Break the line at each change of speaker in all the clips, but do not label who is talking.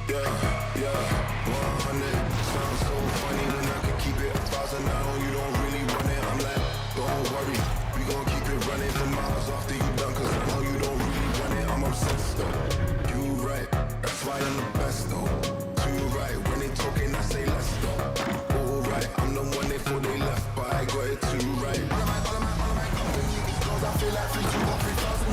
Yeah, 100 sounds so funny, then I could keep it 1,000. I know you don't really want it. I'm like, don't worry, we gon' keep it running for miles after you done, cause I know you don't really want it. I'm obsessed though. You right, that's why I'm the best though. Too right, when they talking, I say let's go. All right, I'm the one they thought they left, but I got it too right. All of my company, these girls, I feel like 3,000.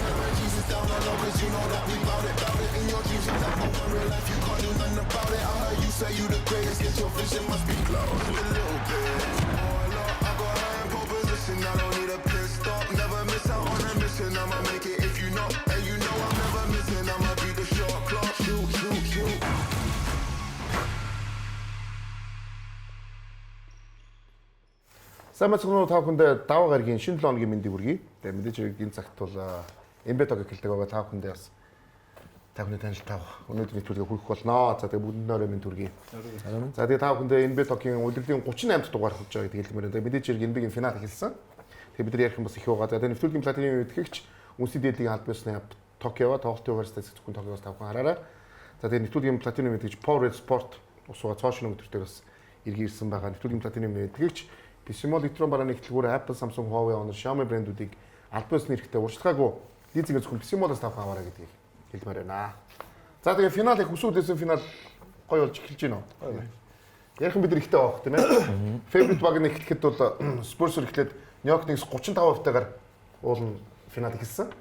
Never Jesus down the low, cause you know that we bout it. In your dreams, you never know real life, you can't do nothing about it. I heard you say you the greatest, get your vision must be closed a little bit. Oh Lord, I got her in pole position, I don't need a pit stop. Never miss out on a mission, I'ma make it if you know. And you know I'm never missing, I'ma be the shot clock. Shoot, shoot, shoot.
Сайн мэцгнүүд та бүхэндээ даваа гарагийн шинэ 7 хоногийн мэндийг хүргэе. Тэгээ мэдээж энэ цагт бол Эмбетог эхэлдэг байгаа та бүхэндээ бас та бүхэнд танил тав өнөөдрийн нэвтрүүлгээ хүргэх болно. За тэгээ бүгднээрээ минь түргэе. За тэгээ та бүхэндээ Эмбетогийн удирдлагын 38 дахь дугаар хүрч байгаа гэдэг хэлмээр. Тэгээ мэдээж Эмбегийн финал эхэлсэн. Тэгээ бид нар ярих юм бас их байгаа. Тэгээ нэвтрүүлгийн платинum үтгэгч үнсий дээдлийн аль биесны Токио тоглолтын угаарстай зөвхөн Токиогоос та бүхэн хараарай. За тэгээ нэвтрүүлгийн платинум үтгэгч Power Sport усууга цоошин өдөр дээр бас иргэн ирсэн байгаа. Нэвтрүүлгийн платинум үтгэгч Bismol электрон барааны хөтөлбөр Apple, Samsung, Huawei, Honor, Xiaomi брэндүүдийг аль биесны хэрэгтэй урьдчилгаагүй лизинг зөвхөн Bismol-аас тавхан аваарай гэдгийг хэлмээр байна. За тэгээ финал их өсвөлдсөн финал гоё болж эхэлж байна уу? Ярих бид нар ихтэй авах тийм ээ. Favorite баг нь эхлэхэд бол Spurs эхлээд New York Knicks 35%-аар уулын финал эхэлсэн.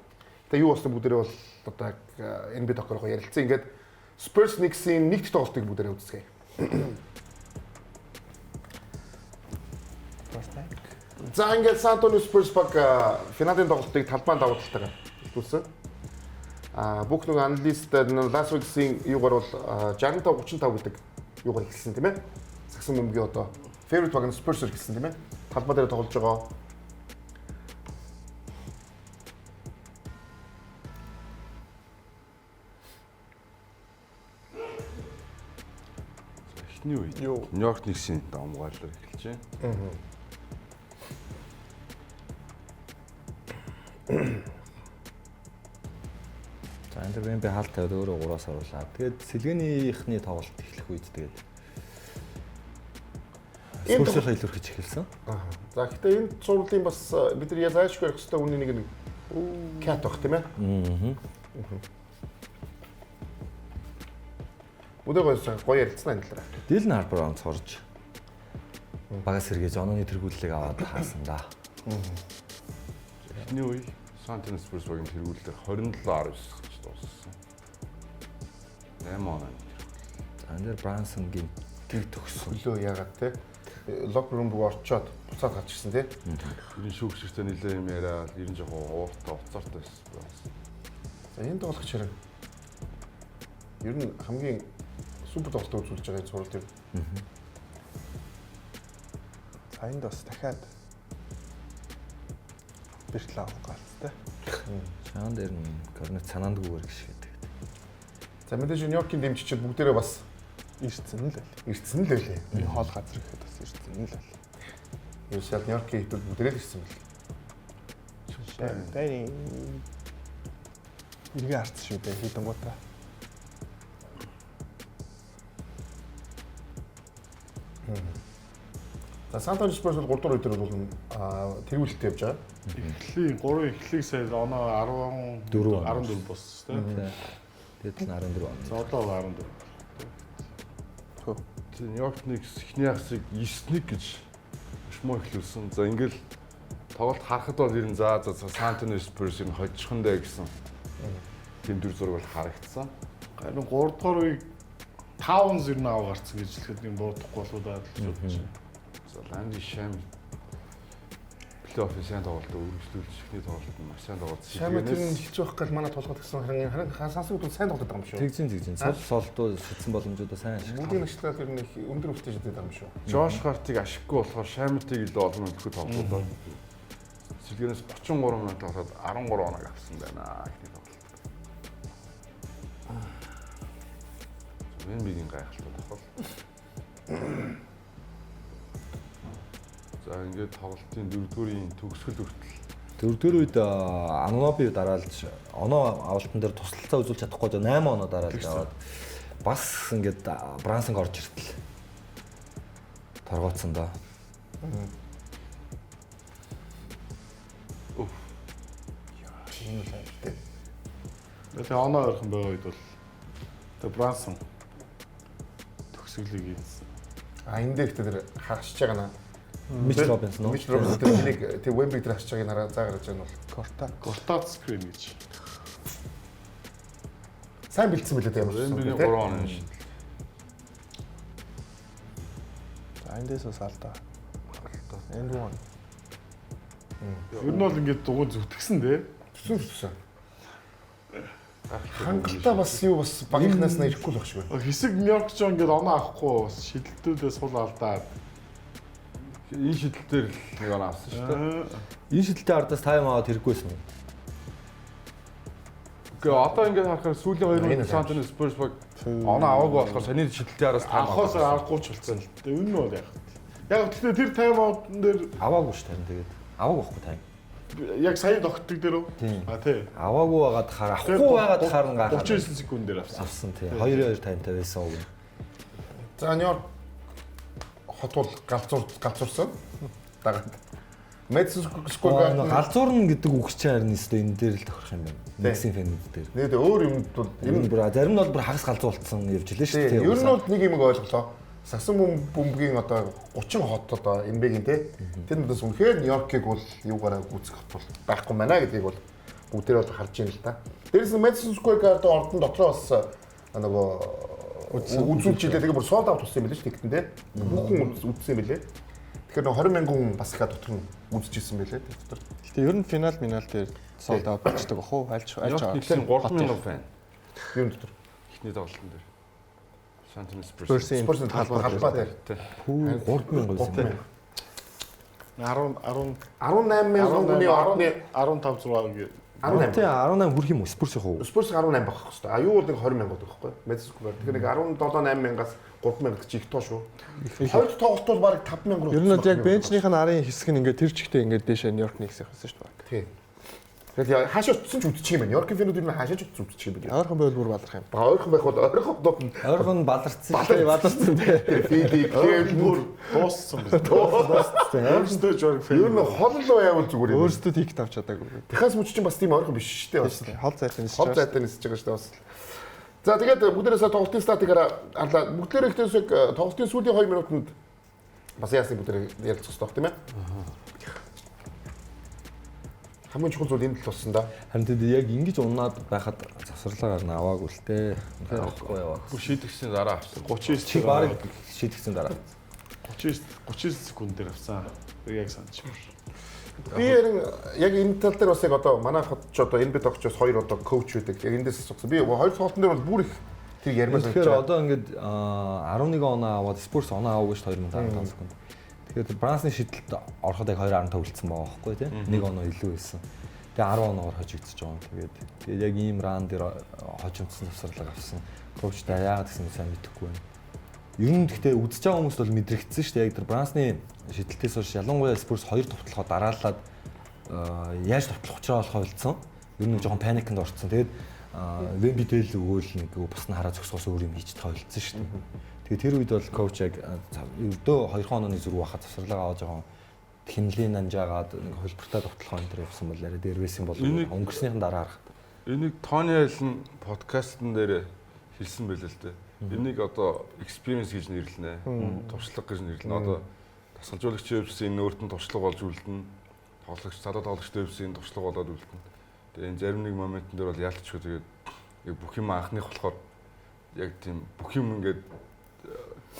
Тэгээ юу болсон бүгдээрээ бол одоо NBA токороо ярилцсан. Ингээд Spurs Knicks-ийн нэгд тоглолтыг бүгдээрээ үзсгэе. За ингээд San Antonio Spurs баг финалийн тоглолтыг талбайн давуу талтайгаар хэлүүлсэн. Бүх нэг аналист Las Vegas-ийн юугаар бол 65-35 гэдэг юугаар хэлсэн тийм ээ. Сагсан бөмбөгийн одоо favorite баг нь Spurs хэлсэн тийм ээ. Талбай дээр тоглож байгаа.
Эхний үед New York Knicks-ийн давмгаалаар эхэлж байна.
За энэ дээр би хаалт тавиад өөрөө 3-аас оруулаад. Тэгээд сэлгээнийхний тоглолт эхлэх үед тэгээд Спурсийнхаа илүүрхэж эхэлсэн.
За гэхдээ энэ зурлалын бас бид нар ялаашгүй ярих хэрэгтэй үнийн нэг кат баг тийм ээ. Өдөргөөс гоё ярилцсан энэ талаар.
Дилн Харбор онцгорж багаас сэргээж онооны тэргүүллийг аваад хаасан да.
Эхний үе San Antonio Spurs багийн тэргүүлэлээр 27-19 гэж дууссан. 8 оноо.
За энэ дээр Брансонгийн
гинт төгссөн. Хөлөө яагаад те локер рум руу орчоод буцаад гарч ирсэн те.
Энэ шүүгчтэй нэлээ юм яриа, ер нь жоохон ууртай уцаартай байсан.
За энэ тоглогч хэрэг ер нь хамгийн супер тоглолт үзүүлж байгаа зураг дээр.
За энд бас дахиад бэрхлээ авах галцтай.
Шаан дээр нь корнет санаандгүйгээр гიშгээд.
За мэдээж New York-ийн дэмжигчид бүгдээрээ бас
ирсэн л байл.
Ирсэн л байлээ.
Энэ хоол газар ихэд бас ирсэн л байл.
Ерөөсөө New York-ийн хэдүүд бүгдээрээ л ирсэн байл.
Бай. Иргэ харц шүү дээ хийдэн гутаа.
За San Antonio Spurs бол 3 дугаар үеэр бол тэргүүлэлт явж байгаа.
Эхлэлийн 3 эхлэх сая оноо 14 болсон тийм.
Тэгээд 14 он.
За одоо 14.
New York Knicks эхний хагасыг 9-1 гэж шмоо эхлүүлсэн. За ингээл тоглолт харахад бол ер нь за San Antonio Spurs-ийн хожихын дэ гэсэн тэмдэг зураг бол харагдсан.
Харин 3 дугаар үеийг 5 0 аваа гарцсан гэж хэлэхэд юм бодохгүй болоо даа гэж бодчих.
За Ланди Шам плей-офф сайн тоглолт өргөжлүүлж ихний тоглолт нь маш сайн тоглолт.
Шам тэр нь хэлж байх гал манай толгойд гэсэн харин хасаасгүй бол сайн тоглоод байгаа юм шүү.
Тэгжин. Солдоо шидсэн боломжуудаа сайн ашиглаж.
Бүгдийн ашиглаад ер нь их өндөр өвчтэй жидэд байгаа юм шүү.
Жош Хартыг ашиггүй болохоор Шамтыг илүү олон өлтгөө тоглолоо. Сэлгэнээс 33 минут тоглоод 13 оног авсан байна ихний тоглолт. Мен бигийн гайхалтай тохиол. За ингээд тоглолтын 4-р-ийн төгсгөл хүртэл
4-р үед Аноноби дараалж оноо авалтан дээр туслалцаа үзүүлж чадахгүй 8 оноо дараалж аваад бас ингээд Брансонг орж иртэл торгооцсон доо.
Энэ л аа.
Тэгээ оноо ойрхон байгаа үед бол тэгээ Брансон төгсгөлийг хийсэн.
Энд дээр ихтэй тэр хагасж байгаа наа.
Мич Робинсон уу?
Мич Робинсон тэр энийг тэг Вембиг дээр хасж байгааг хараа заа гарч байгаа нь бол
Гортад скрин гэж.
сайн бэлдсэн билээ тийм үү?
Вембигийн 3 он шин.
За эндээс бас алдаа. Энд one.
Ер нь бол ингээд дугуй зүтгэсэн дээ.
Зүссэн. Хангалттай бас юу бас багийнхнаас нь ирэхгүй л баг шиг байна.
Хэсэг Нью-Йорк ч ингээд оноо авахгүй бас шидэлтүүдээ сул алдаад.
Энэ шидэл дээр л нэг он авсан шүү дээ.
Энэ шидэлтэй ардаас тайм аваад хэрэггүйсэн юм.
Гэхдээ одоо ингээд харахаар сүүлийн 2 Сан Антонио Спurs баг оноо аваагүй болохоор сони шидэлтэй араас тайм
Авахаас аргагүй ч болсон л дээ. Энэ нь бол яг. Яг гэхдээ тэр тайм аутн дээр
Аваагүй ш тань тэгээд. Аваагүй байхгүй тайм.
яг сая тогтдог дээр үү? А тий.
Аваагүй байгаад хаар авахгүй байгаад хаар нь гахаад
39 секундээр авсан.
авсан тий. 2-2 таймтай байсан уу.
За Нью-Йорк хот бол галзуурсан. Дагаад Мэдсэн Сквер Гарден
галзуурна гэдэг үг чинь харин өстой энэ дээр л тохирох юм байна. Мэдсэн фэнүүд дээр.
нээд өөр юмд бол
Энэ бүр зарим нь бол бүр хагас галзуулсан явж лээ шүү дээ.
ер нь бол нэг юм ойлголоо. Сасан бөмбөгийн одоо 30 хот одоо NBA-гийн те. Тэр нүдээс үнэхээр Нью-Йоркийг бол юугаараа гүйцэх хот бол байхгүй маа гэдгийг бол бүгдээр бол харж байна л да. Дээрээс нь Мэдсэн Сквер Гарден ордон дотроо бас нөгөө үзүүлж илээ. Тэгээ бүр sold out болсон юм билээ шүү дээ те. Бүх хүн үзсэн юм билээ. Тэгэхээр 20 мянган хүн бас их дотор нь үзчихсэн байлээ дотор.
Гэтэ ер нь финал дээр sold out болчихдог ах уу? Альч
Нью-Йорк Никсийн 3000 фан.
Юун дотор?
Эхний тоглолтын дээр. Сан Антонио Спurs.
Спурсийн
Талбай дээр.
3000
18 мянган хүний орны
15 6 гээ.
18.
тий 18 хүрх юм уу? Спурс яг уу?
Спурс 18 байх хэвээр. А юу бол нэг 20 мянга байдаг байхгүй юу? Мэдсэхгүй. Тэгэхээр нэг 17 8 мянгаас 3 мянга чи их тоо шүү. Хоёр тоглолт бол баг 5 мянга руу.
ер нь яг бенчнийх нь арын хэсэг нь ингээд тэр чигтээ ингээд дээшээ Нью-Йорк Никс явсан шүү дээ.
Тий. Тэгэхээр хаашаа утсан ч үдчих юм байна. Нью-Йоркийн фэнүүд ер нь хаашаа ч үдчих юм байна.
Ойрхон байвал бүр баларх юм.
Бага ойрхон байх бол ойрхон дот нь
Ойрхон баларцсан тий баларцсан тий.
филийг тэгээд
Бүр дууссан биз.
өөрсдөө ч ер нь хол руу явал зүгээр юм.
Өөрсдөө тикет авч чадаагүй.
Техас мөч чинь бас тийм ойрхон биш шүү дээ бас.
Хол зайлын
Хол зайтай нисэж байгаа шүү дээ бас. За тэгээд бүгдээрээс тоглолтын статикаараа харлаа. Бүгдээрээ ихтэйсэг тоглолтын сүүлийн 2 минутанд бас яасан бүгдээрээ ярилцах хэрэгтэй тийм ээ. Хамгийн чухал зүйл энэ л болсон да.
Харин тэд яг ингэж унаад байхад завсарлагаар нь аваагүй л те. Үнэхээр авахгүй яваад.
Бүр шийдэгчийн дараа авсан.
39
Чи баг шийдэгсэн дараа.
39 секундээр авсан. Яг санаж байна.
Би яг энэ тал дээр бас яг одоо манай хот ч одоо энэ бид огчоос 2 одоо коуч байдаг. Яг эндээс асуусан. Би 2 тоглолтын дээр бол бүр их тэр ярмаар
Тэгэхээр одоо ингээд 11 оноо аваад Спурс оноо аваагүй ш 2015 секунд. Тэгэхээр Брансны шидэлд ороход яг 2.10 төвлөсөн байгаа байхгүй тий. 1 оноо илүү байсан. Тэгээ 10 оноогоор хожигдсож байгаа. Тэгээд яг ийм ран дээр хожимдсан завсарлага авсан. Коучтай яагаад гэсэн сайн мэдэхгүй байна. Ер нь гэхдээ үзэж байгаа хүмүүс бол мэдрэгдсэн шүү дээ. Яг тэр Брансны шидэлтээс хойш ялангуяа Спурс 2 товтлохоо дараалаад яаж товтлох учраас болохоо болцсон. Ер нь жоохон паникнд орцсон. Тэгээд Вемби дээл өгөөл нэг бус нь хараа зогсоос өөр юм хийж тойлцсон шүү дээ. Тэгээд тэр үед бол коуч яг ердөө 2 хонооны зүрх байхад завсарлага аваад жоохон хинлийн намжаагаад нэг хөлбөртөө товтлохоо энэ төр явсан бол арай дээр байсан бол өнгөрснийхэн дараа харахад.
Энийг Тони Айлн подкастн дээр хэлсэн байлээ л дээ. Энийг одоо experience гэж нэрлэнэ. Туршлага гэж нэрлэнэ. Одоо тасгалжуулагчийн өвсөн энэ өөртөө туршлага болж үлдэнэ. Тоглогч, залуу тоглогчтой өвсөн энэ туршлага болоод үлдэнэ. Тэгээ энэ зарим нэг моментн дээр бол яалтчгүй тэгээд яг бүх юм анхных болохоор яг тийм бүх юм ингээд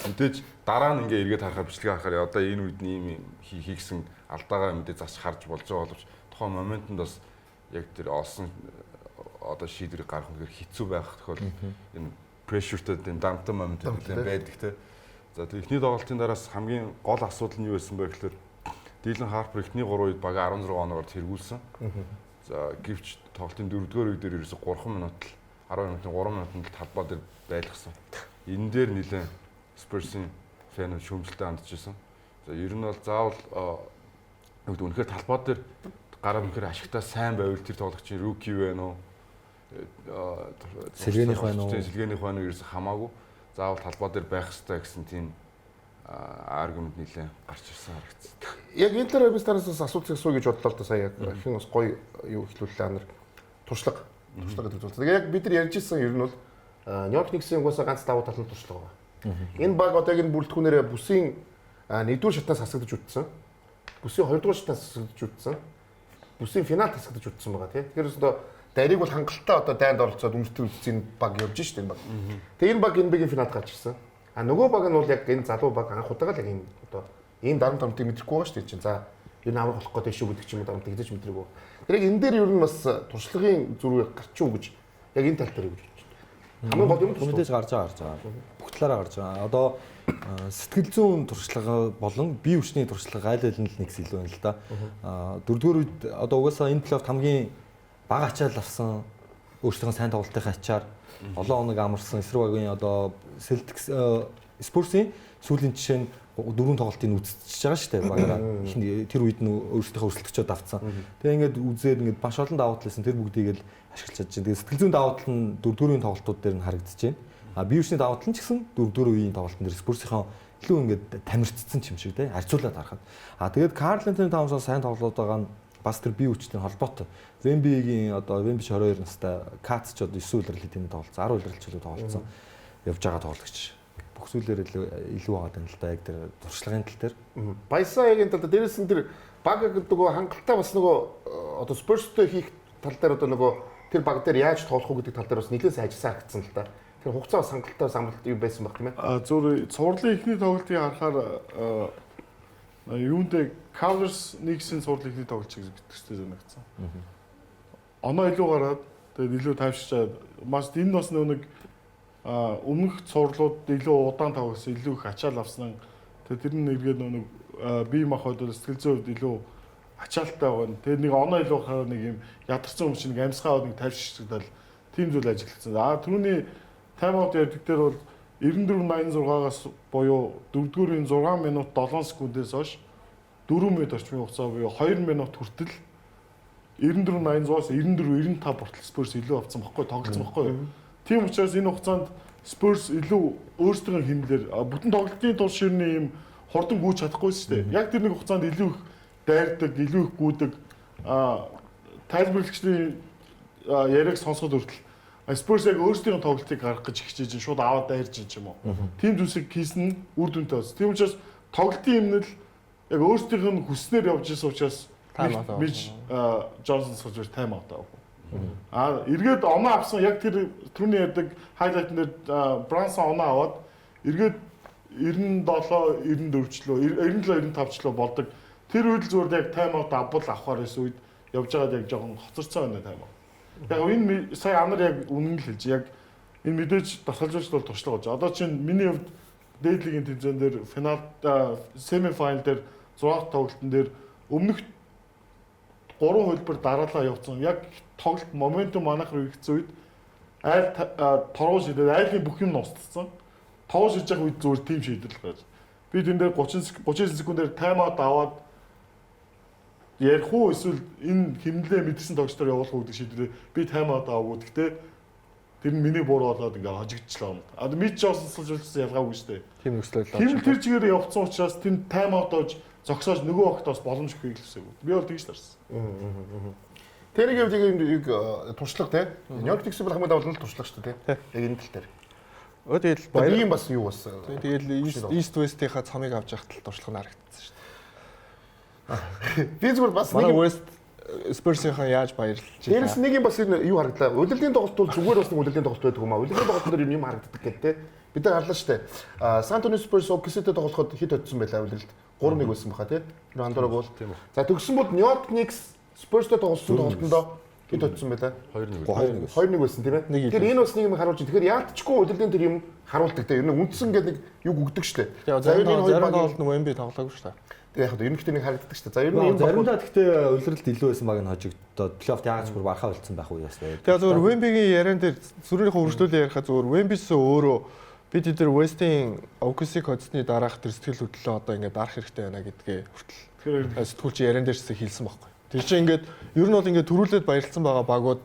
мэдээж дараа нь ингээ эргээд харахаар бичлэгээ харахаар одоо энэ үед ийм хийгсэн алдаагаа мэдээ зас харж болж байгаа боловч тухайн моментод бас яг тэр олсон одоо шийдвэрийг гаргах нь хэцүү байх тохиол энэ прешертэй тийм дамтан момент байдаг те. За тэр эхний тоглолтын дараас хамгийн гол асуудал нь юу байсан бэ гэхээр Дилэн Харпер эхний 3 үед бага 16 оноор тэргүүлсэн. За гэвч тоглолтын 4-р үед дээр ерөөсө 3 минут л 10 минутын 3 минутанд л талбай дээр байлгасан. Энэ дээр нэлээд Спурсийн фэн шүүмжлэлтэй хандчихсан. За ер нь бол заавал үнэхээр талбай дээр гараа үнэхээр ашигтаа сайн байвал тэр тоглогчийн руки вэ нөө
Сэлгэнийх байна уу?
Сэлгэнийх байна уу ерөөсө хамаагүй. Заавал талбай дээр байх хэрэгтэй гэсэн тийм аргумент нэлээ гарч ирсэн харагдсан.
Яг Интер Миланараас асууцыг асуу гэж бодлоо л да сая яг ихэнх бас гоё юу ихлүүллээ анар туршлага гэдэг зүйл. Тэгээ яг бид нар ярьж ирсэн ер нь бол Нью-Йорк Никсийн угаасаа ганц давуу тал нь туршлага байна. Энэ баг одоо яг энэ бүрэлдэхүүнээр бүсийн 1-р шатнаас хасагдаж үтсэн. Бүсийн 2-р шатнаас хасагдаж үтсэн. Бүсийн финалд хасагдаж үтсэн байгаа тийм. Тэгэхээр одоо дарийг бол хангалттай одоо дайнд оролцоод өмсдөг үсгийн баг явж штэ энэ баг. Тэгээ энэ баг энэ бигийн финалд гарч ирсэн. А нөгөө баг нь бол яг энэ залуу баг анх удаага л яг энэ одоо ийм дарамт томтыг мэдрэхгүй байгаа шүү дээ чинь. За энэ аврах болох гэдэг шүү гэдэг ч юм уу дарамт тэгдэж мэдрээгүй. Тэр яг энэ дээр ер нь бас туршлагын зүрх гарчуу гэж яг энэ тал дээр гэж бодож байна. Хамгийн гол юм
мэдээж гарч байгаа. Бүх талаараа гарч байгаа. Одоо сэтгэл зүйн туршлага болон бие хүчний туршлага аль аль нь л нэгс илүү байна л да. Дөрөвдүгээр үед одоо угаасаа энэ плейофф хамгийн бага ачаал авсан өөрсдөө сайн тоглолтын ачаар олон хоног амарсан эсрэг багийн одоо Celtics Spurs-ийн сүүлийн жишээ нь 4 тоглолтыг үзчихэж байгаа шүү дээ. Багаараа тэр үед нь өөрсдийнхөө өрсөлдөгчөд авцсан. Тэгээ ингээд үзээд ингээд маш олон давуу тал байсан. Тэр бүгдийг л ашиглаж чадж байна. Тэгээ сэтгэл зүйн давуу тал нь 4-4-ийн тоглолтууд дээр нь харагдаж байна. А бие хүчний давуу тал нь ч гэсэн 4-4-ийн тоглолтын дээр Spurs-ийн илүү ингээд тамирчсан юм шиг те харьцуулаад харахад. А тэгээд Karl Anthony Towns сайн тоглоод байгаа нь бас тэр бие хүчтэй холбоотой. Wemby-гийн одоо Wemby 22 настай, Cats ч одоо 9 үлрэл хэдийн тоглолцсон, 10 үлрэл ч тоглолцсон. Явж байгаа тоглогч. Бүх зүйлээр илүү байгаа юм л да яг тэр туршлагын тал дээр.
Баясаа яг энэ тал дээр дээрээс нь тэр баг нөгөө хангалттай бас нөгөө одоо Spurs-тэй хийх тал дээр одоо нөгөө тэр баг дээр яаж тоглох уу гэдэг тал дээр бас нэлээд сайн ажилласан харагдсан л да. Тэр хугацаа бас хангалттай самбалт юу байсан баг тийм ээ.
Зөв цувралын эхний тоглолтыг харахаар юундээ Cavaliers Knicks-ийн цуврал ихний тоглолцыг гэдэгтэй санагдсан. Оноо илүү гараад тэгээд илүү тайвширчаад маш энэ бас нэг өмнөх цувралууд илүү удаан тоглосон, илүү их ачаал авсан. Тэгээд тэр нь эргээд нэг бие махбод сэтгэл зүйн хувьд илүү ачаалтай байгаа. Тэгээд нэг оноо илүү гараад нэг юм ядарсан юм шиг нэг амьсгаа нэг тайвширчдал тийм зүйл ажиглагдсан. Түүний тайм аут ярьдаг дээр бол 94-86-аас буюу 4-р 6 минут 7 секундээс хойш 4 минут орчмын хугацаа буюу 2 минут хүртэл 94-86-аас 94-95 хүртэл Spurs илүү авсан байхгүй тоглолцсон байхгүй. Тийм учраас энэ хугацаанд Spurs илүү өөрсдөө хэмнэлээр бүтэн тоглолтын тул ширний юм хурдан гүйж чадахгүйсэн шүү дээ. Яг тэр нэг хугацаанд илүү их дайрдаг, илүү их гүйдэг тайлбарлагчдын яриаг сонсоход хүртэл Spurs яг өөрсдийн тоглолтыг гаргах гэж хичээж шууд аваад дайрж юм уу. Тийм зүйлсийг хийсэн нь үр дүнтэй болсон. Тийм учраас тоглолтын юмнэл яг өөрсдийнх нь хүснээр явж исэн учраас Мич Джонсон суулж тайм аут авах. Эргээд оноо авсан яг тэр түрүүний ярьдаг хайлайтн дээр Брансон оноо аваад эргээд 97 94 ч лөө 97 95 ч лөө болдог. Тэр үед л зүгээр яг тайм аут авбал авахаар байсан үед явж байгаад яг жоохон хоцорцсон байна тайм аут. Яг энэ сая амар яг үнэн л хэлж яг энэ мэдээж тасгалжуулалт бол туршлага болж. Одоо чинь миний хувьд дээд лигийн тэмцээн дээр финал семифинал дээр 6 тоглолтын дээр өмнөх 3 хөлбөр дараалал явуулсан. Яг тоглолт моментум манайх руу ихсэн үед айл торгоо шийдээд айлын бүх юм устцсан. Тоогоо шийдэж явах үед зүгээр тим шийдэл гарч. Би тэн дээр 39 секундээр тайм аут аваад ярих уу эсвэл энэ хэмнэлээ мэдсэн тогтчдоор явуулах уу гэдэг шийдвэрээ би тайм аут аваагүй. Гэхдээ тэр нь миний буруу болоод ингээ хожигдчихлаа юм. Мич Джонсон суулжсэн ялгаагүй шүү дээ.
Тийм нөхцөл байлаа.
Тийм тэр чигээр явцсан учраас тэнд тайм аут авч зогсоож нөгөө огт бас боломжгүй хэлсэв. Би бол тэгж тарсан.
Тэр нэг яг туршлага те. Нью-Йорк Никс бол хамгийн давлын туршлага шүү дээ те. Яг энэ тал дээр.
Тэгэл
баяр юм бас юу бас.
Тэгэл East West-ийнхаа цомыг авч явахтал туршлага нь харагдсан шүү дээ.
Би зүгээр бас
нэг West Spurs-ийнхаа яаж баярлж байна.
Дээрээс нэг юм бас юу харагдлаа. Удирдлагын тоглолт бол зүгээр бас нэг удирдлагын тоглолт байдаг юм аа. Удирдлагын тоглолтын дээр юм харагддаг гэдэг те. Бид нар харлаа шүү дээ. San Antonio Spurs OKC-тэй тоглоход хэд очсон байлаа удирдалд 3-1 байсан баха те. Тэр хандураг бол. За төгссөн бол New York Knicks Spurs-тэй тоглосон тоглолтондоо хэд очсон байлаа? 2-1 байсан тийм ээ. Тэгэхээр энэ бас нэг юм харуулж. Тэгэхээр яалтчгүй удирдлагын тэр юм харуулдаг те. Ер нь үндсэн гэдэг нэг юу гүгдэг шүү дээ.
Зарим тоглолт нь Wemby тоглоогүй шүү дээ.
Тэгээ яг ерөнхийдөө нэг харагддаг шүү дээ. За ер нь
заримдаа гэхдээ улиралд илүү байсан баг нь хожигдоод плей-офф яагаад ч бүр бархаа болцсон байх уу ясаа.
Тэгээ зөвхөн Wemby-гийн яриан дээр зүрхийнхээ хөргөлтүүлээ ярихад зөвхөн Wemby-сэн өөрөө бид эдгээр West-ийн OKC хоцсны дараах тэр сэтгэл хөдлөлөө одоо ингээд дарах хэрэгтэй байна гэдгээ хүртэл сэтгүүлч яриан дээрс хэлсэн байхгүй. Тэр чинь ингээд ер нь бол ингээд төрүүлээд баярлсан байгаа багууд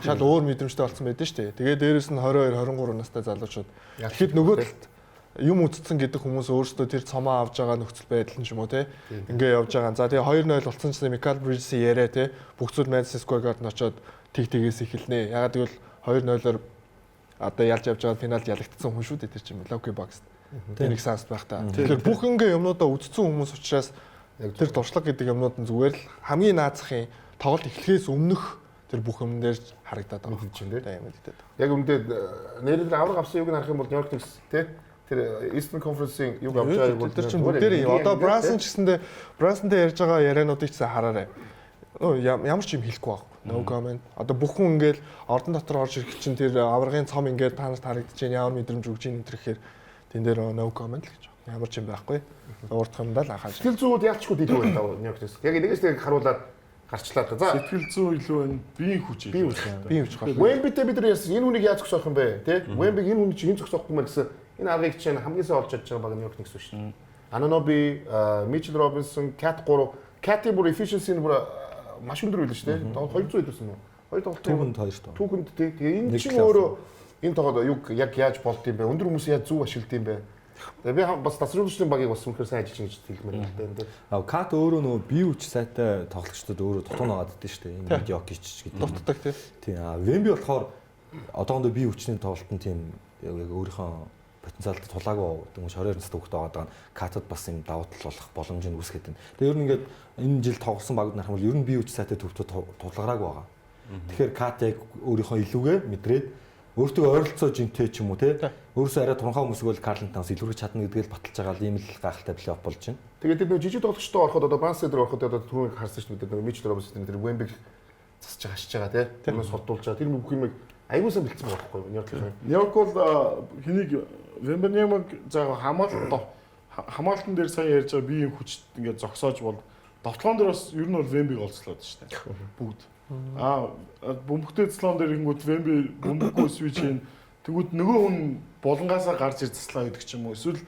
шал өөр мэдрэмжтэй болсон байдаг шүү дээ. Тэгээд дээрэс нь 22, 23 настай залуучууд. Тэгэхэд нөгөө талд юм үтцсэн гэдэг хүмүүс өөрсдөө тэр цомоо авж байгаа нөхцөл байдал нь ч юм уу те ингээ явж байгаа. За тэгээ 2-0 болсон чинь Michael Bridges яриа те бүгцүүд Madison Square Garden очоод тэгээс эхэлнэ. Ягаад гэвэл 2-0-оор одоо ялж явж байгаа финалд ялагдсан хүн шүү дээ тэр чинь Milwaukee Bucks. Тэр нэг санс байх та. Тэгэхээр бүх ингээ юмнуудаа үтцсэн хүмүүс учраас тэр туршлага гэдэг юмнууд нь зүгээр л хамгийн наазахын тоглолт эхлэхээс өмнөх тэр бүх юм дээр харагдаад байгаа юм чинь тийм мэдээд.
Яг өмнөд нэрээр авраг авсан юуг харах юм бол New York Knicks тий тэр Eastern Conference-ийн юуг авч байгааг бол
тэр чинь бүгдээ одоо Brunson ч гэсэндээ Brunson-тэй ярьж байгаа яриануудыг ч хараарай. Ямар ч юм хэлэхгүй байхгүй. No comment. Одоо бүх хүн ингээл ордон дотор орж ирэх чинь тэр аврагын цом ингээд та нарт харагдаж байна. Ямар мэдрэмж өгч ийн гэхээр тэн дээр no comment л гэж байна. Ямар ч юм байхгүй. Уурдах юмдаа л анхаарч.
Сэтгэл зүйд яалчгүй дилүү байна даа New York Knicks. Яг нэгээс нэг харуулаад гарчлаа та. За
Сэтгэл зүй илүү байна. Биеийн хүч.
Би юмч гал.
Wemby-тэй бид нар яасан энэ хүнийг яаж зогсоох юм бэ? Тэ? Wemby энэ хүнийг чи хэн зогсоохгүй мэр гэсэн энэ аргыг чинь хамгийн сайн олж чадж байгаа баг New York Knicks шүү дээ. Anunoby, Mitchell Robinson, Cat 3. Cat-ийн бүр efficiency нь бүр маш өндөр байлаа шүү дээ. 200 хэлсэн юм. Хоёр тоглолт
Түүхэнд хоёр шүү.
Түүхэнд тэгээ энэ чинь өөрөө энэ тоглоод юг яг яаж болд юм бэ? Өндөр хүмүүс яаж зүг ашиглад юм бэ? Тэгээ би бас тасралтын багийг бас үнэхээр сайн ажиллаж гэж хэлмээр байна л да.
Кат өөрөө нөгөө бие үуч сайтай тоглогчдод өөрөө дутуу нагаад дэ шүү дээ. Энэ Jokic гэдэг.
Дутдаг тийм.
Тийм. Wemby болохоор одоохондоо бие үчний тоглолтын тийм яг өөрийнхөө потенциалд тулаагүй гэдэг нь 22 настай хүүхэд байгаа. Катад бас юм давуу тал болох боломжийг үүсгэж байна. Тэгээ ер нь ингээд энэ жил тоглосон багууд нарах бол ер нь бие үуч сайтай төвчөд тулгараагүй байгаа. Тэгэхээр Кат яг өөрийнхөө илүүгээ мэдрээд өөртөө ойролцоо жинтэй ч юм уу те өөрөөсөө арай туранхай хүмүүс бол Carlton-аас илүүрэж чадна гэдгээл баталж байгаа л ийм л гайхалтай плей-офф болж байна.
Тэгээд тэр жижиг тоглогчтой ороход одоо Brunson дээр ороход одоо түрүүн харсан шүү дээ. Mitchell Robinson тэр Wemby засаж байгаа шиж байгаа те. Тэрнээс судулж байгаа. Тэр бүх юм аюулсан бэлдсэн байгаа байхгүй юу?
New York бол хэнийг Wembanyamag заага хамгаалтан дээр сайн ярьж байгаа биеийн хүч ингээд зогсоож бол довтлон дээр бас ер нь бол Wemby голцлоод шүү дээ. Бүгд. Бөмбөгтэй цэцлон дээр ингүүт Wemby бөмбөггүй switch ийн тэгвэл нөгөө хүн булангаасаа гарч ир заслаа гэдэг ч юм уу. Эсвэл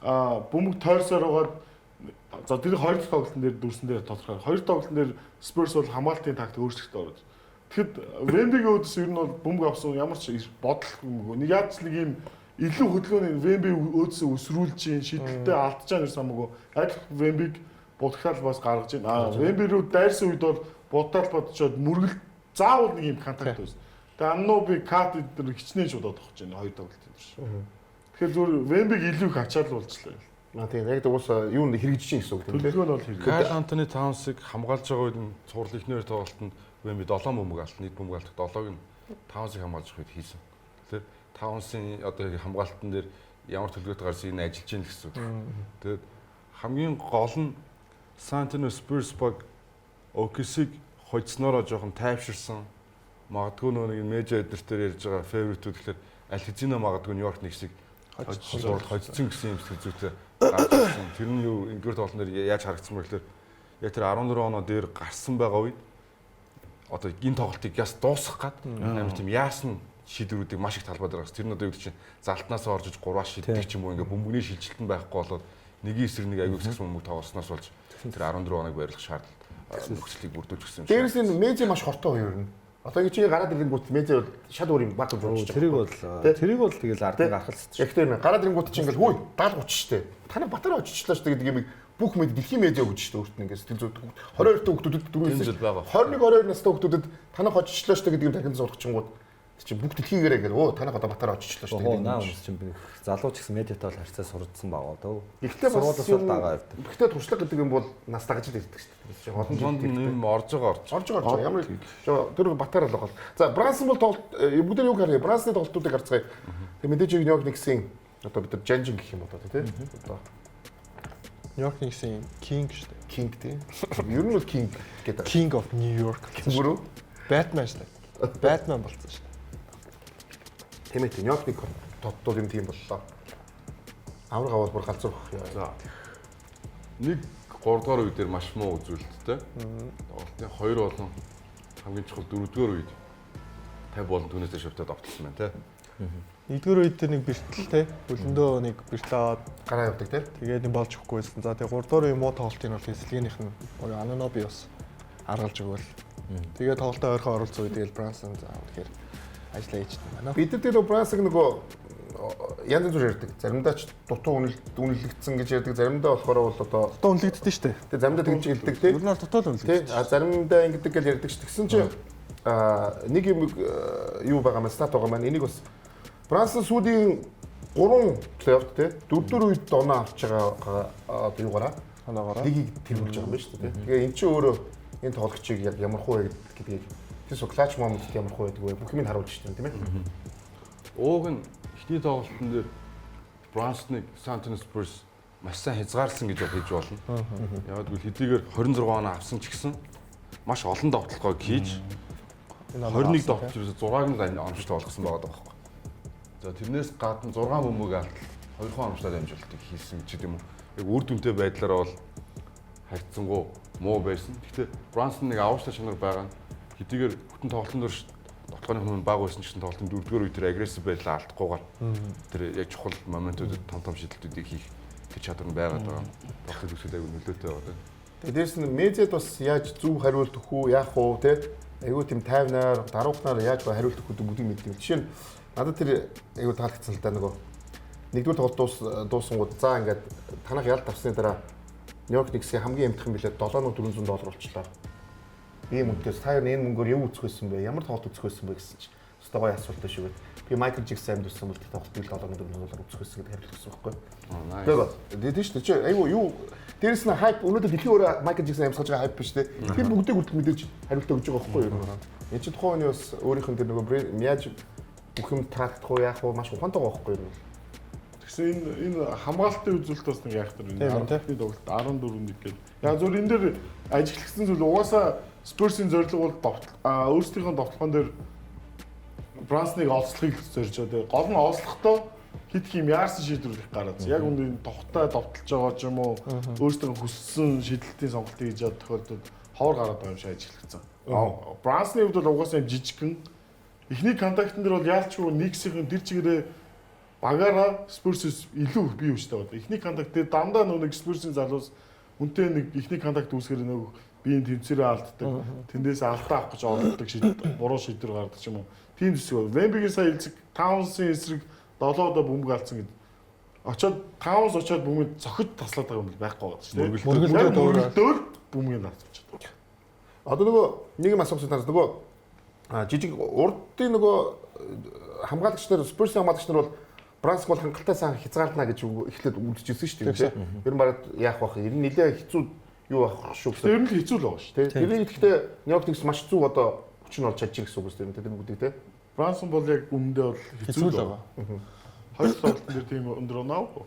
бөмбөг тойрсоор байгаад за тэр хоёр тоглолтын дээр дүрсэн дээр тодорхой. Хоёр тоглолтын дээр Spurs бол хамгаалтын тактик өөрчлөлтөд ороод. Тэгэхэд Wemby-гийн үүдс ер нь бол бөмбөг авсан ямар ч бодол юм. Нэг яаж нэг юм илүү хөдөлгөөний Wemby өөдсөө өсрүүлж чинь шидэлтэй алдчихж байгаа нэрс хамаагүй. Аль Wemby-г будагтаал бас гаргаж байна. Wemby рүү дайрсан үед бол будагтаал бодчоод мөргөл заавал нэг юм контакт байсан. Тэгээ Anunoby Cat дээр хичнээн шууд одох гэж байна хоёр тоглолт юм шиг. Тэгэхээр зөв Wemby-г илүү их ачаал болчихлоо.
Тийм яг уус юу нэг хэрэгжиж чинь гэсэн үг тийм
төлөвлөгөө нь бол хэрэг.
Kyle Anthony Towns-ыг хамгаалж байгаа үед нь цуврал ихнэр тоглолтод Wemby 7 бөмбөг алт, нийт бөмбөг алтад 7-ыг нь Towns-ыг хамгаалж байгаа үед хийсэн. Тэгэхээр Towns-ийн одоо хамгаалтан дээр ямар төлөвлөгөөтэй гарсан энэ ажиллаж гин гэсэн үг. Тэгээд хамгийн гол нь San Antonio Spurs баг OKC-г хоцсноороо жоохон тайвширсан. Магадгүй нэг мэйжер эдэртээр ярьж байгаа фаворитүүд гэхээр аль хэзээ магадгүй New York Knicks-ийг хоцсон гэсэн юм сэтгэл зүйтэй гарч ирсэн. Тэр нь юу ингээд тоглолтын дээр яаж харагдсан бэ гэхээр яг тэр 14 оноо дээр гарсан байгаа үед одоо энэ тоглолтыг яс дуусгах гад амар тийм яасан шийдвэрүүдийг маш их талбайд гаргасан. Тэр нь одоо юу гэж чинь залтнаас орж иж 3-аас шийддэг ч юм уу ингээ бөмбөгний шилжилтэн байхгүй болоод нэгийн эсрэг нэг аягүй хэсэг бөмбөг тоглосноос болж тэр 14 оныг барилах шаардлага нөхцөлийг бүрдүүлж гисэн юм шиг.
Дээрээс энэ Мэйжи маш хортой хоёр нь. Одоо ингэ чи гараад ирэнгүүт Мэйжи бол шал өөр юм баг болж байна.
Тэрийг бол тэгэл ард нь гаргалцсан.
Яг тэр гараад ирэнгүүт чи ингээл хөөе 70 30 штэ. Танаа батараа очичлаа штэ гэдэг юм бүх мэд дэлхийн Мэйжи өгч штэ өөрт нь ингээд сэтгэл зүйд 22 та хүүхдүүдэд 4 жил байгаа. 21 22 настай хүүхдүүдэд танаа очичлаа штэ гэдэг юм дахин сургачингууд чи бүх дэлхийгээрээ ингээд өө танаа одоо батараа очичлаа штэ гэдэг.
Наа хүмүүс чинь залуу ч гэсэн медиатай бол харьцаа сурдсан байгаа дөө.
Ихтэй бас
дагаа явдаг.
Ихтэй туршлага гэдэг юм бол нас дагаж л ирдэг штэ.
Олон зуунд юм орж байгаа.
Ямар тэр батараа л гол. За Brunson бол тоглолт бүгд юу харъя? Brunson-ы тоглолтуудыг харцгаая. Тэг мэдээж New York Knicks-ийн одоо бид нар Janjin гэх юм одоо тий. Одоо
New York Knicks-ийн King шүү дээ.
King тий. Ер нь бол King гэдэг.
King of New York.
Бүрөө
Batman шүү дээ. Batman болсон шүү дээ.
Тэмээ New York-ийн тодтол юм тийм боллоо. Авраг авал бүр галзуур яа.
За. Нэг 3 дугаар үе дээр маш муу үзүүлэлттэй. Тоглолтын 2 болон хамгийн чухал 4 дугаар үед 50 болон түүнээс шавтад автсан байна те.
Нэгдүгээр үед тэр нэг бэртэл те. Хөлөндөө нэг бэртэл аваад
Гараа явдаг те.
тэгээд нэг болж өгөхгүй байсан. За тэгээд 3 дугаар үе муу тоглолтын бол эслэгийнх нь Anunoby бас аргалж өгвөл. Тэгээд тоглолтоо ойрхон оролцсон үед тэгэл Брансон заавал тэгэхээр ажиллаа хийчихсэн байна.
Бид нар тэр Брансыг нөгөө янз бүр ярьдаг. Заримдаа ч дутуу үнэлэгдсэн гэж ярьдаг. Заримдаа болохоор бол одоо
Дутуу үнэлэгддэг шүү дээ.
тэг заримдаа тэгж хэлдэг тий.
Ер нь дутуу л үнэлэгддэг.
Тий. Заримдаа ингэдэг гэж ярьдаг ч тэгсэн чинь нэг юм юу байгаа маань стат байгаа маань энийг бас Брансон сүүлийн 3 плей-офф тий 4 үед оноо авч байгаа одоо юугаараа
Оноогоороо.
лигийг тэргүүлж байгаа юм байна шүү дээ. Тэгээ эн чинь өөрөө энэ тоглогчийг яг ямар хуу гэдгийг тэр клатч момент ямар хуу гэдэг вэ бүх юм харуулж шүү дээ тийм ээ.
Ууг нь ихний тоглолтын дээр Брансоныг San Antonio Spurs маш сайн хязгаарсан гэж хэлж болно. Яг гэвэл хэдийгээр 26 оноо авсан ч гэсэн маш олон довтлогоо хийж 21 довтлж ерөөсө 6-аг нь амжилт олгосон байгаа байхгүй. За тэрнээс гадна 6 бөмбөг алдал 2 хоногтой амжилтыг хийсэн ч гэдэм үү. Яг үр дүнтэй байдлаараа бол харьцангуй муу байсан. Гэхдээ Брансон нэг авууштай чанар байгаа нь хэдийгээр бүтэн тоглолтын дээр тоглооны хүмүүс баг байсан ч гэсэн тоглолтын 4-р үед тэр агрессив байдлаа алдахгүйгээр тэр яг чухал моментуудад том шийдэлтүүдийг хийх тэр чадвар нь байгаад байгаа. Тоглолтын төсөл аягүй нөлөөтэй байгаа.
Тэгээ дээрс нь Мезэд бас яаж зөв хариулт өгөх үү яах уу те аягүй тийм тайвнаар даруухнаар яаж хариулт өгөх үү бүгдийг мэддэг. Жишээ нь надад тэр аягүй таалагдсан л да нөгөө нэгдүгээр тоглолт дуусангууд за ингээд танах ялт авсны дараа Нью-Йорк Никсийн хамгийн эмтхэн билет $7,400 болчлоо. Ийм үнэтэйс та энэ мөнгөөр юу үзэх байсан бэ? Ямар тоглолт үзэх байсан бэ гэсэн чинь өстой гоё асуулт шүү дээ. Би Майкл Джексон амьдсан бол тоглолтыг $7,400 үзэх байсан гэдэг хариулт өгсөн байхгүй. Тэгээд тийм шүү дээ. Чи айгүй юу дээрэс нь хайп өнөөдөр дэлхийн өөрөө Майкл Джексон амьсгаж байгаа хайп биш үү? Тэр бүгдийг үлдэх мэдээж хариулт өгж байгаа байхгүй юу? Энд чинь тухайн үеийн бас өөрийнх нь тэр нөгөө мяж бүх юм трактах уу яах уу маш ухаантай байгаа байхгүй юу?
Тэгсэн энэ хамгаалтын үзүүлэлт бас нэг яах тэр энэ тоглолт 14-1 гэдэг. Яг зөв энэ дээр ажиглагдсан зүйл угаасаа Спурсийн зорилго бол өөрсдийнхөө довтлогон дээр Брансныг олслохыг зорж байгаа. Гол нь олслохдоо хит хим яарсан шийдвэрлэх гараад. Яг үндэ тогттой довтлж байгаа ч юм уу өөрсдөө хүссэн шийдэлтийн сонголтыг хийж явах тохиолдолд ховор гараад байгаа юм шиг ажиглагдсан. Брансны хувьд бол угаасаа жижигхэн эхний контактн дээр бол яалчгүй Никсийн тэр чигээрээ багаараа Спурсээс илүү бий өчтэй байна. Эхний контакт дээр дандаа нэг Спурсийн залуус үнтэй нэг эхний контакт үүсгэр нэг биеийн тэмцээрээ алддаг. Тэндээс алдаа авах гэж оролддог буруу шийдвэр гаргадаг ч юм уу. Тийм зүсэг. Вембигийн сая хэлцэг Таунсын эсрэг 7-оо бөмбөг алдсан гэдэг. Очоод Таунс очоод бөмбөг зохид таслаад байгаа юм байхгүй байгаа шүү дээ. Мөргөлдөөр бөмбөгийг авчихдаг.
Одоо нөгөө нэг юм асуусан танаас нөгөө жижиг урдын нөгөө хамгаалагч нар Спурсийн хамгаалагч нар бол Бранс бол хангалттай сайн хязгаарлана гэж эхлээд үлдчихсэн шүү дээ. Ер нь бараг яах вэ? Ер нь нэлээ хэцүү юу авах шүү гэсэн.
Ер нь л хэцүү л байгаа шүү.
Тэр ихтэй Нью-Йорк Никс маш зүг одоо хүчин олж чадчих гэсэн үг үстэй тэр бүгдийг те.
Брансон бол яг үнэндээ бол хэцүү л байгаа. Хоёр тоглолтын дээр тийм өндөр оноо.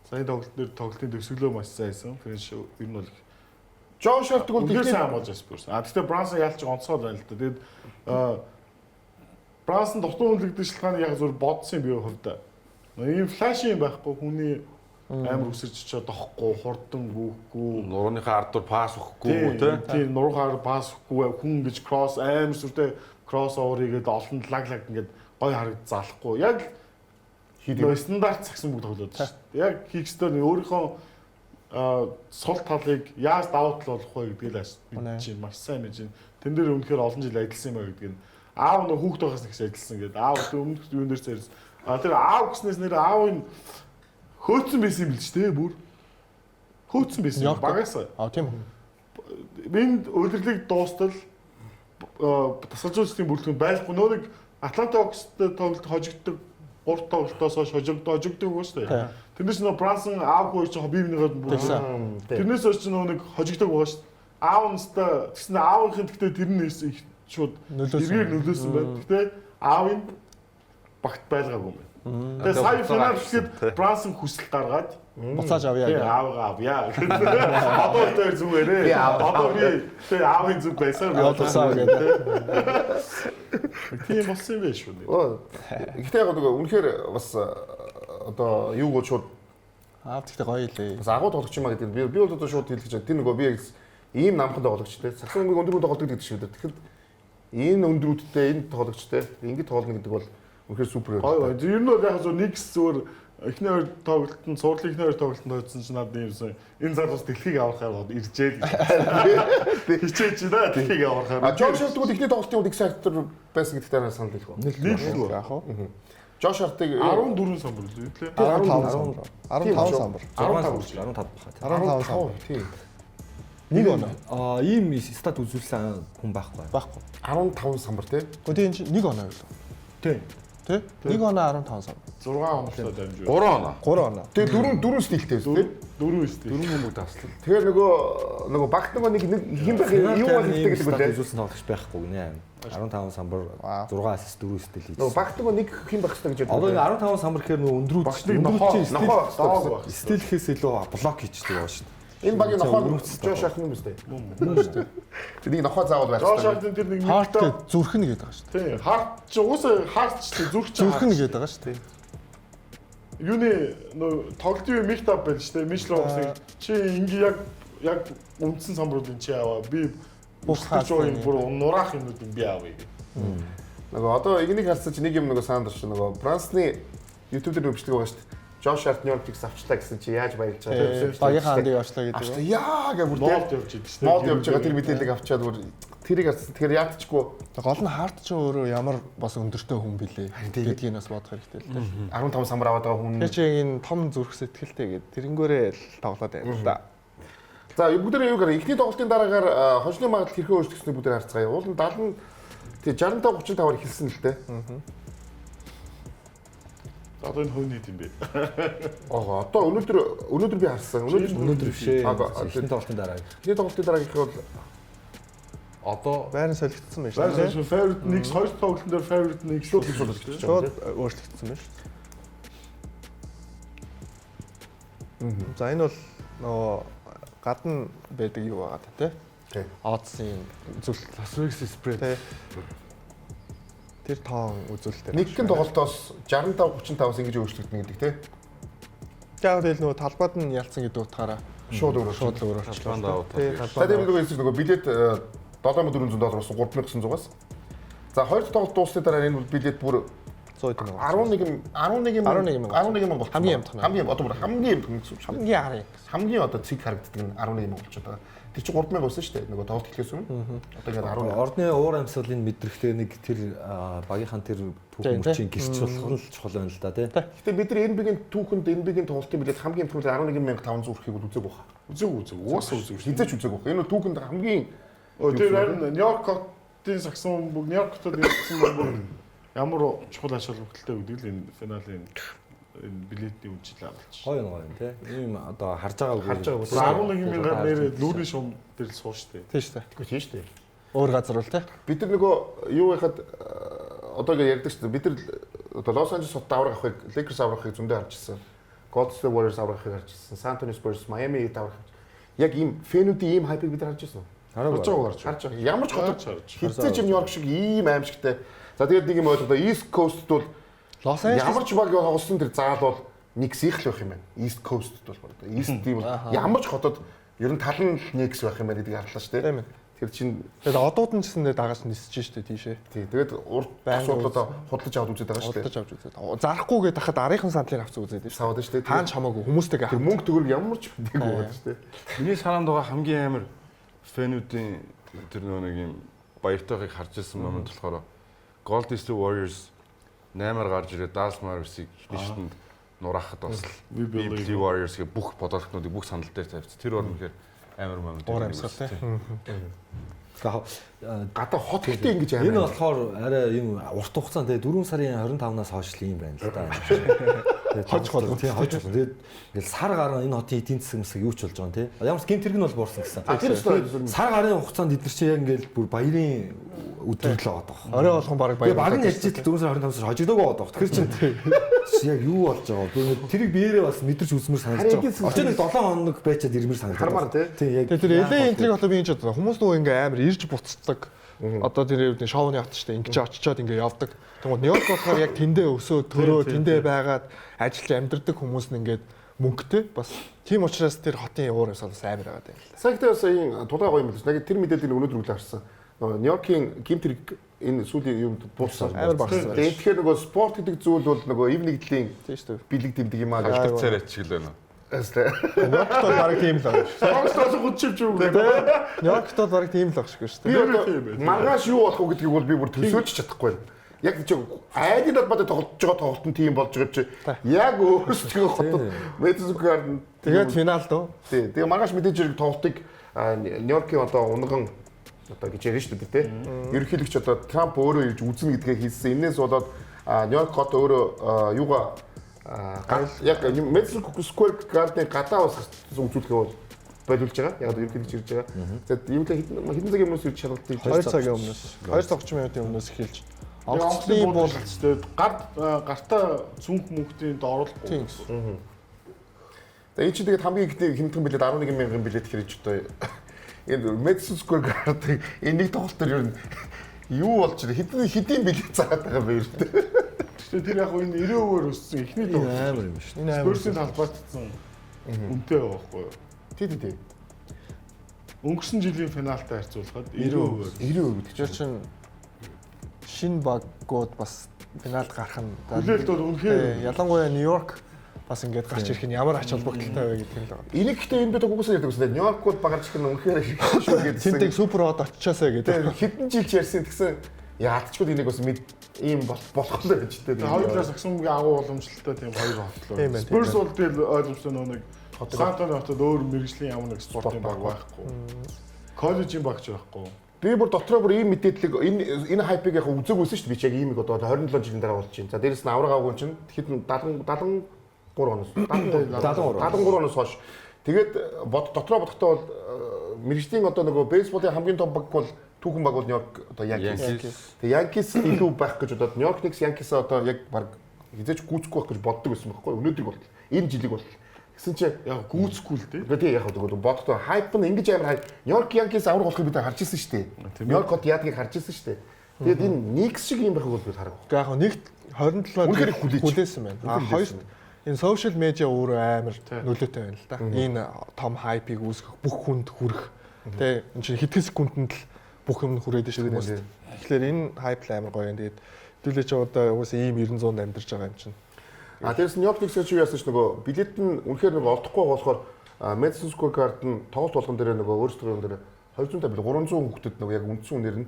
Сая тоглолтын дээр тоглолтын төгсгөлөө маш сайнсан. Финиш ер нь бол
Джон Шарт бол
тэгэхээр сайн хамгаалж байсан. Гэхдээ Брансон яалч онцгой байна л да. Тэгээд Брансон дутуу үнэлэгдэх шалтгааны яг зөв бодсон би хувьдаа. Ийм флаш юм байхгүй хүний амар үсэрч чад дохгүй хурдан гүйхгүй
Нурууныхаа ард дур пас өгөхгүй
тийм нуруугаар пас өгөхгүй хүн гэж кросс амар сүртэй кросс овер хийгээд олон лаг ингээд гой харагд залахгүй яг хийдэг стандарт цагсан бүгд тоглоод шүү дээ. Яг хийхсээр өөрийнхөө сул талыг яаж давуу тал болох вэ гэдгийг л мэдэж чинь маш сайн мэдэж. Тэн дээр үнэхээр олон жил ажилласан юм а гэдгийг аав нөх хүүхд байгаас нэгс ажилласан гэдэг. Аав өмнөх юун дээр зэрэг тэр аав гэснээс нэр аавын хөөцсөн байсан юм л ч дээ бүр. Хөөцсөн байсан багасаа.
Тийм үү.
Бинд удирлыг дуустал тасгалжуулалтын бүрэлдэхүүн байхгүй нөө нэг Атланта Хокстой тоглолт хожигддог 3 тоглолтоос хойш хожигддог байгаа шүү дээ. Тэрнээс нөө Брансон аав хөөж байгаа бие бинийгээд бүр. Тэрнээс хойш нөө нэг хожигддог байгаа шүү дээ. Аав нэстэ тэгснэ аавынхын гэхдээ тэр нь их шууд эргээр нөлөөсөн байна. Гэхдээ аавын багт байлгаагүй юм. Тэгээ сая финал гэхэд Брансон хүсэл гаргаад
буцааж авъя
гэх. Аавгаа авъя. Одоо тэр зүгээрээ. Одоо би тэр аавын зүг байсан. Би
авцаа гэдэг.
Тийм болсон юм биш үү?
Гэхдээ яг нөгөө үнэхээр бас одоо юу гоо шууд
аав тэгтээ гоё лээ.
бас агуу тоглогч юм а гэдэг. Би бол одоо шууд хэлж байгаа. Тэр нөгөө би ийм намхан тоглогчтой. Саксон өндөр тоглолдог гэдэг шиг үү. Тэгэхээр энэ өндрүүдтэй энэ тоглогчтой ингэж тоглоно гэдэг бол үнэхээр супер.
Гоё. Ер нь бол яг зөв Никс зүгээр эхний хоёр тоглолтод сурдлын эхний хоёр тоглолтод хоцсон чинь надад юмсан. Энэ залуус дэлхийг аврахаар иржээ л. Хичээж байна дэлхийг аврахаар.
Жош Хартыг ихний тоглолтын үед X Factor байсан гэдэгт дараа санал хэлэх үү?
Нийлгүй
яах вэ?
Жош Хартыг
14 самбар л үү?
15 самбар. 15 самбар.
15 баха.
15 самбар.
Тийм.
Нэг оноо.
Ийм стат үзүүлсэн хүн байхгүй.
Баггүй.
15 самбар тий.
Гэхдээ энэ чинь нэг оноо юу?
Тийм.
Тэ? Нэг оноо 15 самбар.
6 оногтой дамжуу.
3 оноо.
3 оноо.
Тэгээ дөрөв стилтэй тий.
4 стил.
4 хүмүүс таслал.
Тэгэхээр нөгөө багт нөгөө нэг хин байх юу бол хэлдэг гэдэг үлээ.
үзүүлсэн тоглогч байхгүй гинэ. 15 самбар 6 ассист 4 стил хийж.
Нөгөө багт нөгөө нэг хин байх хэрэгтэй гэж
Одоо энэ 15 самбар гэхээр нөгөө өндрүүд
нохоо
стилхээс илүү блок хийчихдэг байгаа шүү дээ.
энэ багийн нохоо Жош Харт юм үстэй. Мөн шүү дээ. Тэнийг нохоо заавал байх
Жош
хэрэгтэй.
Хартын тэр нэг
Харт
нэгтэй.
гэж зүрхэн гэдэг байгаа шүү дээ.
Тийм. Харт ч уусаа харт ч зүрх ч
Зүрхэн гэдэг байгаа шүү дээ.
юуны нөө тоглолтын мигтап байл шүү дээ. Мишлен уусаа чи ингээ яг үндсэн самбаруудын чи аваа. Би
Бүх
хаалгын бүр нураах юмнуудыг би авъя.
Нөгөө одоо игнийг харсан чи нэг юм нөгөө санд орш нөгөө Францны YouTube дээр бичлэг байгаа шүү дээ. Жош Харт Нью Йоркийг авчлаа гэсэн чи яаж баярлж байгаа вэ?
Багийнхаа андыг авчлаа гэдэг.
Авчлаа яа гэх бүр
Моолд явж идэг шүү дээ.
мод явж байгаа тэр мэдээллийг авчаад бүр тэрийг харсан. Тэгэхээр яалтчгүй
Гол нь Харт ч өөрөө ямар бас өндөртэй хүн билээ гэдгийг бас бодох хэрэгтэй л дээ.
15 самбар аваад байгаа хүн.
Тэгээ чи энэ том зүрх сэтгэлтэй гэдэг тэрнгээрээ л тоглоод байна л да.
За бүгдээ юу гэх ихний тоглолтын дараагаар хожлын магадлал хэрхэн өөрчлөгдсөнийг бүгдээ харцгаая. Уул нь 70 тэг 65-35-аар эхэлсэн л дээ.
Одоо энэ хувь нийт юм бэ.
Одоо өнөөдөр би харсан.
Өнөөдөр биш ээ.
Ихний
Эхний тоглолтын дараа.
Ихний тоглолтын дараа гэх бол
Одоо
Байрны солигдсон байна шүү
Баяр
дээ.
шүү. Favorite нэг хоёр тоглолтын дээр favorite нэг шууд
солигдчихж
Шууд өөрчлөгдсөн байна шүү дээ. За энэ бол нөгөө гадна байдаг юу байгаа та тий?
Тий.
Одсын үзүүлэлт
Las Vegas spread
тий. Тэр тоон үзүүлэлтээр.
нэгэн тоглолтоос 65-35-аас ингэж өөрчлөгдөнө гэдэг тий.
Яг л нөгөө талбайд нь ялцсан гэдэг утгаараа
Шууд өөрчлөлт.
шууд л өөрчлөлт.
Талбайд аваад.
Тий,
За
талбайд.
тийм нөгөө билет $7400-аас $3900-аас. За хоёр дахь тоглолт дуусны дараа энэ билет бүр
100 төгрөг.
11 Монгол.
Хамгийн амтхан.
Хамгийн одоо бүр хамгийн амтхан гэсэн үг шүү.
Хамгийн харъя.
Хамгийн одоо цэг харагддаг нь 11 монголчууд байгаа. Тэр чинь 3000 байсан шүү дээ. Нөгөө тоглолт эхлэхээс өмнө. Одоо ингээд 11.
Ордны уур амьсгалын мэдрэгтэй нэг тэр багийнхан тэр түүхмөрчийн гисч болох нь л чухал байна л да тий.
Гэтэ бид нар NB-ийн түүхэнд NB-ийн тоглолтын билет хамгийн амтхан 11500 үрхийг бол үзег баха.
үзэг. Уусаа үзэг.
Хизээч үзег баха. Энэ бол түүхэнд хамгийн
Тэр харин Нью-Йорк хотын сагсан бүгд Нью-Йорк хотод ирсэн бүр ямар чухал ач холбогдолтой гэдэг л энэ финалийн энэ билетийн үнэлэл авалч.
Гоё юм тий. Ийм одоо харж байгаагүй.
11,000-аар нэрээ лүүрийн шум дээр л сууж штэ.
Тийм шүү дээ.
тэггүй тийм шүү дээ.
Өөр газар бол тий.
Бид нар нөгөө юу яхад одоо ингэ ярьдаг шүү дээ. Бид нар одоо Лос Анжелес хотод аврах авахыг, Lakers аврахыг зөндөө харж ирсэн. Golden State Warriors аврахыг харж ирсэн. San Antonio Spurs, Miami Heat аврах. Яг ийм фэнүүдийн ийм хайпыг бид харж ирсэн. Харж байгаа. Ямар ч хотод хизээч Нью-Йорк шиг ийм аимшигтай. За тэгээд нэг юм ойлгоо. East Coast бол
Лос Анжелес
ямар ч баг хоолсон тэр заал бол Knicks-ийнх л байх юм байна. East Coast бол баг. East тийм бол ямар ч хотод ер нь тал нь Knicks байх юм байна гэдгийг харлаа шүү дээ.
Тийм ээ.
Тэр чинь
Тэгээд одууд нь ч гэсэн дагаж нисэж штэ тийшээ.
тий. Тэгээд урд асуудлаа худалдаж аваад үзээд байгаа шүү дээ.
Худалдаж авч үзээд. Зарахгүйгээд хахад арийнхын сандлыг авч үзээд тийм.
Саваад шүү дээ.
Хаан ч хамаагүй хүмүүстэйгээ
Тэр мөнгө төгрөг ямар ч мэдээгүй байна шүү дээ.
Миний санаанд байгаа хамгийн амар фэнүүдийн тэр нэг юм баяртайгыг харж ирсэн момент болохоор Golden State Warriors 8-аар гарч ирээд Dallas Mavericks-ийг ихний шатнд нураахад бас Golden Warriors-ගේ бүх бодолтнуудыг бүх санал дээр тавьчих. Тэр бол үнэхээр амар момент.
уур амьсгал тий.
Гадаа хот ихтэй ингэж амар.
Энэ болохоор арай юм урт хугацаанд 4 сарын 25-наас хойш л юм байна л да.
Хож хол.
Тийм хож хол. Тэгээд ингээл сар гарan энэ хотын эдийн засаг мэсэг юу ч болж байгаа юм тий. Ямар ч гэмт хэрэг нь бол буурсан гэсэн.
Тэр
Сар гарын хугацаанд эдгээр чинь яг ингээл бүр баярын өдрөл байгаа даа.
Орой болгон баг
Тэгээ
баяр.
баг нь ярьж итэл 4 сарын 25-наас хожигдоогүй байгаа даа. Тэгэхээр чинь яг юу болж байгаа вэ? Тэрийг биеэрээ бас мэдэрч үзмэр санагдаж байгаа. Очоо нэг 7 хоног байчаад ирмэр санагдаж
Хармаар тий.
Тийм яг.
Тэр LA энтриг болоо би энэ ч бодсон. Хүмүүс нөгөө ингээ амар ирж буцдаг. Одоо тэр шоуны хат штэ ингээ очичоод ингээ явдаг. Тэгмээ Нью-Йорк болохоор яг тэндээ өсөө төрөө тэндээ байгаад ажиллаж амьдардаг хүмүүс нь ингээд мөнгөтэй бас тийм учраас тэр хотын уур амьсгал бас амар байгаа даа.
Сая тэр сая тулгаа гоё юм биш. Яг тэр мэдээллийг өнөөдөр үл харсан. Нью-Йоркийн гимт хэрэг энэ сүүлийн юмд бууссан.
Амар багсан.
Тэгэхээр нөгөө спорт гэдэг зүйл бол нөгөө ив нэгдлийн
Тийм шүү.
бэлэг тэмдэг юм аа гэж.
Алдар царай чиглэнэ.
Нью-Йоркт бол баг тийм л байгаа шүү.
Тоглолтоос гудчивч юу гэх юм.
Нью-Йоркт бол баг тийм л байгаа шүү
Би
дээ.
маргааш юу болох вэ гэдгийг бол би бүр төсөөлж чадахгүй байна. Яг чи айдын талбайд тоглож байгаа тоглолт нь тийм болж байгаа чи яг өөрсдөө хотод Мэдсүгээр
Тэгээд финал дөө.
тий. Тэгээ маргааш мэдээж хэрэг тоглолтыг Нью-Йоркийн одоо унган одоо гэж ярьж шүү дээ тий. Ерөнхийлөгч одоо Трамп өөрөө ирж үзнэ гэдгээ хэлсэн. Энээс болоод Нью-Йорк хот өөрөө юугаа яг Мэдсүг Square Garden-ы гадаа бас үзүүлэх бол бодулж байгаа. Яг ерөнхийлөгч ирж байгаа. Тэгээд юм л хэдэн цагийн өмнөөс ирж шалгалтыг
2 цагийн өмнөөс 230 минутын өмнөөс эхэлж
Онцлог бол гартаа цүнх мөнхтийн доорлохгүй.
тийм гэсэн.
Тэгээ чи тэгээд хамгийн ихний хэмтгэн билет 11,000 билет хэрэг одоо энэ Madison Square Garden энэ нэг тоглолтоор ер нь юу болж байна? Хэдийн билет заагаад байгаа бэ юу?
Тэгэхээр тэр яг энэ 90%-аар өссөн эхний тоглолт.
Амар юм шүү.
Энэ амар.
Спурсийн талбайтсан үнэтэй байгаа байхгүй юу?
Тий.
Өнгөрсөн жилийн финалтай харьцуулахад 90%-аар
90%
Тэр чинь шинэ багууд бас финалд гарах нь
хүлээлт бол үнэхээр
ялангуяа Нью-Йорк бас ингээд гарч ирэх нь ямар ач холбогдолтой вэ гэдэг нь л байна.
энийг гэхдээ энэ бид угсаа ярьдаг гэсэн. Нью-Йоркууд багаарч их үнэхээр шүү гэдэг.
Тэнтэг супер хот очичаасаа гэдэг.
Хэдэн жил ярьсан тэгсэн яалтчгүй энийг бас ийм болох л байж тээ.
хоёр талаас Аксумгийн агуу уламжлалтай тийм хоёр хотлоо.
Тийм байна,
Спурс бол тэгэл ойлгомжтой нэг Сантоны хотод өөр мэрэгжлийн ямар нэг спортын баг байхгүй. Коллежийн багч байхгүй.
Би бүр дотроо бүр ийм мэдээлэл энэ хайпыг яг үзэгүйсэн шүү дээ. Би ч яг ийм одоо 27 жилийн дараа болж байна. За дээрэс нь авраг авгүй чинь тэгэхэд 73 оноос 73 оноос хойш. Тэгээд дотроо бодохдоо бол мэрэгжлийн одоо нөгөө бейсболын хамгийн том баг бол түүхэн баг бол Нью-Йорк одоо Янкис. Тэгээд Янкис илүү байх гэж бодоод Нью-Йорк Никс Янкис одоо яг баг хизээч гүйцэхгүй байх гэж боддог байсан байхгүй юу? Өнөөдрийг бол энэ жилиг бол гэсэн чи
Яг гүйцэхгүй л дээ.
тэгээд яг бодохдоо хайп нь ингэж амар Нью-Йорк Янкис авраг болохыг бид харж ирсэн шүү дээ. Нью-Йорк хот яадгийг харж ирсэн шүү дээ. Тэгээд энэ Никс шиг юм байхыг бол бид хараагүй.
Гэхдээ яг нэгт 27-д
Үнэхээр
хүлээсэн байна. Хоёрт энэ сошиал медиа өөрөө амар нөлөөтэй байна л да. Энэ том хайпыг үүсгэх, бүх хүнд хүрэх. Тэ энэ чинь хэдхэн секундэд л бүх юм хүрээд шүү дээ. Тэгэхээр энэ хайп л амар гоё юм. Тэгээд хэдүүлээ чи одоо угаасаа ийм 900-д амьдарч байгаа юм чинь.
Тэрс Нью-Йорк Никс гэж юу яасан ч нөгөө билет нь үнэхээр нөгөө олдохгүй болохоор Madison Square Garden тоглолт болгон дээр нөгөө өөрсдөө дээр 200 та бил 300 хүүхдэд нөгөө яг үндсэн үнээр нь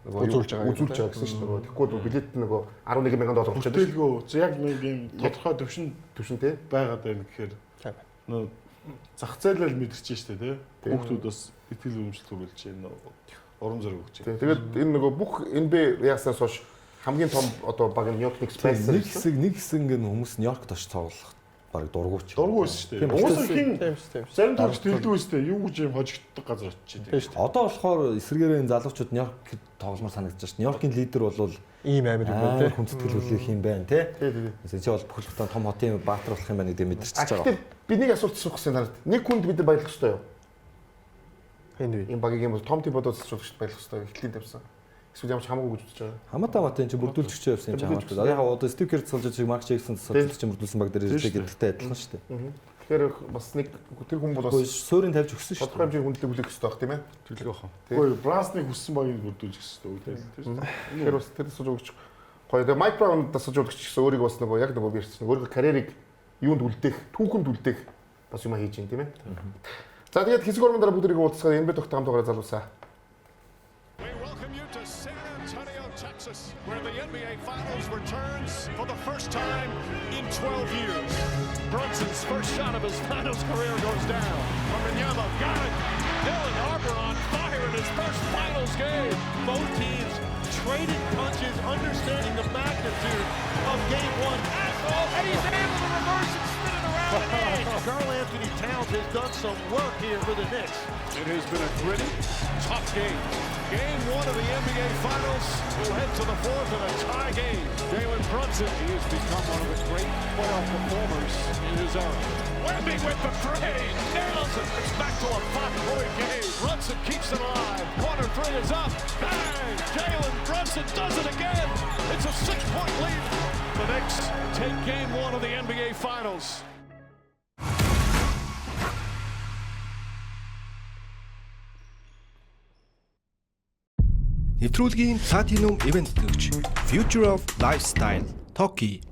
Үзүүлж байгаа
гэсэн шүү дээ. Тэгэхгүй билет нь нөгөө $11,000 болчиход шүү.
Бүтээлгүй яг нэг юм тодорхой
Төвшин тий.
байгаад байна гэхээр нөө зах зээлээ л мэдэрч штэ тий. Хүүхдүүд бас итгэл үнэмшил төрүүлж байна. Урам зориг өгч байна.
Тэгээд энэ нөгөө бүх NBA яаснаас хойш хамгийн том одоо баг Нью-Йорк Никс байсан.
Нэг хэсэг ингэ хүмүүс Нью-Йоркт очиж цоглох баг дургуйч.
Дургуй шүү дээ. Уусаа хин зарим төгс тэлдэггүй шүү дээ. Юу гэж юм хожигддаг газар очиж дээ.
Одоо болохоор эсэргээрээ залуучууд Нью-Йорк тогломоор санагдаж байна. Нью-Йоркийн лидер бол
Ийм амар юм байна
тий.
тий.
Хүндэтгэл үлээх юм байна тий. Чи бол бүх л том хотын баатар болох юм байна гэдэг мэдэрч байгаа.
Гэхдээ би нэг асуулт асуух гэсэн надад. Нэг хүнд бид баярлах ёстой юу?
Энд үү.
Энэ багийн бол том тим бодоод асуух баярлах ёстой. Эхлэлийн тавьсан. Эсвэл ямар ч хамаагүй гэж бодож байгаа.
Хамаатай матын чи бүрдүүлчихсэн явсан юм чи хамаатай. Яг одоо Стив Кер цолж чиг Марк Джексон цолж чи бүрдүүлсэн баг дээр ирдэг гэдэгтэй адилхан шүү дээ.
Тэгэхээр бас нэг тэр хүн бол бас
суурийг тавьж өгсөн шүү
тодорхой хэмжээний хүндлэг үлээх ёстой байх тийм ээ.
Тэглэх баха. Үгүй Брансны хүссэн багийг бүрдүүлж гэсэн үг тийм.
Тэгэхээр бас тэр асууж өгч гоё. Тэгээ Майк Браун асууж өгч гэсэн өөрийгөө бас нөгөө яг нөгөө би ярьсан. Өөрийнхөө карьерийг юунд үлдээх, түүхэнд үлдээх бас юм хийж байна тийм ээ. За тэгээд хэсэг урмын дараа бүгдийг уулзсаар энэ бит тогт хамтаараа залуусаа.
We welcome you to San Antonio, Texas, where the NBA Finals returns for the first time in 12 years. Brunson's first shot of his finals career goes down. Wembanyama got it. Dylan Harper on fire in his first finals game. Both teams traded punches, understanding the magnitude of game one. And he's able to reverse and spin it around and in. Karl Anthony Towns has done some work here for the Knicks. It has been a gritty, tough game. Game one of the NBA Finals will head to the fourth in a tie game. Jalen Brunson, he has become one of the great playoff performers in his era. Wemby with the three, nails it. It's back to a 5-point game. Brunson keeps it alive. Corner three is up. Bang! Jalen Brunson does it again. It's a 6-point lead. The Knicks take game one of the NBA Finals.
Нэвтрүүлгийн Platinum Event төгч Future of Lifestyle Toki.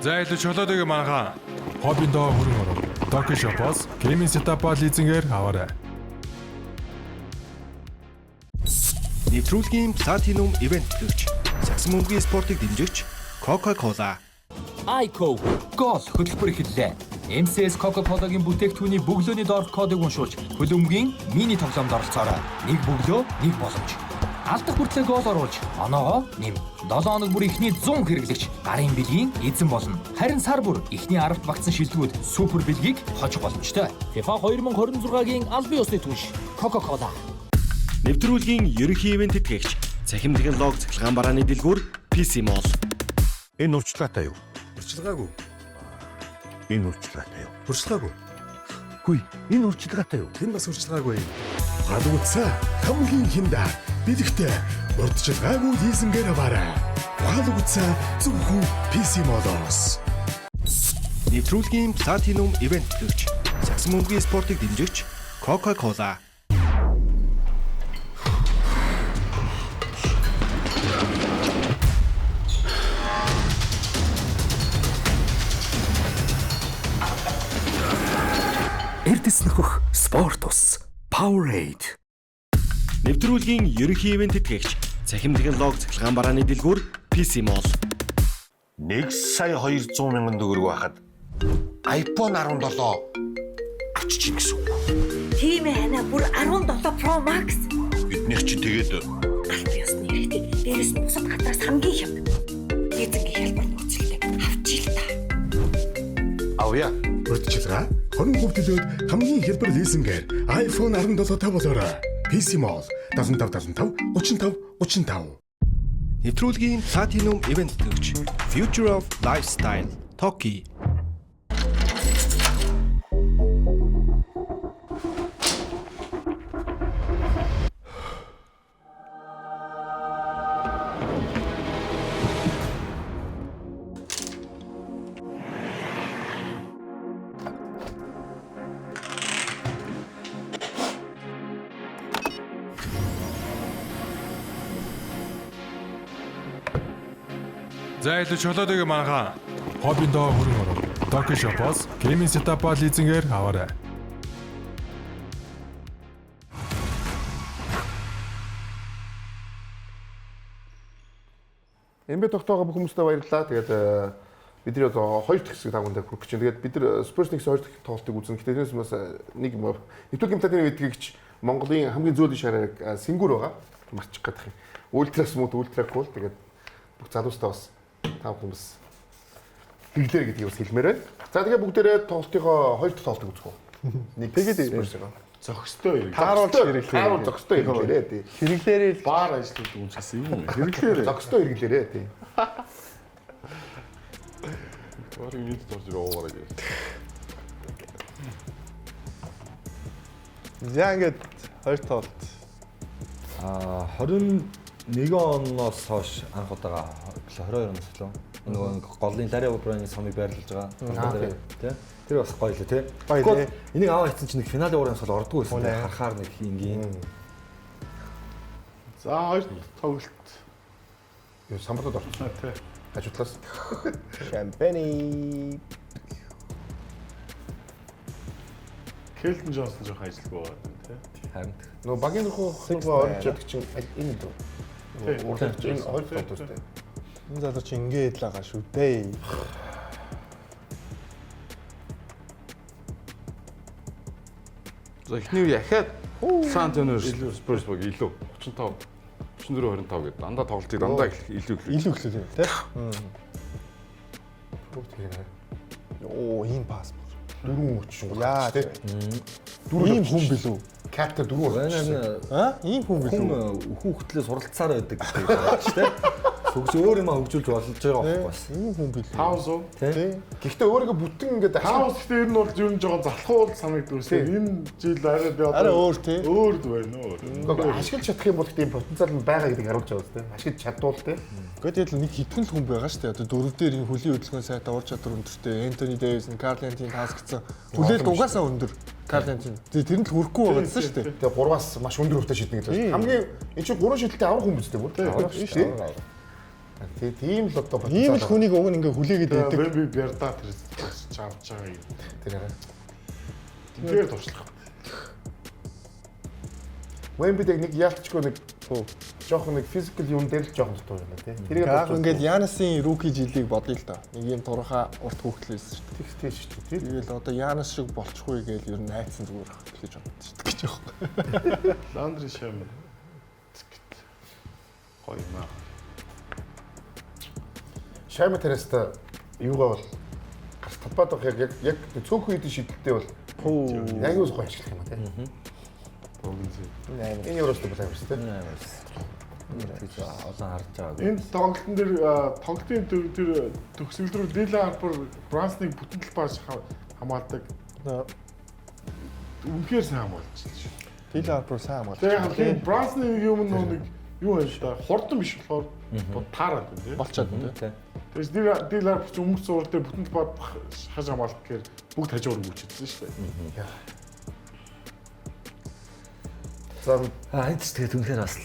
За илүү чөлөөдөг манайхаа хоббиндоо хүрэн оров. Toki Shop-оос гейминг сетапаа лизингээр аваарай.
Нэвтрүүлгийн Platinum Event төгч Сагсан бөмбөгийн спортыг дэмжигч Coca-Cola.
iCo гол хөтөлбөр эхэллээ. MCS Coca-Cola-гийн бүтээгдэхүүний бөглөөний доорх кодыг уншуулж хөлбөмбөгийн мини тоглоомд оролцоорой. Нэг бөглөө, нэг боломж. Алдах хүртлээр гол оруулж, оноогоо нэм. 7 хоног бүр ихний 100 хэрэглэгч гарын бэлгийн эзэн болно. Харин сар бүр ихний 10-т багтсан шилдэгүүд супер бэлгийг хожих боломжтой. FIFA 2026-гийн албан ёсны түнш Coca-Cola.
Нэвтрүүлгийн ерөнхий ивент тэтгэгч Цахим технологи цахилгаан барааны дэлгүүр PC Mall.
Энэ урьдчилгаатай юу? Урьдчилгаагүй. Энэ урьдчилгаатай юу? Урьдчилгаагүй. Хүй, энэ урьдчилгаатай юу?
Энэ бас урьдчилгаагүй.
Гадууцаа хамгийн хиндаа бэлэгтэй урьдчилгаагүй лизингээр аваарай. Гадууцаа зөвхөн PC Mall-оос.
Нэвтрүүлгийн Platinum Event төгч Сагсан бөмбөгийн спортыг дэмжигч Coca-Cola.
Эрдэс нөхөх спорт ус Powerade.
Нэвтрүүлгийн ерөнхий ивент тэтгэгч Цахим технологи цахилгаан барааны дэлгүүр PC Mall.
1,200,000 төгрөг байхад iPhone 17 авчиж гисэн үг.
Тийм ээ хана бүр 17 Pro Max.
Биднийх чинь тэгээд
Албан ёсны хэрэгтэй. Дээрээс нь бусад хатраас хамгийн хямд. Лизингийн хэлбэр нөхцөлтэй авчил та.
авъя. Урьдчилгаа 20% төлөөд хамгийн хэлбэр лизингээр iPhone 17 тавуулаарай. PC Mall 75 35 35.
Нэвтрүүлгийн Platinum Event төгч Future of Lifestyle Toki.
За илүү чөлөөдөг манайхаа хоббиндоо хүрэн оров. Toki Shop-оос гейминг сетапаа лизингээр аваарай.
Эмбэ тогтоогоо бүх хүмүүстээ баярлалаа. Тэгээд бидний одоо хоёр дахь хэсэг тагвартай хүрэх гэж байна. Тэгээд бид нар Spurs-ийн хоёр дахь тоглолтыг үзнэ. Гэтэл тэрнээс бас нэг юм нэвтрүүлгийн Platinum эдгэгч Монголын хамгийн зөөлөн шарыг Сингүр байгаа. Марчих гэдэг юм. Ультра смут, ультра кул. Тэгээд бүх залуустаа бас тав хүмүүс тэглэр гэдгийг бас хэлмээр байна. За тэгээ бүгдээрээ тоглолтынхоо хоёр дахь тоглолтыг үзэх үү. Нэг тэгээд Spurs-ийг
зохистой хэрэг.
Тааруулж хэрэглээ.
тааруу зохистой хэрэглээрээ тий.
Хэрэглээрээ л
Баар ажлууд үүсгэсэн юм уу? Хэрэглээрээ.
Зохистой хэрэглээрээ тий.
Өөрөөр нийт орж ирээ гэж.
за ингээд хоёр тоглолт.
21 оноос хойш анх удаага 22 оноос лөө. Нөгөө голын Лари Брайны сумыг байрлуулж байгаа. Тэ? Тэр бас гоё лээ, тэ?
Гоё лээ.
Энийг аваа хийсэн чинь нэг финалийн уурын сул ордгоо байсан. Харахаар нэг ингийн.
За хоёр тоглолт.
Юу самбартад орчихсон.
Тий.
Хажуудлаас.
Шампани.
Келтон Джонсон жоох ажилгүй байна тий.
Хамт.
Нөгөө багийн нөхөө орж яадаг чинь энэ дөө. Урлагч энэ хоёр фотостэй.
Энэ залуу чи ингээд л байгаа шүү дээ.
За эхний үе ахаад Сан Антонио Spurs баг илүү 35 34 25 гэдэг дандаа тоглолтыг дандаа илүү
Илүү ихлээ тий.
Бүгд хэрэг.
Оо ийм пасс.
4-3
Яа
тий.
ийм хүн билүү?
Капта 4
байна.
Аа ийм хүн билүү?
Хүн хүүхдлээ суралцсаар байдаг гэдэг байна шүү дээ. Хөгж өөр юм хөгжүүлж болж байгаа байхгүй бас.
Ийм хүн бил.
500.
Тий.
Гэхдээ өөрийгөө бүтэн ингээд
Хаус гэхдээ ер нь бол ер нь жоохон залхуул санагдвэрсэн. Энэ жил арай би
Арай өөр тий.
өөр байна өөр.
ашиглаж чадах юм бол тийм потенциал нь байгаа гэдгийг харуулж байгаа үстэй. Ашиглаж чадвал тий.
Гэхдээ тэгэл нэг хитгэн л хүн байгаа шүү дээ. Одоо дөрөв дээр энэ хөлийн хөдөлгөөн сайтай ур чадвар өндөртэй. Энтони Дэвис, Карл Антин таас гэсэн. Хүлээлт угаасаа өндөр. Карл Антин. Тэр нь л хүрэхгүй байгаадсан шүү дээ.
Тэгээ 3-аас маш өндөр хүртэл шийднэ гэдэг. Хамгийн энэ чинь 3 шийдэлтэй авах хүн бүстэй бүр. Тийм л одоо
ийм л хүнийг уг нь ингээ хүлээгээд байдаг.
Би бярдаа тэр чавж байгаа юм.
Тэр яриа.
Тэгэхээр туршлах.
Вембидэг нэг яалтчгүй нэг жоохон нэг физикал юм дээр л жоохон дутуу юм байна тий.
Тэгээд яг ингээд Янасын руки жилийг бодъё л доо. Нэг юм турхаа урт хүүхлээс шүү дээ.
Тэгтэй шүү дээ.
Тэгэл одоо Янас шиг болчихгүй гээл ер нь найцсан зүгээр хэлж байна шүү дээ гэж байна.
Ландри шам. Гоё маа.
Шайма тереста юугаа бол гарт талбайд байх яг цөөхөн үеийн шийдэлтэй бол яг юу гоё ажиллах юм аа тий. Энэ юурээс бол авирс тий.
Олон харж байгаа.
Энэ тоглолтын дээр тоглолтын тэр төгсгөл рүү Дилан Харпер Брансныг бүтэн талбаас хамгаалдаг. Үнэхээр сайн хамгаалж байна шүү.
Дилан Харпер сайн хамгаалж.
Тэгээд Брансны юм нэг юу байж та хурдан биш болохоор таараад байна тий.
Болчиход байна тий.
Тэгээс Дилан Харпер өмнөх зураг дээр бүтэн талбад хаж хамгаалах гэхээр бүгд хажуугаар үүсчихсэн шүү дээ.
Энэ ч тэгээд үнэхээр бас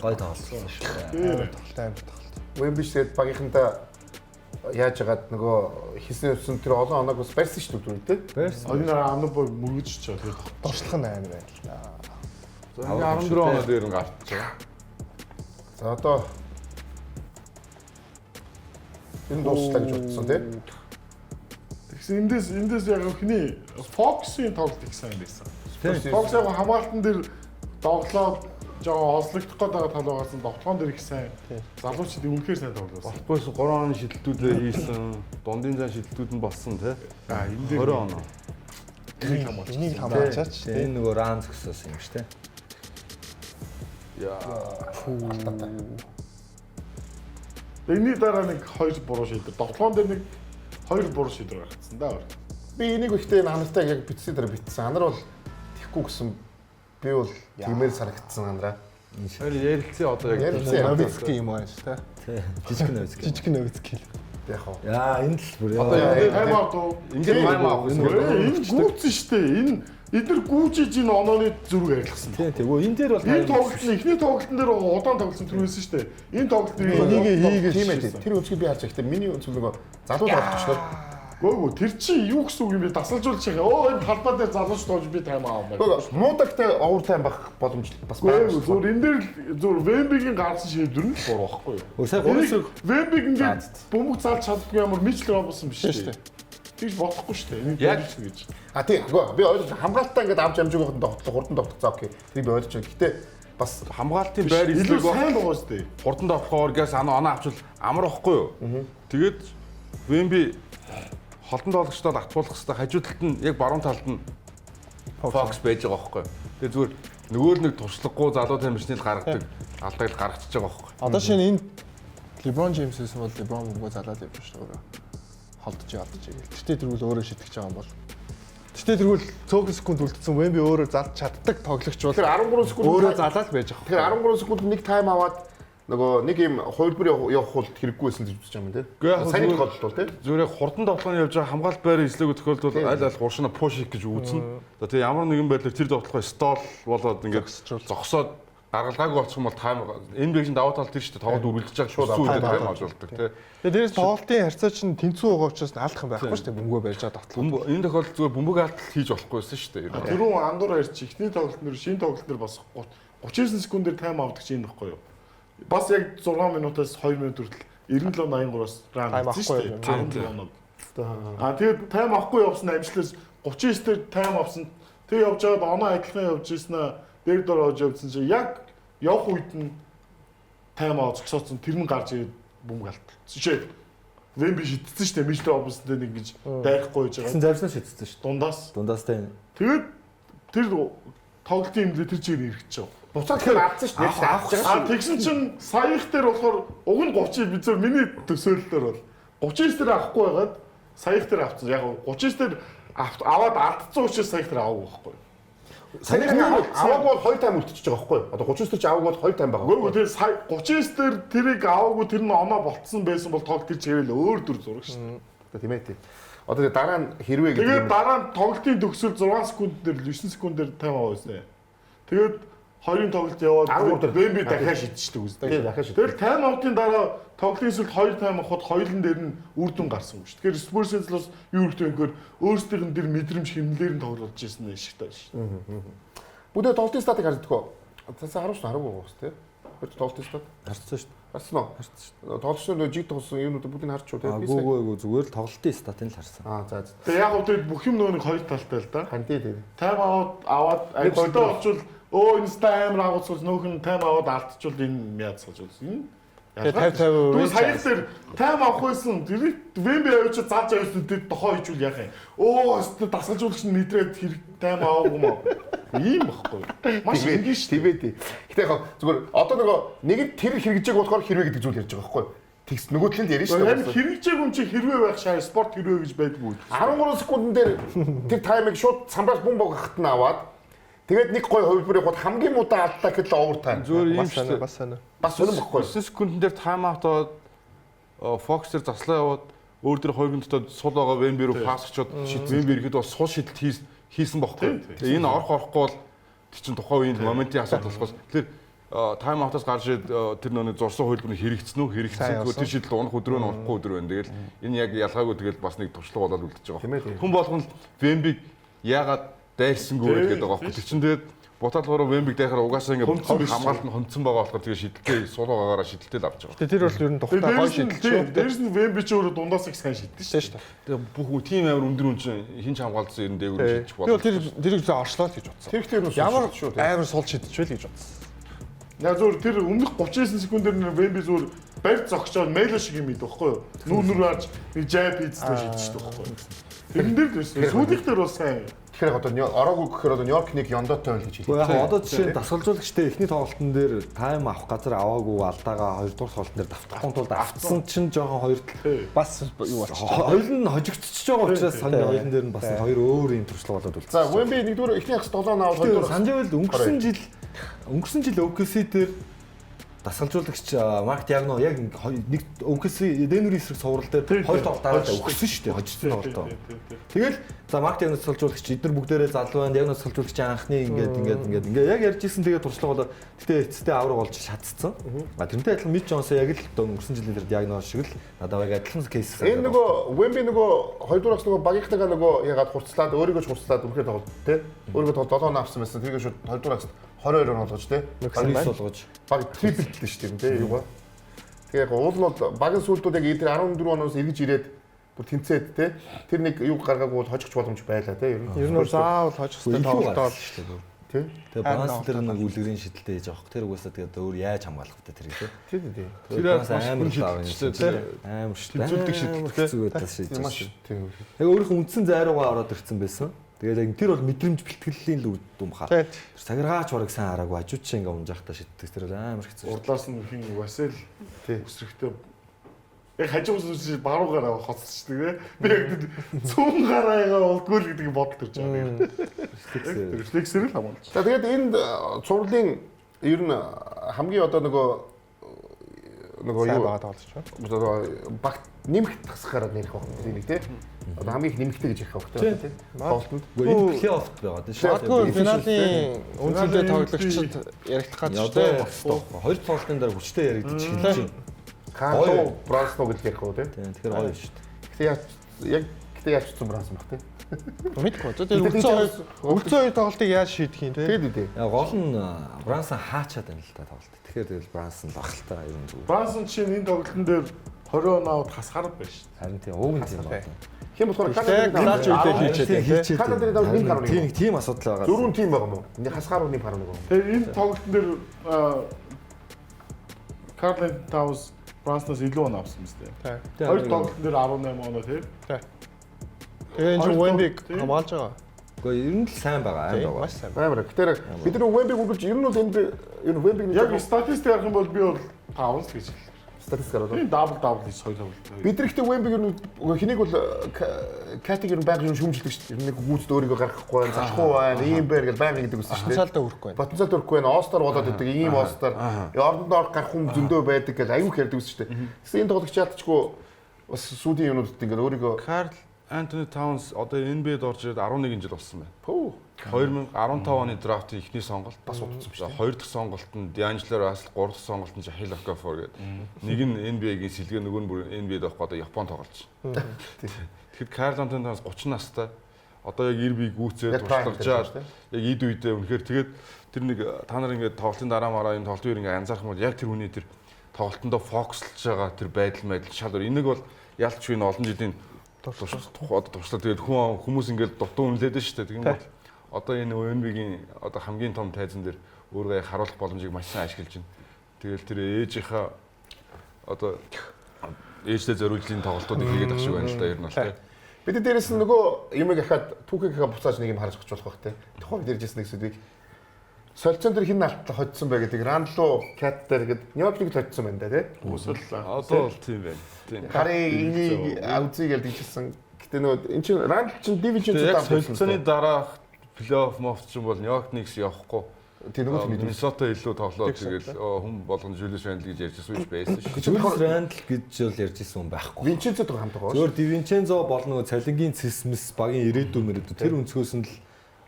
гоё тоглолт шүү.
Тоглолт амар тоглолт.
Вембиш тэгээд багийнхандаа яаж яагаад нөгөө хийсэн өссөн тэр олон оноог бас барьсан шүү дээ тий.
Барьсан.
Энэ анаа мөргөж чаа тэгээд
Дуршлах нь амар байл.
За ингээ 14 оноо дээр ингээ артж байгаа.
За одоо энэ дуусла гэж бодсон тий.
тэгсэн эндээс яг хний Fox-ийн тоглолт их сайн байсан. Fox-ийн хамгаалтан дээр тоглоод жоо олслогдох гэдэг талаагаас нь довтлогон дээр их сайн. Залуучууд үнэхээр сайн тоглосон.
Болохгүйс 3 оны шидэлтүүдээ хийсэн, дундын зан шидэлтүүд нь болсон тий.
Энэ дээр
20 оноо.
Энийг хамгаалчаач.
Энэ нөгөө Рамс гэсэн юм шүү дээ.
Энийний дараа нэг 2 буруу шийдвэр. Довтлогон дээр нэг 2 буруу шийдвэр гаргацсан да.
Би энийг ихтэй намтай яг битсэн дээр битсэн. Анар бол тэхгүй гэсэн би бол тиймэр санагдсан анараа.
Тэр ярилцсан одоо яг
Новицки юм байна шүү
Тий. Жижиг Новицки.
Жижиг Новицки.
Яг уу.
Яа энэ л бүр
Одоо тайм аут уу?
ингээд тайм аут
Энэ гүйцэн штэ. Энэ эдгээр гүйжиж энэ онооны зүрэг арилгасан.
Тий. Тэгвэл энэ дээр бол
Энэ тоглолтын эхний тоглолтын дээр удаан тоглосон түрээсэн штэ. Энэ тоглолт
энийг хийгээд тийм ээ. Тэр өнцгийг би харж байгаа. Гэхдээ миний өнцөг нөгөө залуу тоглолтчноор
гөөгүй тэр чи юу гэсэн үг юм бэ? Дасалжуулж байгаа. Энэ талбай дээр залууч тоож би тайм аав байна.
гөөгүй муудагтай овер тайм байх боломж бас байгаа.
Зүгээр энэ дээр зүгээр Вембигийн гарсан шийдвэр нь буруу байхгүй юу?
Сая гурван
Вембиг ингээд бөмбөг заалж чаддгүй ямар Мичл Робинсон биш шүү дээ. Тэгж бодохгүй шүү дээ.
Яг
гэж.
А тийм би ойлгож хамгаалтаа ингээд авч амжиг байхад тоглох хурдан тоглох окей. Тэрийг би ойлгож байна. Гэтэ бас
хамгаалтын байр
илүү
эслэг
сайн байгаа шүү дээ.
хурдан давхаар газ оноо авчвал амар واخгүй юу? Тэгээд Вемби холтон тоглогчдод атгуулах хэрэгтэй. Хажуу талд нь яг баруун талд нь Fox байж байгаа байхгүй юу? Тэгээд зүгээр нөгөө нэг туршлагагүй залуу тамирчныг гаргадаг алдааг гаргачихж байгаа байхгүй юу?
Одоо шинэ энэ LeBron James-ээс бол LeBron бөмбөг залаад явж шүү дээ. Холдож игээл. Тэгтээ тэргүүл өөрөө шитгэж байгаа юм бол. Тэгтээ тэргүүл цөөхөн секунд үлдсэн Вемби өөрөө залж чаддаг тоглогч бол
тэр 13 секунд
өөрөө залаад байж байгаа.
тэр 13 секунд нэг тайм аваад нөгөө нэг юм хувилбар явах бол хэрэггүй байсан гэж үзэж байгаа юм тий. Сайн тохиолдол бол тий.
Зүгээр хурдан тоглооны явж байгаа хамгаалт байрын эслэгийн тохиолдолд аль аль гуршина пуш хийх гэж үүснэ. За тэгээ ямар нэгэн байдлаар тэр тоглохоо стол болоод ингээд зогсоод гаргалгаагүй очих юм бол тайм энэ бэкшин даваа тал тэр шүү дээ тоглоод үргэлжлэж байгаа шууд зүйдээ тайм авчулдаг тий.
Тэгээ дээрээс тоглолтын харьцаа чинь тэнцүү байгаа учраас алдах юм байхгүй шүү дээ бөмбөгөө барьж байгаа тоглолт.
Энэ тохиолдолд зүгээр бөмбөг алдалт хийж болохгүйсэн шүү дээ.
Тэрүүн андуур ярьж ихний тоглолтын дээр шинэ тоглолтын дээр бас 39 секундээр тайм авдаг чинь байхгүй юу? Бас яг 6 минутаас 2 минут хүртэл 97-83-аас ран хийсэн шүү дээ. 17 оноо. Тэгээд тайм авахгүй явсан амжилтаас 39 дээр тайм авсан. Тэг явж байгаад оноо адилхан явж ирсэн дээр дөрөөж явсан чинь яг явах үед нь тайм аваад зогсооцсон тэр нь гарч ирээд бөмбөг алдсан. Жишээ Вемби шидсэн шүү дээ. Мичл Робинсон дээр ингэж дайрахгүй байж байгаа.
Тэгсэн завьснаа шидсэн шүү дээ.
Дундаас.
Дундаас тань.
Тэгээд тэр тоглолтын имлээ тэр чигээр хэрэгжиж байгаа.
Буцаад тэгэхээр алдсан шүү дээ. Авах гэж.
Тэгсэн чинь саях дээр болохоор уг нь 30 бид зөв миний төсөөллөөр бол 39 дээр авахгүй байгаад саях дээр авсан. Яг 39 дээр аваад алдсан учраас саях дээр аваагүй байхгүй.
Саях аваагүй бол 2 тайм үлдчихэж байгаа байхгүй. Одоо 39 дээр ч аваагүй бол 2 тайм байгаа.
Гүр тэр 39 дээр тэрийг аваагүй тэр нь оноо болцсон байсан бол тоглолт тэр чигээр л өөр дүр зураг шүү дээ.
Тийм ээ. Одоо дараа нь хэрвээ гэдэг.
Тэгээд дараа нь тоглолтын төгсөл 6 секунд дээр 9 секундээр тайм аваасан. Тэгээд 20-ын тоглолт яваад Вемби дахиад шидчихдэг үстэй.
Тийм дахиад шид.
Тэр тайм аутын дараа тоглолтын эсрэг 2 тайм авахд хоёулын дээр нь үр дүн гарсан юм шүү. Тэгэхээр Спурсээс л бас юу хэрэгтэй вэ гэхээр өөрсдийнх нь тэр мэдрэмж хэмнэлээр нь тоглож ирсэн нь шигтэй шүү.
Бүгд тоглолтын статыг харж байгаа. Цаасаа харахгүй байгаас тий. Бүгд тоглолтын стат
харсан шүү дээ.
Харсан уу? Харсан. Тоглолтын жиг тоглосон юмнууд бүгдийг харч уу тий.
Гүүгөө зүгээр л тоглолтын статыг л харсан.
За.
Тэгээ яг үгүй бүх юм нөгөө нэг хоёр талтай л да.
Ханти тий.
Тайм аваад ажилтаа болчвол энэ тайм аваад нөх нь тайм аваад алдчихвал энэ мяд салж үзсэн.
Тэгээ 50
Түр саяг дээр тайм авах байсан. Тэр Вемби авч зааж авсан дээр дохоо ичүүл яах юм. Өстө дасгалжуулагч нь мэдрээд хэрэг тайм аваагүй мó. Ийм багхгүй. Маш энгийн шүү.
Тэгвэ. Гэтэ яг зүгээр одоо нөгөө нэг нь тэр хэрэгжээг болохоор хэрвээ гэдэг зүйл ярьж байгаа байхгүй. Тэгс нөгөө талд ярьж шүү дээ.
Хэрэгжээг юм чи хэрвээ байх шаа спорт хэрвээ гэж байдгүй.
13 секундын дээр тэр таймыг шууд самбраас бум богохт нь аваад тэгээд нэг гой хувилбар явахад хамгийн муутай алдлаа гэхэл овертайм.
Зүгээр юм шүү дээ.
Бас санаа.
Бас сонирм баггүй. 9 секундын дээр тайм аут аваад Fox дээр заслаа яваад өөр дээр 2 минутад сул байгаа Вемби рүү пас очоод Вемби ирэхэд бас сул шидэлт хийсэн баггүй. Тэгээ энэ орохгүй бол тэр чин тухайн үеийн моментын асуудал болохоос тэгэхээр тайм аутаас гарч ирээд тэр нэг зурсан хувилбарыг хэрэгцсэн үү? Хэрэгцсэн. Тэр шийдэл унах өдрөө нь унахгүй өдрөө байна. Тэгэл энэ яг ялгаагүй тэгэл бас нэг туршлага болоод үлдчихэж байгаа. Хүн болгон Вембиг яагаад дайрсангүй гэдэг байгаа байхгүй. Тэр чинь тэгээд бутал гурав Вембиг дайхаар угаасаа ингээд хамгаалалт нь хонцсон байгаа болохоор тэгээ шидэлтэй суулгаагаараа шидэлтэй л авч байгаа.
Тэгээ тэр бол ер нь тухтай гой шидэлтэй.
Дээрс нь Вемби ч өөрөө дундаас их сайн шидэлтэй шүү дээ.
Тэгээ бүх тим амир өндөр үн чинь хинч хамгаалсан юм дээгүүр шидчих
болно. Тэгээ тэрийг оршлоо л гэж бодсон.
Тэр
ямар амар сул шидчихвэл гэж бодсон.
Яг зөв тэр өмнөх 39 секундээр Вемби зүгээр барь зогсоод мейло шиг юм идэв байхгүй юу? Нүүр харж нэг жаб хийцтэй шидчихдэг байхгүй юу? Тэрэн дээр л сүүлийнх дээр бас сайн.
Тэгэхээр одоо ороогүй гэхээр одоо Нью-Йорк нэг Йондотой байл гэж хэлдэг.
Яг одоо жишээ нь дасгалжуулагчтай эхний тоглолтын дээр тайм авах газар аваагүй алдаага 2 дугаар тоглолтын дээр давтахгүй тулд автсан чинь жоохон хоёр
бас юу болчихсон.
Хоёул нь хожигдчихж байгаа учраас саний хоёулын дээр нь бас хоёр өөр юм туршлага болоод үлдсэн.
За Вемби нэгдүгээр эхний хагас 7 аваад хоёрдугаар
санживал өнгөрсөн жил OKC дээр дасгалжуулагч Марк Диагно яг нэг OKC Денвер эсрэг суврал дээр хоёр тоглолт дараад өгсөн шүү дээ хожигдсон тоглолтоо. Тэгэл за Марк Диагно дасгалжуулагч эдгээр бүгдээрээ залуу байна. Диагно дасгалжуулагч анхны ингээд яг ярьж ирсэн тэгээ туршлага болоо. Гэтэ эцэстээ авраг болж шатцсан. Тэрнтэй адилхан Мич Джонс яг л өнгөрсөн жилийн дээр Диагно шиг л надад яг адилхан кейс.
Энэ нөгөө Вемби нөгөө хоёрдугаар хагас нөгөө багийнхтайгаа нөгөө ягаад хурцлаад өөрийгөө ч хурцлаад үнэхээр тоглолт тий. Өөрийгөө 7 он авсан байсан. Тэгээ шууд хоёрдугаар хагас 22 он болгож тий.
Багс болгож.
Баг трипл шүү дээ тий юугаа. Тэгээ яг уул нь бол багийн сүүлдүүд яг эдгээр 14 оноос эргэж ирээд бүр тэнцээд тий. Тэр нэг юу гаргаагүй бол хожигч боломж байлаа тий.
Ер нь заавал хожих хэрэгтэй тоглолтоо шүү дээ.
Тий.
Тэгээ баланс дээр нэг үлгэрийн шидэлтэй хийж авах. Тэр угаасаа тэгээ өөр яаж хамгаалах вэ тэр тий.
Тий.
Тэр амар шидэлтэй амар
шидэлтэй шидэлтэй
зүгээс шийдэж. Яг өөрийнхөө үндсэн зайруугаа ороод ирсэн байсан. Тэгээд яг тэр бол мэдрэмж бэлтгэлийн л үр дүн баха. Тэр цагиргаач бараг сайн хараагүй хажууд чинь ингээ унжаахтаа шиддэг. Тэр бол амар хэцүү.
Урдлаас нь хин Васил өсрөхтэй яг хажуус баруугаараа хоцчихдаг тий. Би яг цөөн гараагаа болдгоо л гэдэг бодол төрж байгаа. Рефлексээр л хамгаалж.
За тэгээд энэ цувралын ер нь хамгийн одоо нөгөө юу
байгаад байгаа ч байна.
багт нэмэх тасахаараа нэрх байх юм нэг тий. Одоо хамгийн их нэмэгтэй гэж ярих хэрэгтэй тий. Тоглолтод.
Энэ плей-оффт байгаад шүү.
Магадгүй финалийн үнцэнтэй тоглогчид яригдах гэж байна.
Хоёр тоглолтын дараа хүчтэй яригдчих хэлж байна.
Хаа Брансно гэж ярих уу тий.
Тэгэхээр гоё шүү.
Гэтэ яаж ч Бранс баг тий.
Мэдгүй. Тэр үлцэн хоёр тоглолтыг яаж шийдэх юм те?
Тий.
Яг гол нь Брансан хаачаад байна л та тоглолт. Тэгэхээр тэгэл Брансан багталтаа юм зүг.
Брансан чинь энэ тоглолтын дээр 20 он аваад хасгаар байна шүү.
Харин тийм ууг нь тийм байна.
Хэм болохоор
Канадад хийчихэд
Канадад нэг гарна.
Тийм асуудал байгаа.
4 тим байгаа мó. Нэг хасгаар нэг гарна нөгөө.
Тэгээ энэ тоглолтын дээр Carlin Towns Бранснаас илүү он авсан мэт. Хоёр тоглолтын дээр 18 оноо тий.
Тэгээ энэ Вембиг хамгаалж байгаа.
Гэхдээ ер нь л сайн байгаа, аим байгаа.
Маш сайн.
Амар. Гэтэр бид нар Wemby үргэлж ер нь бол энэ Wemby-ний
Яг статистик харах юм бол би бол 5 л гэж хэлээ.
статистикаар бол
Тийм дабл хийж соёл хавлаа.
бид нар ихтэй Wemby ер нь хэнийг бол Катиг ер нь байнга юм шүүмжилдэг шүү дээ. Нэг гүйцэд өөрийгөө гаргахгүй байна, залахгүй байна, ийм байр гэж байнга гэдэг үсэн шүү дээ.
Потенциалтай өрөхгүй байна.
Потенциалтай өрөхгүй байна. All-star болоод идэг ийм All-star ордонд орох гарах хүн зөндөө байдаг гэж аюу хэрдэг үсэн шүү дээ. Тэгсэн энэ тоглогч яалтчгүй бас сүүдийн юмнуудад ингээд өөрийгөө
Карл Антони Таунс одоо NBA-д орж ирээд 11 жил болсон байна.
Пүү
2015 оны драфтын эхний сонголт
бас удацсан шүү дээ.
2 дахь сонголт нь D'Angelo Russell, 3 дахь сонголт нь Jahlil Okafor гэдэг. Нэг нь NBA-гийн сэлгээ, нөгөө нь бүр NBA-д авах одоо Японд тоглож байна. Тэгэхэд Карл Антони Таунс 30 настай. Одоо яг ирби гүйцээд туршлагажаад яг эд үедээ үнэхээр тэгээд тэр нэг та нар ингээд тоглолтын дараа мараа энэ тоглолтын үеэр ингээд анзаарах юм бол яг тэр хүний тэр тоглолтондоо фокуслж байгаа тэр байдал шал энийг бол ялчгүй н олон жилийн туршлага тэгээд хүмүүс ингээд дутуу үнэлээд шүү дээ. Тийм бол одоо энэ ÖNB-гийн одоо хамгийн том тайзан дээр өөрөө харуулах боломжийг маш сайн ашиглаж байна. Тэгэл тэр ээжийнхаа одоо ээжтэй зориулжийн тоглолтуудыг хийгээд ах шиг байна л да ер нь бол тийм.
Бид дээрээс нь нөгөө юмыг ахаад түүхийнхаа буцааж нэг юм харж өгч болох бах те. Тухайн үед ярьжсэн нэг зүйлийг солилцон дээр хин алтлаа хоцсон бай гэдэг Ранло Кат дээр гээд Нёблиг хоцсон байна да те.
Одоо бол тийм байна. Тийм.
Харин энийг аузыг л дижсэн. Гэтэ нөгөө эн чинь Ранл чинь дивижн
цаа солилцооны дараах плей-офф мофт ч юм бол Нью-Йорк Никс явахгүй.
Тийм нөгөө
Миннесота илүү тоглоод тэгэл хүн болгон Julius Randle гэж ярьжсэн үеч байсан шүү.
Julius Randle гэж бол ярьжсэн хүн байхгүй.
Винченцо хамт байгаа.
Зөвхөн Дивинчензо бол нөгөө цалингийн цэсмэс багийн ирээдүйн тэр өнцгөөс нь л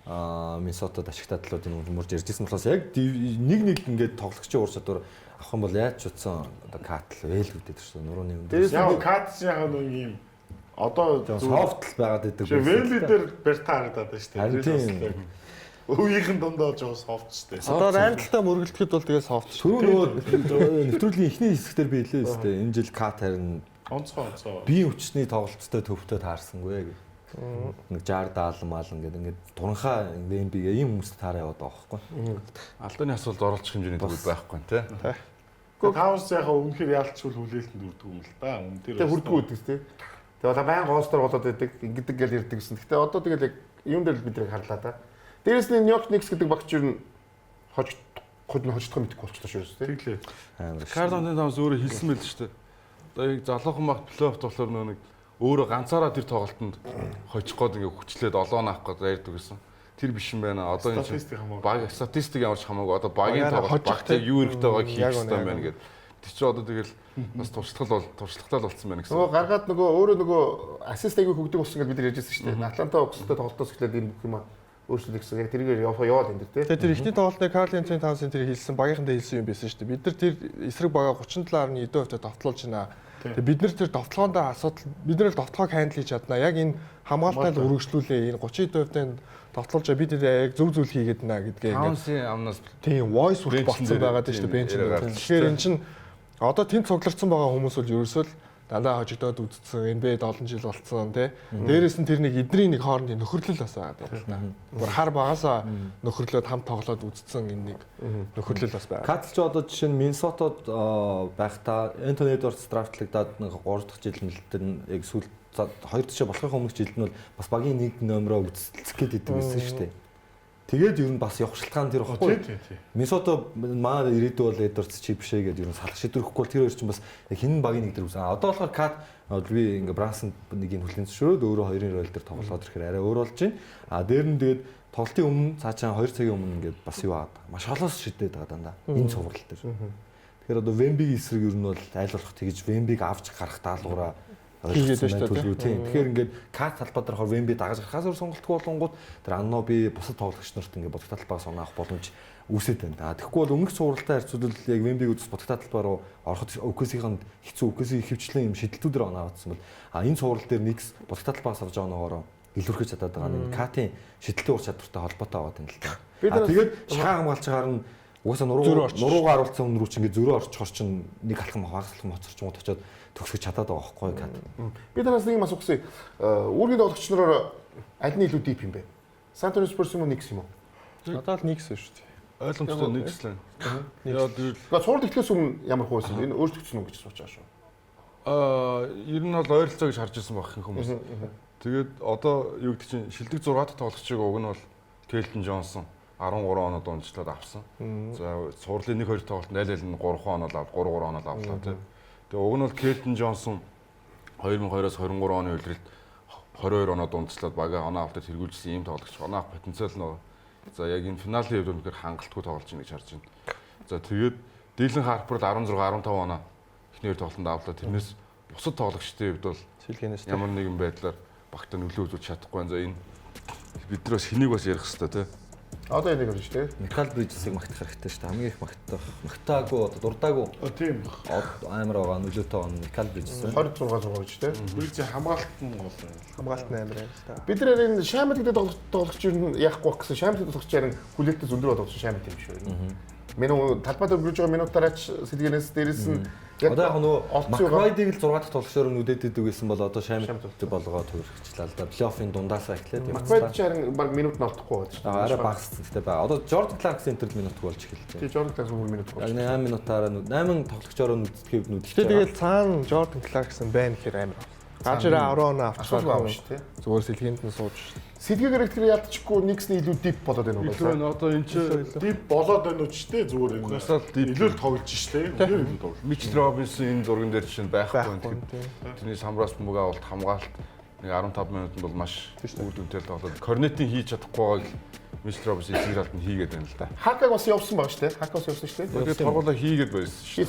Миннесотад ашигтай талуудын өмөрж ярьжсэн болохоос яг нэг ингээд тоглогчийн ур чадвар авах юм бол яаж ч утсан одоо Катл ээлгүүдэд шүү. Нурууны өндөр.
Яг Катсийн нэг юм одоо
софт л байгаад байдаг.
Вэлли дээр Берта харагдаад байна шүү дээ.
Тийм.
Үеийнхэн дундаа жоо софт шүү дээ.
Одоо Рандалтай мөргөлдөхэд бол тэгээ софт.
Түрүү нөгөө нэвтрүүлгийн эхний хэсгээр би хэлээ шүү дээ. Энэ жил Кат харин
онцгой.
Бие хүчний тоглолцтой төвтэй таарсангүй гэх. Нэг 60 70 маалан гэдэг ингээд туранхаа NBA-гээ ийм хүмүүст таараа яваад байгаа байхгүй.
Алдааны асуулт оролцох хэмжээний төвд байхгүй тий.
Таунс яг үнэхээр яалтчгүй хүлээлтэнд үрдэг юм л да.
Тэгээ хүрдгүү үдэгс тий. Тэгээ одоо баян гоостер болоод байдаг ингэдэг гэж ярьдаг гэсэн. Гэтэ одоо тэгэл яг юм дээр л бидрийг харлаа да. Дээрээс нь Нью-Йорк Никс гэдэг багч юу н хождох мэдэхгүй болчихлоо шүү дээ.
Тэглээ.
Карл Антони Таунс өөрөө хэлсэн байл шүү дээ. Одоо яг залуухан багт плей-офф болохоор нэг өөрөө ганцаараа тэр тоглолтод хожих гээд ингээ хүчлээд олоон авах гээд ярьдаг гэсэн. Тэр биш юм байна. Одоо энэ баг статистик ямарч хамаагүй одоо багийн тоглолт багтай юу хэрэгтэй байгааг хийх хэрэгтэй байна гэдэг. Тэр чинь одоо тэгэл бас туршлагатай болсон байна гэсэн.
Нөгөө гаргаад нөгөө өөрөө нөгөө ассист аягүй хөгдөг болсон гэж бид нар ярьжсэн шүү дээ. Атланта Окстой тоглолтоос эхлээд энэ бүх юм өөрчлөлт гэсэн. Яг тэрийг яваад энэ дээ.
Тэгээ тэр ихний тоглолтыг Карл Антони Таунсын тэр хэлсэн багийнхандаа хэлсэн юм байсан шүү дээ. Бид нар тэр эсрэг бага 37.9% товтлуулж байна. Тэгээ бид нар тэр товтлоондоо асуудал бид нар л товтлоог хандл хийж чадна. Яг энэ хамгаалтанд үргэлжлүүлээ. Энэ 30%-ийн товтлуулж бид яг зөв зүйл хийгээд байна гэдгээ ингээд
Таунсын амнаас
тийм voice хүрэх болцсон байгаа тийм шүү дээ бенч дээр. Тэгэхээр эн чинь одоо тэнд цугларсан байгаа хүмүүс бол ерөөсөө л дандаа хожигдоод үдцсэн NBA-д олон жил болцсон тий. Дээрээс нь тэр нэг эдний нэг хоорондын нөхөрлөл бас байгаа тийм. Гур хар багасаа нөхөрлөөд хамт тоглоод үдцсэн энэ нэг нөхөрлөл бас байгаа.
Катл ч одоо жишээ нь Миннесотад байхдаа Антони Эдвардс драфтлагдаад нэг 3 дахь жил нэлтэр яг сүүл 2 тишээ болохын өмнөх жилд нь бас багийн нэг номероо үдцэлцэх гээд идэв байсан шүү дээ. Тэгээд ер нь бас явах шалтгаан тэр баггүй. Миннесота маа ирээдүй бол Эдвардс чи бишээ гэдэг ер нь салах шийдвэрэхгүй бол тэр хоёр чинь бас яг хин багийн нэг дээр үсэн. Одоо болохоор Кат би ингээ Брансон нэг нь хүлэн зөвшөөрөөд өөрөө хоёрын рол дээр тоглоод ирэхээр арай өөр болж байна. А дээр нь тэгээд тоглолтын өмнө цаашаа 2 цагийн өмнө ингээд бас юу аа маш холоос шийдээд байгаа дандаа. Энэ цуврал дээр. Тэгэхээр одоо Вембигийн эсрэг ер нь бол айл болох тэгж Вембиг авч гарах даалгавраа
хийгээд байна шүү дээ.
Тийм. Тэгэхээр ингээд Кат талбай дээр хоо Вемби дагаж гарахаас өөр сонголтгүй болонгууд тэр Анно би бусад тоглогч нарт ингээд бодох талбай сонгох боломж үүсэж байна. Тэгэхгүй бол өмнөх цувралтай харьцуулбал яг Вембиг үзэж бодох талбай руу ороход ОКС-ийн хэцүү ОКС-ийн ихэвчлэн юм шидэлтүүдээр онаавдсан бол энэ цуврал дээр Никс бодох талбайгаас авч байгаа ногоороо илүүрхэж чадаад байгаа нэг Катын шидэлтийн ур чадвартай холбоотой байгаа юм л та. Тэгээд шахаа хамгаалчгаар нь угаасаа нуруугаа оруулсан хүн рүү чи ингээд зөрөө орчихор чин нэг алхам хавааслах моцорчмууд очиод төгсгөж чадаад байгаа байхгүй Кат.
Би танаас нэг юм асуух гэсэн. Үүргийн тоглогч нараар аль нь илүү дип юм бэ? Сан Антонио Спурс юм уу Никс юм уу?
Одоо л Никс шүү дээ.
Ойлгомжтой Никс л.
Яа тэр цуврал эхлээс өмнө ямар хөөс юм? Энэ өөрчлөгдсөн үү гэж сууж байгаа шүү.
Ер нь бол ойролцоо гэж харж ирсэн байх хүмүүс. Тэгээд одоо юу гэдэг чинь шилдэг 6 дахь тоглогчийг уг нь бол Келтон Джонсон 13 оноо дундчлаад авсан. За сурлын 1-2 тоглолт найлал нь 3 оноо авлаа, 3 оноо авлаа тийм. Тэгээ уг нь бол Келтон Джонсон 2002-оос 23 оны үеэрт 22 оноо дундчлаад бага оноо авалтад хэрэгүүлсэн ийм тоглогч. Оноо авах потенциал нь за яг энэ финалийн үед үнэхээр хангалтгүй тоглож байна гэж харж байна. За тэгээд Дилэн Харпер 16 15 оноо эхний тоглолтод авлаа. Тэрнээс бусад тоглогчдын хувьд бол ямар нэгэн байдлаар багтаа нөлөө үзүүлж чадахгүй байна. За энэ биднээс хэнийг бас ярих хэрэгтэй тийм.
Одоо энийг хэлж шүү дээ.
Микал Бриджсийг магтах хэрэгтэй шүү дээ. Хамгийн их магтаагүй одоо дурдаагүй.
Тийм.
Амар байгаа нөлөөтэй байгаа Микал Бриджс.
26 6 шүү дээ.
Бриж хамгаалалт нь гол байна.
Хамгаалалт нь амар юм шүү дээ.
Бид нэр энэ Шамит гэдэг тоглогч нь яахгүй гэсэн Шамит гэдэг тоглогч харин хүлээлттэй зөндөр тоглогч Шамит юм шүү. Минут талбайд өргөж байгаа минутаараач сэлгэнээс дээрэс нь
одоо яг нөгөө Маквайдыг л 6 дахь тоглогчоор нүдэд идэв гэсэн бол одоо Шамит болгоод төрчихлээ л да. Плей-оффын дундаасаа эхлээд
Маквайд ч харин баг минут нолдохгүй байдаг шүү дээ.
Арай багассан гэдэг байна. Одоо Jordan Clarkson интерл минутгүй болж эхэллээ.
Тэгээ Jordan Clarkson 4 минут болж.
Яг 8 минутаараа 8 тоглогчоор нүдэхэд нүдэлж.
Тэгээд цаана Jordan Clarkson байна гэхээр амар. Гажира 10 оноо авчихсан
авах шүү дээ.
Зүгээр сэлгээнд нь сууж шүү.
Сэлгээгээр ихтэй ядчихгүй нэгсний илүү дип болоод байна уу?
Илүү нь одоо энэ чи
дип болоод байна уу ч дээ зүгээр энэ.
Угсаал дип
илүү тоглож штэ. Илүү тоглож.
Мич Робинсон энэ зурган дээр чинь байхгүй байна. Тэрний самраас мөнгө авалт хамгаалалт нэг 15 минутанд бол маш үр дүнтэй тоглоод корнетийн хийж чадахгүй байгааг Мич Робинсон эсрэг талд нь хийгээд байна л да.
Хакаг бас явсан баг штэ. Хак бас явсан штэ.
Тэгээд тоглолоо хийгээд байсан шүү.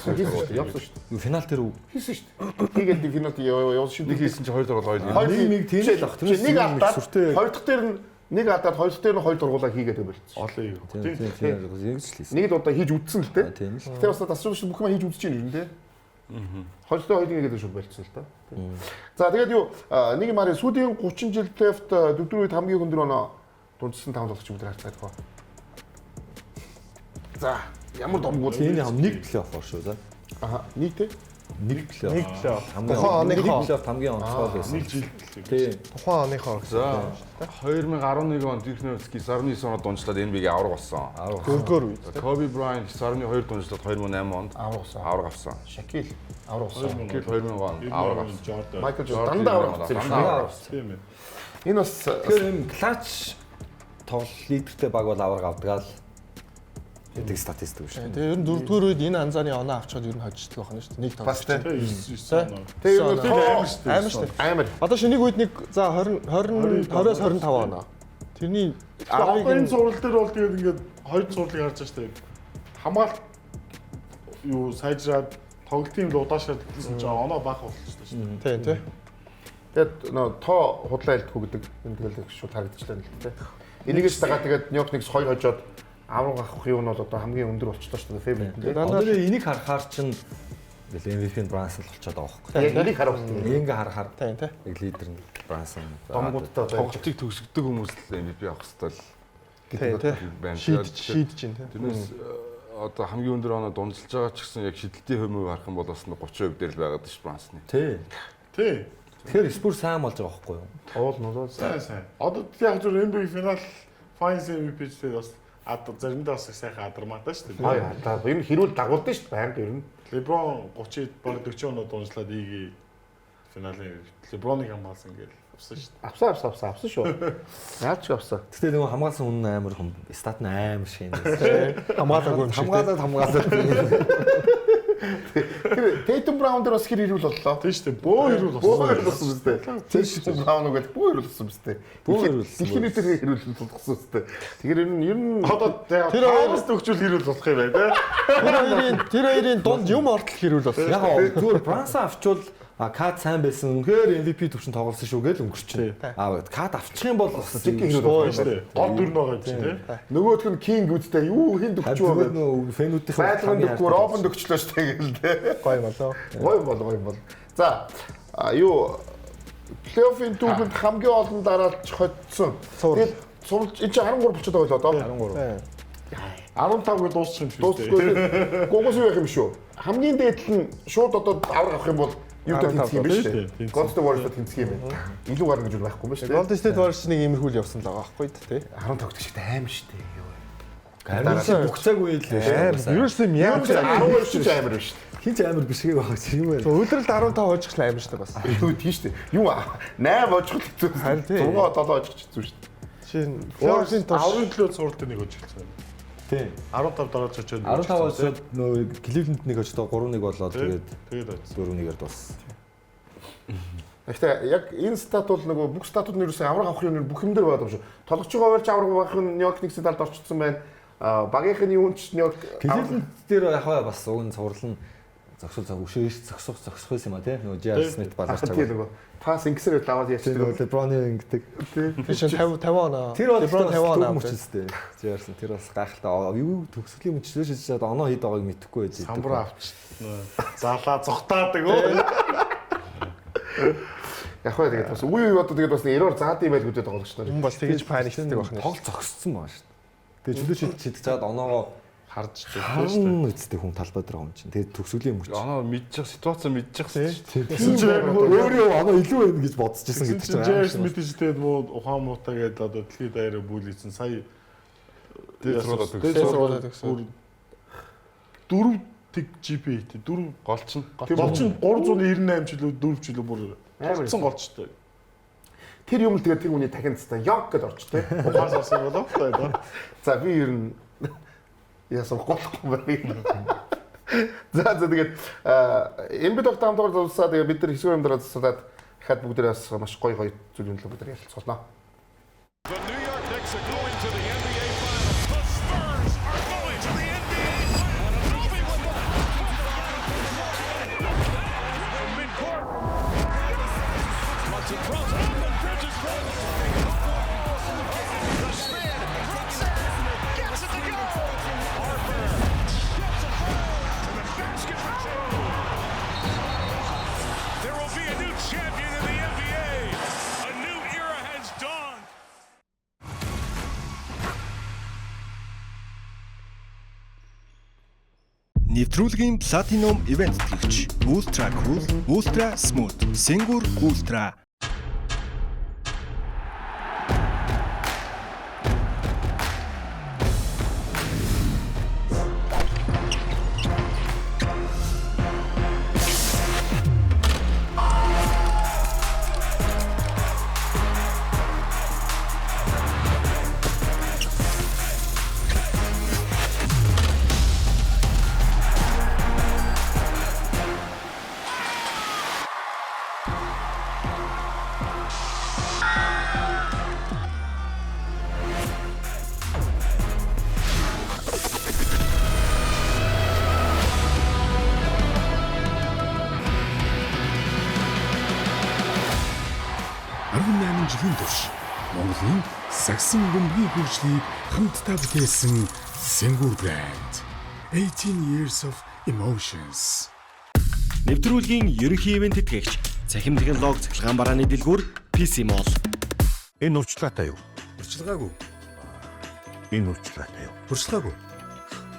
Явсан штэ.
Финал дээр үү?
Хийсэн штэ. Тэгээд финал явсан шүү.
Нэг хийсэн чи 2 тоглолоо
нэг тийм л ах. Нэг алдаад 2 дахь дээр нь нэг алдаад 2 дахь дээр нь 2 дургуулаа хийгээд байлцсан.
Олон юм.
Тийм. Нэг л удаа хийж үдсэн л те. Гэтэ бас тасрууш бүх юм хийж үдсэж байна юм те. Хоёртой хоёрын гэдэг шууд болчихсон л та. За тэгээд юу нэг юм харин сүүлийн 30 жил плейоффт дөрөвдүгээр хамгийн өндөр оноо дундсан 5 тоглогч бид харцаад байгаа. За ямар домгууд
энэ нэг плей-офф шүү за.
Аха нийтээ
нэг плей-офф.
Нэг плей-офф.
Тухайн оны плей-офф хамгийн онцгой байсан.
Нэг жил.
Тийм.
Тухайн оныхоо.
За 2011 онд Диркневский 19 оноо дунджлаад NBA-г авраг болсон.
Дөрөвдүгээр үед.
Kobe Bryant 12 дунджлаад 2008 онд авраг авсан.
Шакил авраг авсан.
Шакил 2000 онд авраг авсан.
Майкл Jordan дандаа авраг авсан.
Тийм ээ.
Энэ бас
тэгэхээр энэ клатч тоглол лидертэй баг бол авраг авдаг л гэдэг статистик шүү.
Тэгээ ер нь дөрөвдүгээр үед энэ анзааны оноо авчихад ер нь хожигддаг байна шүү. Нэг тоглолт.
Тэгээ
амар шүү.
Амар.
Одоо шинийг үед нэг за 20-20-оос 25 оноо. Тэрний
10-ын зурвал дээр бол тэгээд ингээд хоёр зурлыг харж байгаа шүү дээ. Хамгаалт юу сайжраад тоглолтын удаашраад гэсэн чинь оноо баах болчихсон шүү дээ.
Тийм.
Тэгээд нөө тоо худлаа хэлтгүү гэдэг энэ тэгэл шууд харагдчихлаа л дээ. Энийгээс дагаа тэгээд Нью-Йорк Никс 2 хожоод авраг авах юм нь бол одоо хамгийн өндөр болчихлоо шүү дээ. Фейврит.
Одоо энийг харахаар чинь ингээл MVP-ийн Брансон болчиход байгаа байхгүй.
Яг энийг харах хэрэгтэй.
Энийг харахаар
тийм.
Яг лидер нь Брансон.
Домгуудтай
тоглолтыг төгсгдөг хүмүүс л MVP авах хэрэгтэй л байна.
Шийдэж чинь тийм.
Тэрнээс одоо хамгийн өндөр оноо дунджилж байгаа ч гэсэн яг шидэлтийн хувь харах юм бол бас 30% дээр л байгаад шүү Брансны.
Тий.
Тэгэхээр Спurs сайн болж байгаа байхгүй юу?
Уул нулаа
сайн. Одоо яг зөв NBA финал Finals MVP-тэй бас заримдаа бас сайхан адармаатай шүү дээ.
Аа, ер нь хэрүүл дагуулдаг шүү дээ. Байнга ер нь.
LeBron 30 баг 40 оноо дундчлаад ийгээ финалийн LeBron-ыг хамгаалсан гэж авсан шүү дээ.
Авсан шүү. Яаж ч авсан.
Гэтэ нөгөө хамгаалсан хүн амар хүн стат нь амар шиг юм.
Хамгаалаагүй юм шиг.
Хамгаалаад.
Тэр Tatum Brown дээр бас хэр хэрүүл боллоо.
Тийм шүү дээ. Бөө хэрүүл
болсон юм дээ. Tatum Brown угаад бөө хэрүүл болсон юм дээ. Дэлхийн дээр хэрүүл болсон юм дээ. Тэгэхээр ер нь
одоо тэр хоёроос төгчүүл хэрүүл болох юм байна.
Тэр хоёрын дунд юм ортол хэрүүл болсон.
Яг зүгээр Брансон авчвал Кат сайн байсан. Үнэхээр MVP төвшин тоглосон шүү гэж өнгөрч. Кат авчих юм бол
зэг хэрүүл шүү дээ. Гол дүр нь байгаа юм чинь тийм.
Нөгөөх нь King үстэй юу хин дөгч байгаа.
Фэнүүдийн
Байлгын дөггүй Робин дөгчлөө шүү тэгэл дээ. Гоё болоо. За юу плей-оффын түүхэнд хамгийн олон дараалж хоцсон. Тэгээд сурч энэ чинь 13 болчиход байгаа л одоо.
15 гэж дуусчих юм шүү дээ.
Дуусгүй. Гогос юу явах юм шүү. Хамгийн дээдл нь шууд одоо авраг авах юм бол юу тэнцэх юм бэ шүү дээ. Golden Warriors тэнцэх юм байна. Илүү гарна гэж байхгүй юм ба шүү дээ.
Golden State Warriors нэг иймэрхүүл явсан л байгаа байхгүй тий.
15 тогт шиг аим шүү дээ.
Харин бүх цаг үед л
юу юм яа
12 шиг амар биш.
Хинч амар бишгээ байгаа чи юм байна.
Өдрөлд 15 хожих амар шүү дээ бас.
Юу тийш үү? Юу 8 хожих хэцүү.
Харин тий.
6 7 хожих хэцүү шүү дээ.
Жишээ нь Флорентин тош
аврын төлөө цууртыг нэг хожигдсан.
Тий.
15 дараач очоод
15 очоод нөө Кливленд нэг очоод 3-1 болоод тэгээд 4-1-ээр дууссан.
Гэхдээ яг энэ стат бол нөгөө бүх статууд нь ерөөсөө авраг авах юм бүх юм дээр байдаг шүү. Толгож байгаа байлч авраг авах нь Нью-Йорк Никсийн талд орчсон байна. Багийнхын юунч Нью-Йорк
Кливленд дээр яхаа бас уг нь цуврал нь зогсол өшөөш зогсох байсан юм а тий. Нөгөө J.R. Smith баларч байгаа.
Пас ингэсээр аваад яачдаг.
Леброны ингэдэг.
тийм 50 оноо.
Тэр бол
Леброн 50 оноо
мөчтэй. J.R. Тэр бас гайхалтай. Юу төгсгөлийн мөчлөө шийдээд оноо хэд байгааг мэдэхгүй байж.
Самбар авч. Залаа зогтаадаг өө.
Яг хөө тэгээд бас үе одоо тэгээд бас эрээр заад юм байл гэдэг байгаа л шүү дээ.
Хүн бас тэгэж паниктдаг байна.
Тоглол зогссон байгаа шүү дээ. Тэгээд чөлөө шийдэж чад оноогоо
харж
хаан үсттэй хүн талбай дээр байгаа юм чинь. Тэгээд төгсгөлийн мөч.
Оноо мэдчих ситуац мэдчих шүү
дээ. Өөрөө оноо илүү байна гэж бодсожсэн гэдэг чинь.
J.R. Smith тэгээд муу ухаан муутай гэдэг одоо дэлхийд даяараа бүүлээсэн сая
төгссөн.
4 тэг GP 4 голчин 398 жилүү 4 жилүү бүр голцсон голчтой.
Тэр юм л тэгээд тэр хүний тахинцтай яг гэд орчтой.
Ухаан сарсан болов таа.
За би ер нь яасан голохгүй байна. За тэгээд эмбид огт хамтгаар дуусаад тэгээд бид нар хэсэг юмдраа засаад дахиад бүгдээрээ бас маш гоё гоё зүйлүүд л бид нар ярилцуулнаа.
The New York Knicks are going to the NBA Finals. The Spurs are going to the NBA Finals. From midcourt. Brunson throws it up and Bridges throws it. The spin. Brunson gets it to go. Harper gets a foul. And the basket for two. There will be a new champion in the NBA. A new era has dawned.
Нэвтрүүлгийн Platinum Event төлөгч Ultra Cool, Ultra Smooth, Sengur Ultra.
жилийн турш Монголын сагсан бөмбөгийн хөгжлийг хамтдаа бүтээсэн Sengur брэнд. 18 years of emotions.
Нэвтрүүлгийн ерөнхий ивент тэтгэгч Цахим технологи цахилгаан барааны дэлгүүр PC Mall.
Энэ урьдчилгаатай юу? Урьдчилгаагүй. Энэ урьдчилгаатай юу? Урьдчилгаагүй.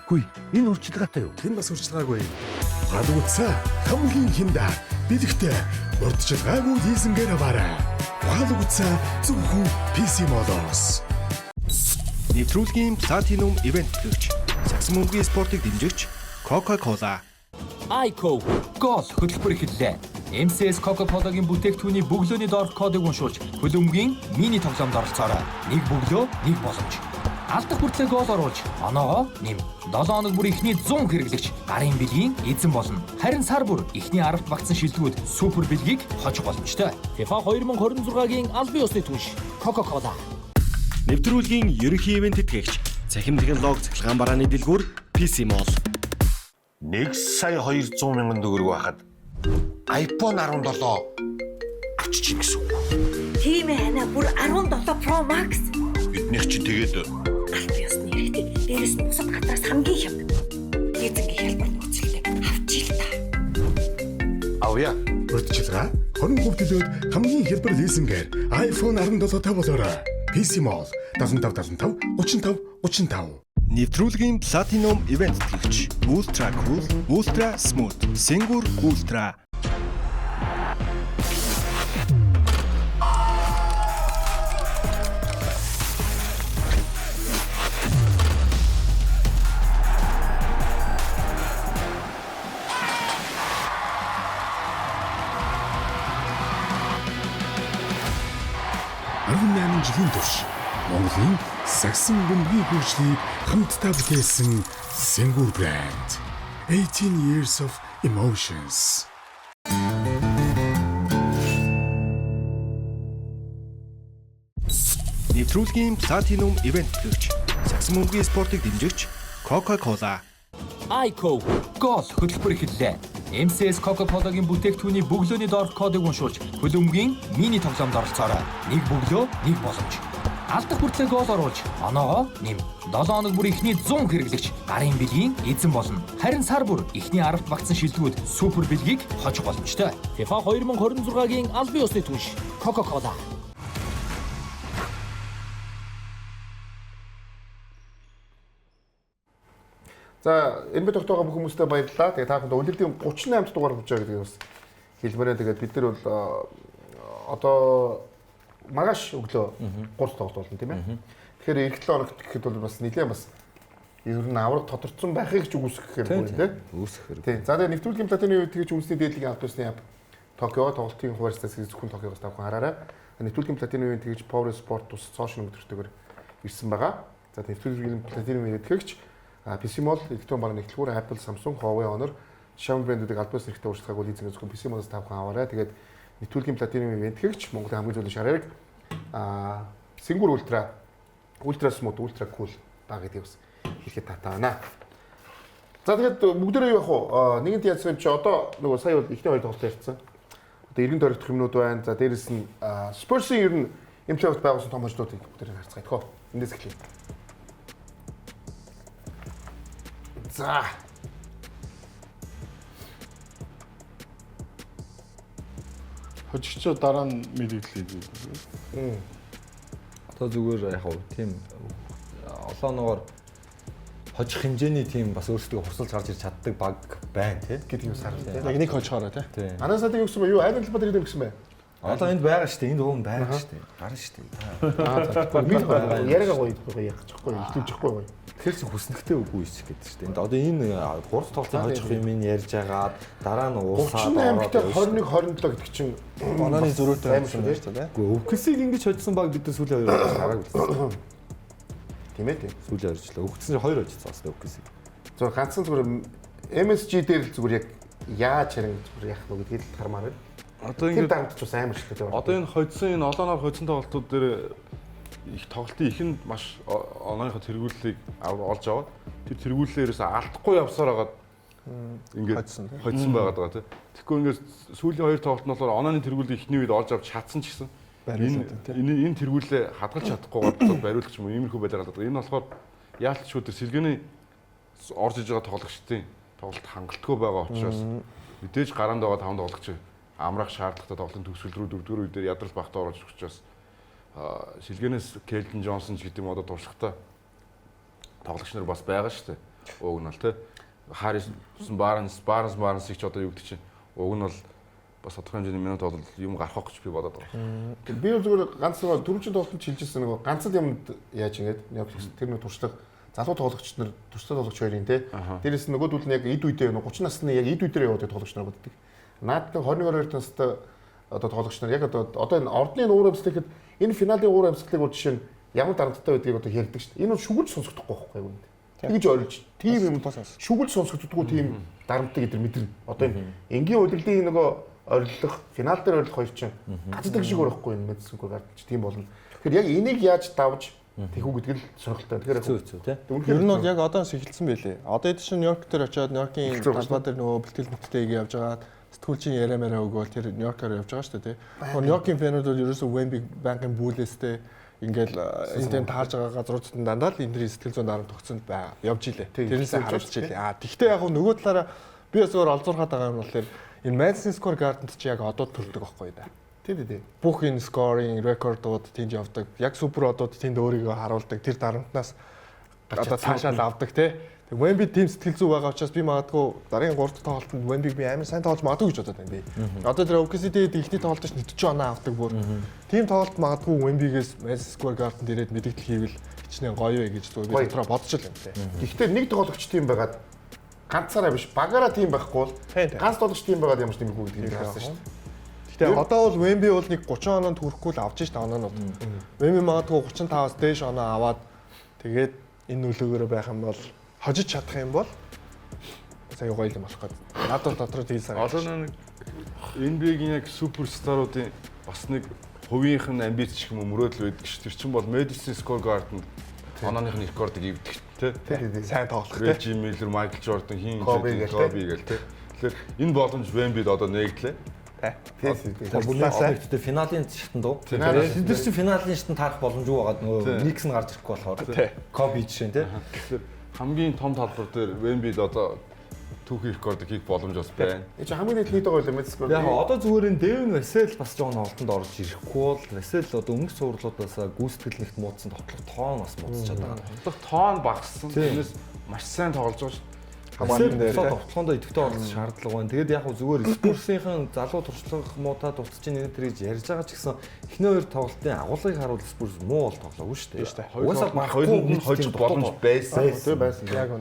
Хүй, энэ урьдчилгаатай юу?
Энэ бас урьдчилгаагүй. Гадууцаа хамгийн хиндаа бэлэгтэй урьдчилгаагүй лизингээр аваарай. Гадууцаа зөвхөн PC Mall-оос.
Нэвтрүүлгийн Platinum Event төлөвч Сагсан бөмбөгийн спортыг дэмжигч Coca-Cola.
iCo гол хөтөлбөр эхэллээ. MCS Coca-Cola-гийн бүтээгдэхүүний бөглөөний доорх кодыг уншуулж хөлбөмбөгийн мини тоглоомд оролцоорой. Нэг бөглөө, нэг боломж. Алдах хүртлээр гол оруулж, оноогоо нэм. 7 хоног бүр ихний 100 хэрэглэгч гарын бэлгийн эзэн болно. Харин сар бүр ихний 10-т багтсан шилдэгүүд супер бэлгийг хожих боломжтой. FIFA 2026-гийн албан ёсны түнш Coca-Cola.
Нэвтрүүлгийн ерөнхий ивент тэтгэгч Цахим технологи цахилгаан барааны дэлгүүр PC Mall.
1,200,000 төгрөг байхад iPhone 17 авчиж ийн гэсэн үг.
Тийм ээ ана бүр 17 Pro Max.
Биднийх чинь тэгээд
албан ёсны хэрэгтэй. Дээрээс нь бусад хатраас хамгийн хямд. Эзэнгийн хэлбэр нөхцөлтэй авч ил та.
Авъя.
Урьдчилгаа 20% төлөөд хамгийн хэлбэр лизингээр iPhone 17 тавуулаарай. PC Mall 75 35 35.
Нэвтрүүлгийн Platinum Event төлөвч Ultra Cool, Ultra Smooth, Sengur Ultra.
Сагсан бөмбөгийн хөгжлийг хамтдаа бүтээсэн Сэнгүр брэнд. 18 years of emotions.
Нэвтрүүлгийн Platinum ивент төлөвч. Сагсан бөмбөгийн спортыг дэмжигч Coca-Cola.
iCo гол хөтөлбөр эхэллээ. MCS Coca-Cola-гийн бүтээгдэхүүний бөглөөний доорх кодыг уншуулж хөлбөмбөгийн мини тоглоомд оролцоорой. Нэг бөглөө, нэг боломж. Алдах хүртлээр гол оруулж, оноогоо нэм. 7 хоног бүр ихний 100 хэрэглэгч гарын бэлгийн эзэн болно. Харин сар бүр ихний 10-т багтсан шилдэгүүд супер бэлгийг хожих боломжтой. FIFA 2026-гийн албан ёсны түнш Coca-Cola.
За энэ бид тогтоогоо бүх хүмүүстээ баярлалаа. Тэгээ та бүхэнд үлрэлийн 38 дугаар хүрч байгаа гэдгийг бас хэлмээрээ. Тэгээд бид нар бол одоо магаш өглөө 3 тоглолт болно тийм ээ. Тэгэхээр эх 7 хоногт гэхэд бол бас нэлээд бас ер нь авраг тодорцсон байхыг ч үгүйсгэхээр байна тийм.
Үүсгэхээр.
Тийм. За тэгээд нэвтрүүлгийн платины үед тэгж үндэсний дээдлэгийн алт усны ап Токио тоглолтын хуваарьцаас зөвхөн Токиогоос тавхан хараарай. Нэвтрүүлгийн платины үед тэгж Power Sport ус сошиал медиатэйгээр ирсэн байгаа. За нэвтрүүлгийн платины үед тэгж PC Mall, электронын бараа нэгтлгүүр Apple, Samsung, Huawei, Honor, Xiaomi брэндүүдийг албан ёсны хэрэгтэй уурчлагыг лизинг зөвхөн PC Mall-аас тавхан аваарай. Тэгээд нэвтрүүлгийн платинум ивент хэрэгч Монголын хамгийн зөвлөлийн шарыг Сэнгүр Ультра Смут, Ультра Кул баг гэдгийг бас хэлэхэд таатай байна. За тэгээд бүгдээрээ юу явах вэ? Нэгэнт яасан юм чи одоо нөгөө сая бол ихний хоёр тоглолт ярьсан. Одоо эргэн тойрогдох юмнууд байна. За дээрэс нь Spurs-ийн ер нь имплейофф байгуулсан том хождуудыг бүгдээрээ харцгаая тохоо. Эндээс эхлэе. За.
Хожигчоо дараа нь мэдээлэлээ.
Одоо зүгээр яг хав тийм олооноор хожих хэмжээний тийм бас өөрсдөө хурцлж гарч ирж чаддаг баг байна тий.
Гэдэг юм сарлаа.
Яг нэг хожихоороо тий.
Анаа садыг өгсөн бэ? Юу айд талбад ирээд өгсөн бэ?
Одоо энд байгаа шүү дээ. Энд уун байгаа шүү дээ. Гарна шүү дээ.
За би яриага гоё яачихгүй илүүчихгүй гоё.
Тэр чинь хүснэгтэй үгүй их гэдэг шүү дээ. Энд одоо энэ 3 тоглолтын хожих юм ярьж агаад дараа нь уусаад
38-т 21 27 гэдэг чинь
ононы зөрүүтэй байсан байж та тий.
Үгүй өвгсийг ингэж хоцсон баг бид сүүлийн 2 жил хараагүй.
Тийм ээ тийм.
Сүүлийн 2 жил өвгсөн 2 очсон бас өвгсийг.
Зөв ганцхан зүгээр MSG дээр л зүгээр яг яаж харин зүгээр яах вэ гэдгийг л хармаар байна.
Одоо ингэ
дамжч бас амар шүү дээ.
Одоо энэ хоцсон энэ олооноор хоцсон тоглолтууд дээр их тоглолтын ихэнд маш оноонхоо тэргүүллийг олж аваад тэр тэргүүллээрээс алдахгүй явсаар хагаад ингээд хоцсон байгаад байгаа тийм. Тэгэхгүй ингээд сүүлийн 2 тоглолт нь болохоор онооны тэргүүллийг ихний үед олж авч чадсан ч гэсэн энэ тэргүүлээ хадгалж чадахгүйгээр бариулах юм иймэрхүү байлаа гадаг. Энэ болохоор яалтчгүй тэр сэлгээний орж иж байгаа тоглогчдын тоглолт хангалтгүй байгаа учраас мэдээж гараанд байгаа 5 тоглогч амрах шаардлагатай тоглолтын төгсгөл рүү 4-р үе дээр ядрал багтаа оруулж учраас сэлгэнээс Келден Джонсон ч гэдэг юм одоо туршлагатай тоглогч нар бас байгаа шүү дээ. Уг нь бол тий Харрис Барнс их ч одоо юу гэдэг чинь уг нь бол бас тодорхой хэмжээний минут бол юм гарах гэж би бодоод байгаа.
Би зүгээр ганц нэг түрүүчийн тоглолтод хэлжсэн нэг ганцад юмд яаж ингэж тэр нэг туршлага залуу тоглогч нар туршлага тоглогч хоёрын тий дээрээс нөгөөдүүл нь яг эд үедээ 30 насны яг эд үедээ яваад тоглогч нар боддог. Наад 22 настай одоо тоглогч нар яг одоо энэ ордны уур амьсгалыг энэ финалийн уур амьсгалыг бол жишээ нь ямар дарамттай байдгийг одоо ярьдаг шүү дээ. Энэ бол шүглж сонсогдохгүй байхгүй юу? Тэгж ойлж тийм юм шүглж сонсогддоггүй тийм дарамттай гэдэр мэдэрнэ. Одоо энэ энгийн удирдлын нөгөө орилох финал дээр орилох хоёр чинь гацдаг шиг өрөхгүй юм мэдсэнгүй гардч тийм болно. Тэгэхээр яг энийг яаж давж тэхүү гэдэг л сонирхолтой. Тэгэхээр
зүү тий.
Ер нь бол яг одоос эхэлсэн байлээ. Одоо эд чинь Нью-Йорк дээр очиод Нью-Йоркийн талбай дээр нөгөө бэлтгэл бүтээгээ явж байгаа сэтгүүлчийн яриамаараа өгөөл тэр Нью-Йоркоор явж байгаа шүү дээ тий. Нью-Йоркийн фэнүүд бол ерөөсөө Wembley банкын бүүлээстэй ингээл энэ таарж байгаа газруудад дандаа л энэний сэтгэл зүйн дарамт тогтсонд байгаа. Явж илээ. Тэрнээсээ харуулж илээ. Тэгвэл яг нөгөө талаараа би бас өөр олзуурхаад байгаа юм болохоор энэ Madison Square Garden-д чи яг одод төлдөг байхгүй да.
Тий.
Бүх энэ scoring рекордууд тэнд явдаг. Яг супер одууд тэнд өөрийгөө харуулдаг. Тэр дарамтнаас одоо цаашаа авдаг тий. Тэг Wembley team сэтгэл зүй байгаа учраас би магадгүй дараагийн 3 дахь тоглолтод Wembley би амар сайн тоглож магадгүй гэж бодоод байна би. Одоо тэр OKC-д ихний тоглолтод 40 оноо авдаг бүр. Тим тоглолт магадгүй Wembley-гээс Madison Square Garden дээрээ мэдээлэл хийвэл хичнээн гоё вэ гэж зүгээр би дотроо бодож л юм тий.
Гэхдээ нэг тоглогч team байгаад ганцаараа биш багаараа team байхгүй бол ганц тоглогч team байгаад ямар ч нэмэхгүй гэдгийг харсан шүү дээ.
Тэгээ одоо бол Wembley бол нэг 30 оноонд хүрэхгүй л авч штэ оноонууд. Wembley магадгүй 35-аас дээш оноо аваад Тэгээд энэ нөлөөгөөрөө байх юм бол хожиж чадах юм бол сая гоё юм болох гэдэг. Надад дотроо тийм санагдаж.
Одоо нэг NBA-гийн яг суперстаруудын бас нэг хувийнх нь амбиц ч юм уу мөрөөдөл байдаг ш. Тэр чинь бол Madison Square Garden онооных нь рекордыг ивдэг те.
Сайн тоглох те.
Reggie Miller, Michael Jordan хин Kobe гэл те. Тэгэхээр энэ боломж Wemby-д одоо нэгдлээ.
Тэр бүлээс финалийн шатнд уу. Тэд чинь финалийн шатнд таарах боломжгүй байгаа нөгөө Никс нь гарч ирэхгүй болохоор Kobe жишээ те.
Тэгэхээр хамгийн том талбар дээр Wemby-д одоо түүхийн рекордыг хийх боломж бас байна.
Энэ чинь хамгийн нийт байгаа юм Madison Square.
Яг одоо зүгээр энэ Devin Vassell бас жоохон олдонд орж ирэхгүй бол Vassell одоо өмнөх суурлуудаас гүйцэтгэл нэгт муудсан тоглох тоон бас муудчихад байгаа.
Тоон багассан. Тэрнээс маш сайн тоглож байгаа шүү.
Хамаатан дээр тоглохондоо идэвхтэй орох шаардлага байна. Тэгээд яг зүгээр Spurs-ийн залуу туршлага муудаа дуусчих нэг тэр гэж ярьж байгаа ч гэсэн эхний хоёр тоглолтын агуулгыг харуул Spurs муу бол тоглоогүй шүү дээ. Уусаа
хоёулын хожих боломж байсан.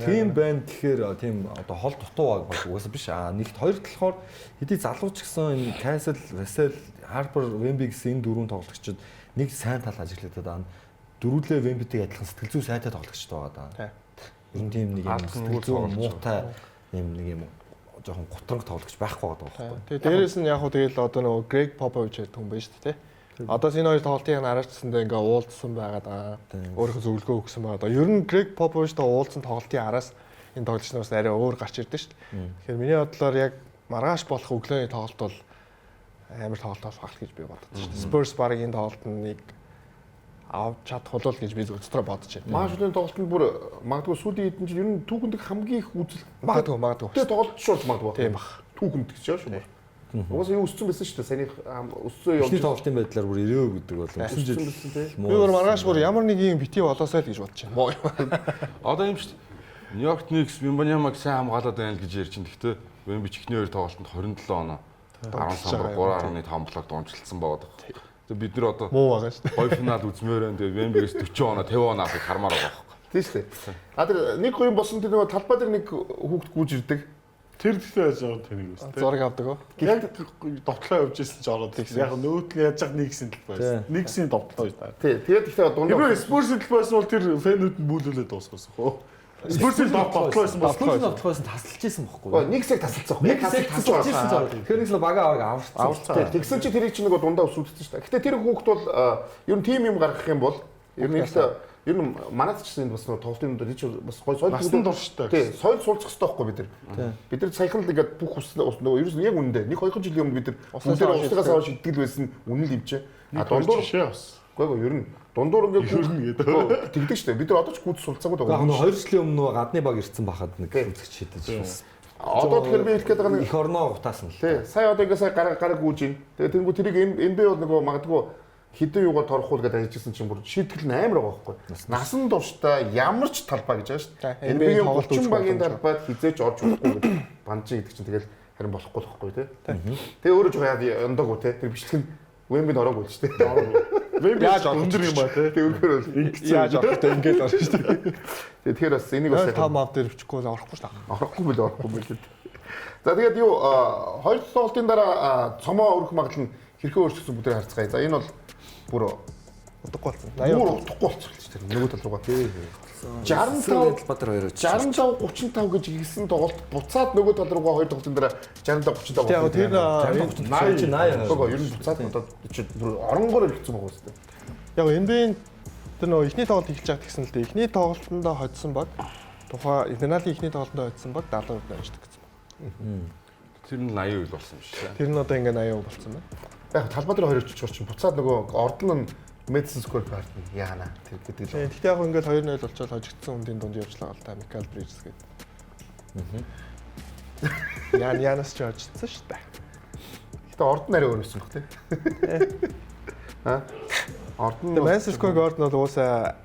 Тийм байна гэхээр тийм одоо хол дутуу баг уусаа биш. Нэгт хоёр талхоор хэдий залуу ч гэсэн энэ Castle, Vassell, Harper, Wemby гэсэн энэ дөрвөн тоглогчид нэг сайн тал ажиглаад байна. Дөрвөлээ Wemby-тэй адилхан сэтгэл зүй сайтай тоглогчтой байгаа даа. Юм тийм нэг юм сэтгэл зүйн муутай юм нэг юм жоохон гутранг тоглогч байхгүй байгаа байхгүй.
Тэгээ дээрээс нь яг хөө тэгэл одоо нөгөө Greg Popovich гэдэг хүн байна шүү дээ. Одоо энэ хоёр тоглолтын араачсандаа ингээ уулзсан байгаа даа. Өөрийнхөө зөвлөгөө өгсөн байгаа даа. Ер нь Greg Popovich-тай уулзсан тоглолтын араас энэ тоглогчноос арай өөр гарч ирдэ шүү дээ. Тэгэхээр миний бодлоор яг маргааш болох өглөөний тоглолт бол амар тоглолт болох гэж би боддог шүү дээ. Spurs баг энэ тоглолтыг авч чадах болол гэж би зөвхөн бодож байна.
Маашуудын тоглолтод бүр магадгүй сүүлийн хэдэн жил ер нь түүхэнд хамгийн их үзэл
магадгүй.
Тэгээ тоглолт шууд магадгүй.
Тийм бах.
Түүхэнд гэж шүү дээ. Угаасаа юу өссөн байсан шүү дээ. Саяны өссөн
явж. Эхний тоглолтын байдлаар бүр ирээгүй гэдэг бол өссөн жил.
Би бүр маргааш бүр ямар нэг юм бити болоосай л гэж бодож байна.
Одоо юм шүү дээ. Нью-Йорк Никс Wembanyamаг сайн хамгаалаад байна л гэж ярьж байна. Гэхдээ Wemby ихний хоёр тоглолтод 27 оноо 10 самбар 3.5 блок дуунчилсан байгаа. Бид нар одоо
муу байгаа шүү дээ.
Хоёр финал үзмээр байна. Тэгээ Wemby-гээс 40 оноо 50 оноо авах хармаар байгаа байхгүй.
Тийм шүү дээ. Тэр нэг гоё болсон тэр нөгөө талбай дээр нэг хүүхд гүйж ирдэг.
Тэр дэхтэй яаж байгаа тэрийг үст.
Зураг авдаг уу?
Яг довтлоо явж ирсэн ч ороод ирсэн. Яг нөөтл яаж яг нэгсэн талбай байсан. Нэгсэн довтлоо юу та.
Тий. Тэгээд ихтэй дундаа.
Спорсын талбайс бол тэр фэнүүд нь бүүлүүлээд дуусгасан хөө. Спорсын довтлоо байсан бол
Спорсын довтлоос нь тасалж исэн бохгүй.
Нэг сэг тасалцсан. Нэг сэг тасалж байгаа.
Тэгэхээр нэг л бага аваад аварцсан.
Тэгсэн чи тэрийг чи нөгөө дундаа өсвөлдсөн шүү дээ. Гэтэ тэр хүүхд бол ер нь тим юм гаргах юм бол ер нь ер нь манайд ч гэсэн бас нөгөө тоглолтын дээр чи бас гой соёл
насан турштай.
Тий, соёл суулцах хэрэгтэй байхгүй бид нар. Бид нар саяхан л ингээд бүх нөгөө ер нь яг үнэндээ 1-2 жилийн өмнө бид нар уусаагаас аваад шидтгэл байсан үнэн л ивчээ.
Дундуур шээ бас.
Гой ер нь дундуур ингээд тэгдэг шүү дээ. Бид нар одоо ч гүйц сулцаагүй байгаа.
2 жилийн өмнө гадны баг ирсэн бахад нэг үзэгч шидэж байсан.
Одоо тэгэхээр би хэлэх гээд байгаа
нэг их орноо утаасан л.
Тий, сая одоо ингээд сая гараг гүйж ийн. Тэгээ тэнгүү тэрийг NBA бол нөгөө магадгүй хэдэн юугаар торохуул гэдэг ажилласан чинь бүр шийтгэл нь амар байгаа байхгүй. Насан туршдаа ямар ч талбай гэж байгаа шүү дээ. NBA тоглолт 30 багийн талбайд хизээч орж болохгүй гэдэг банжи гэдэг чинь тэгэл харин болохгүй л байхгүй тий. Тэгээ өөрөө жоо яа ондоогүй тий. Тэр бичлэг нь Wemby-д ороогүй шүү дээ.
Wemby яаж өндөр юм ба тий.
Тэгээ өөрөөр бол
яаж орохгүй ингээд орно шүү дээ.
Тэгэхээр бас энийг бас
там ав дээр өвчихгүй орохгүй шүү дээ.
Орохгүй бэл. За тэгээд юу хоёр тоглолтын дараа цомоо өрөх магадлал нь хэрхэн өөрчлөгдсөн бүгдээр харцгаая. За энэ бол бүр
утгагүй болсон.
80 утгагүй болсон ч тэр нөгөө тал руугаа. 65
Баатар хоёр
65 35 гэж хэлсэн тоглолт буцаад нөгөө тал руугаа хоёр тоглолтын дараа 65 35.
Яг тэр
80 ер нь буцаад одоо чи оронгоор ирсэн байгаа үстэй.
Яг NBA-ийн тэр нөгөө ихний тоглолт эхэлж байгаа гэсэн л дээ. Ихний тоглолтондоо хоцсон баг тухай финалийн ихний тоглолтондоо хоцсон баг 70% ажилладаг гэсэн.
Тэр нь 80% болсон юм шиг.
Тэр нь одоо ингээд 80% болсон байна.
Яг талбай дээр хоёр очиж чинь буцаад нөгөө ордон нь Madison Square Garden яана тэр гэдэг л.
Тэгэхдээ яг ингээд 2-0 болчиход хожигдсан үндийн дунд явж байгаа л та Michael Bridges гэдэг. Янаас ч хожигдсан шүү дээ.
Гэтэ ордон арай өөр байсан баг тий. Ордон
Madison Square Garden бол уусаа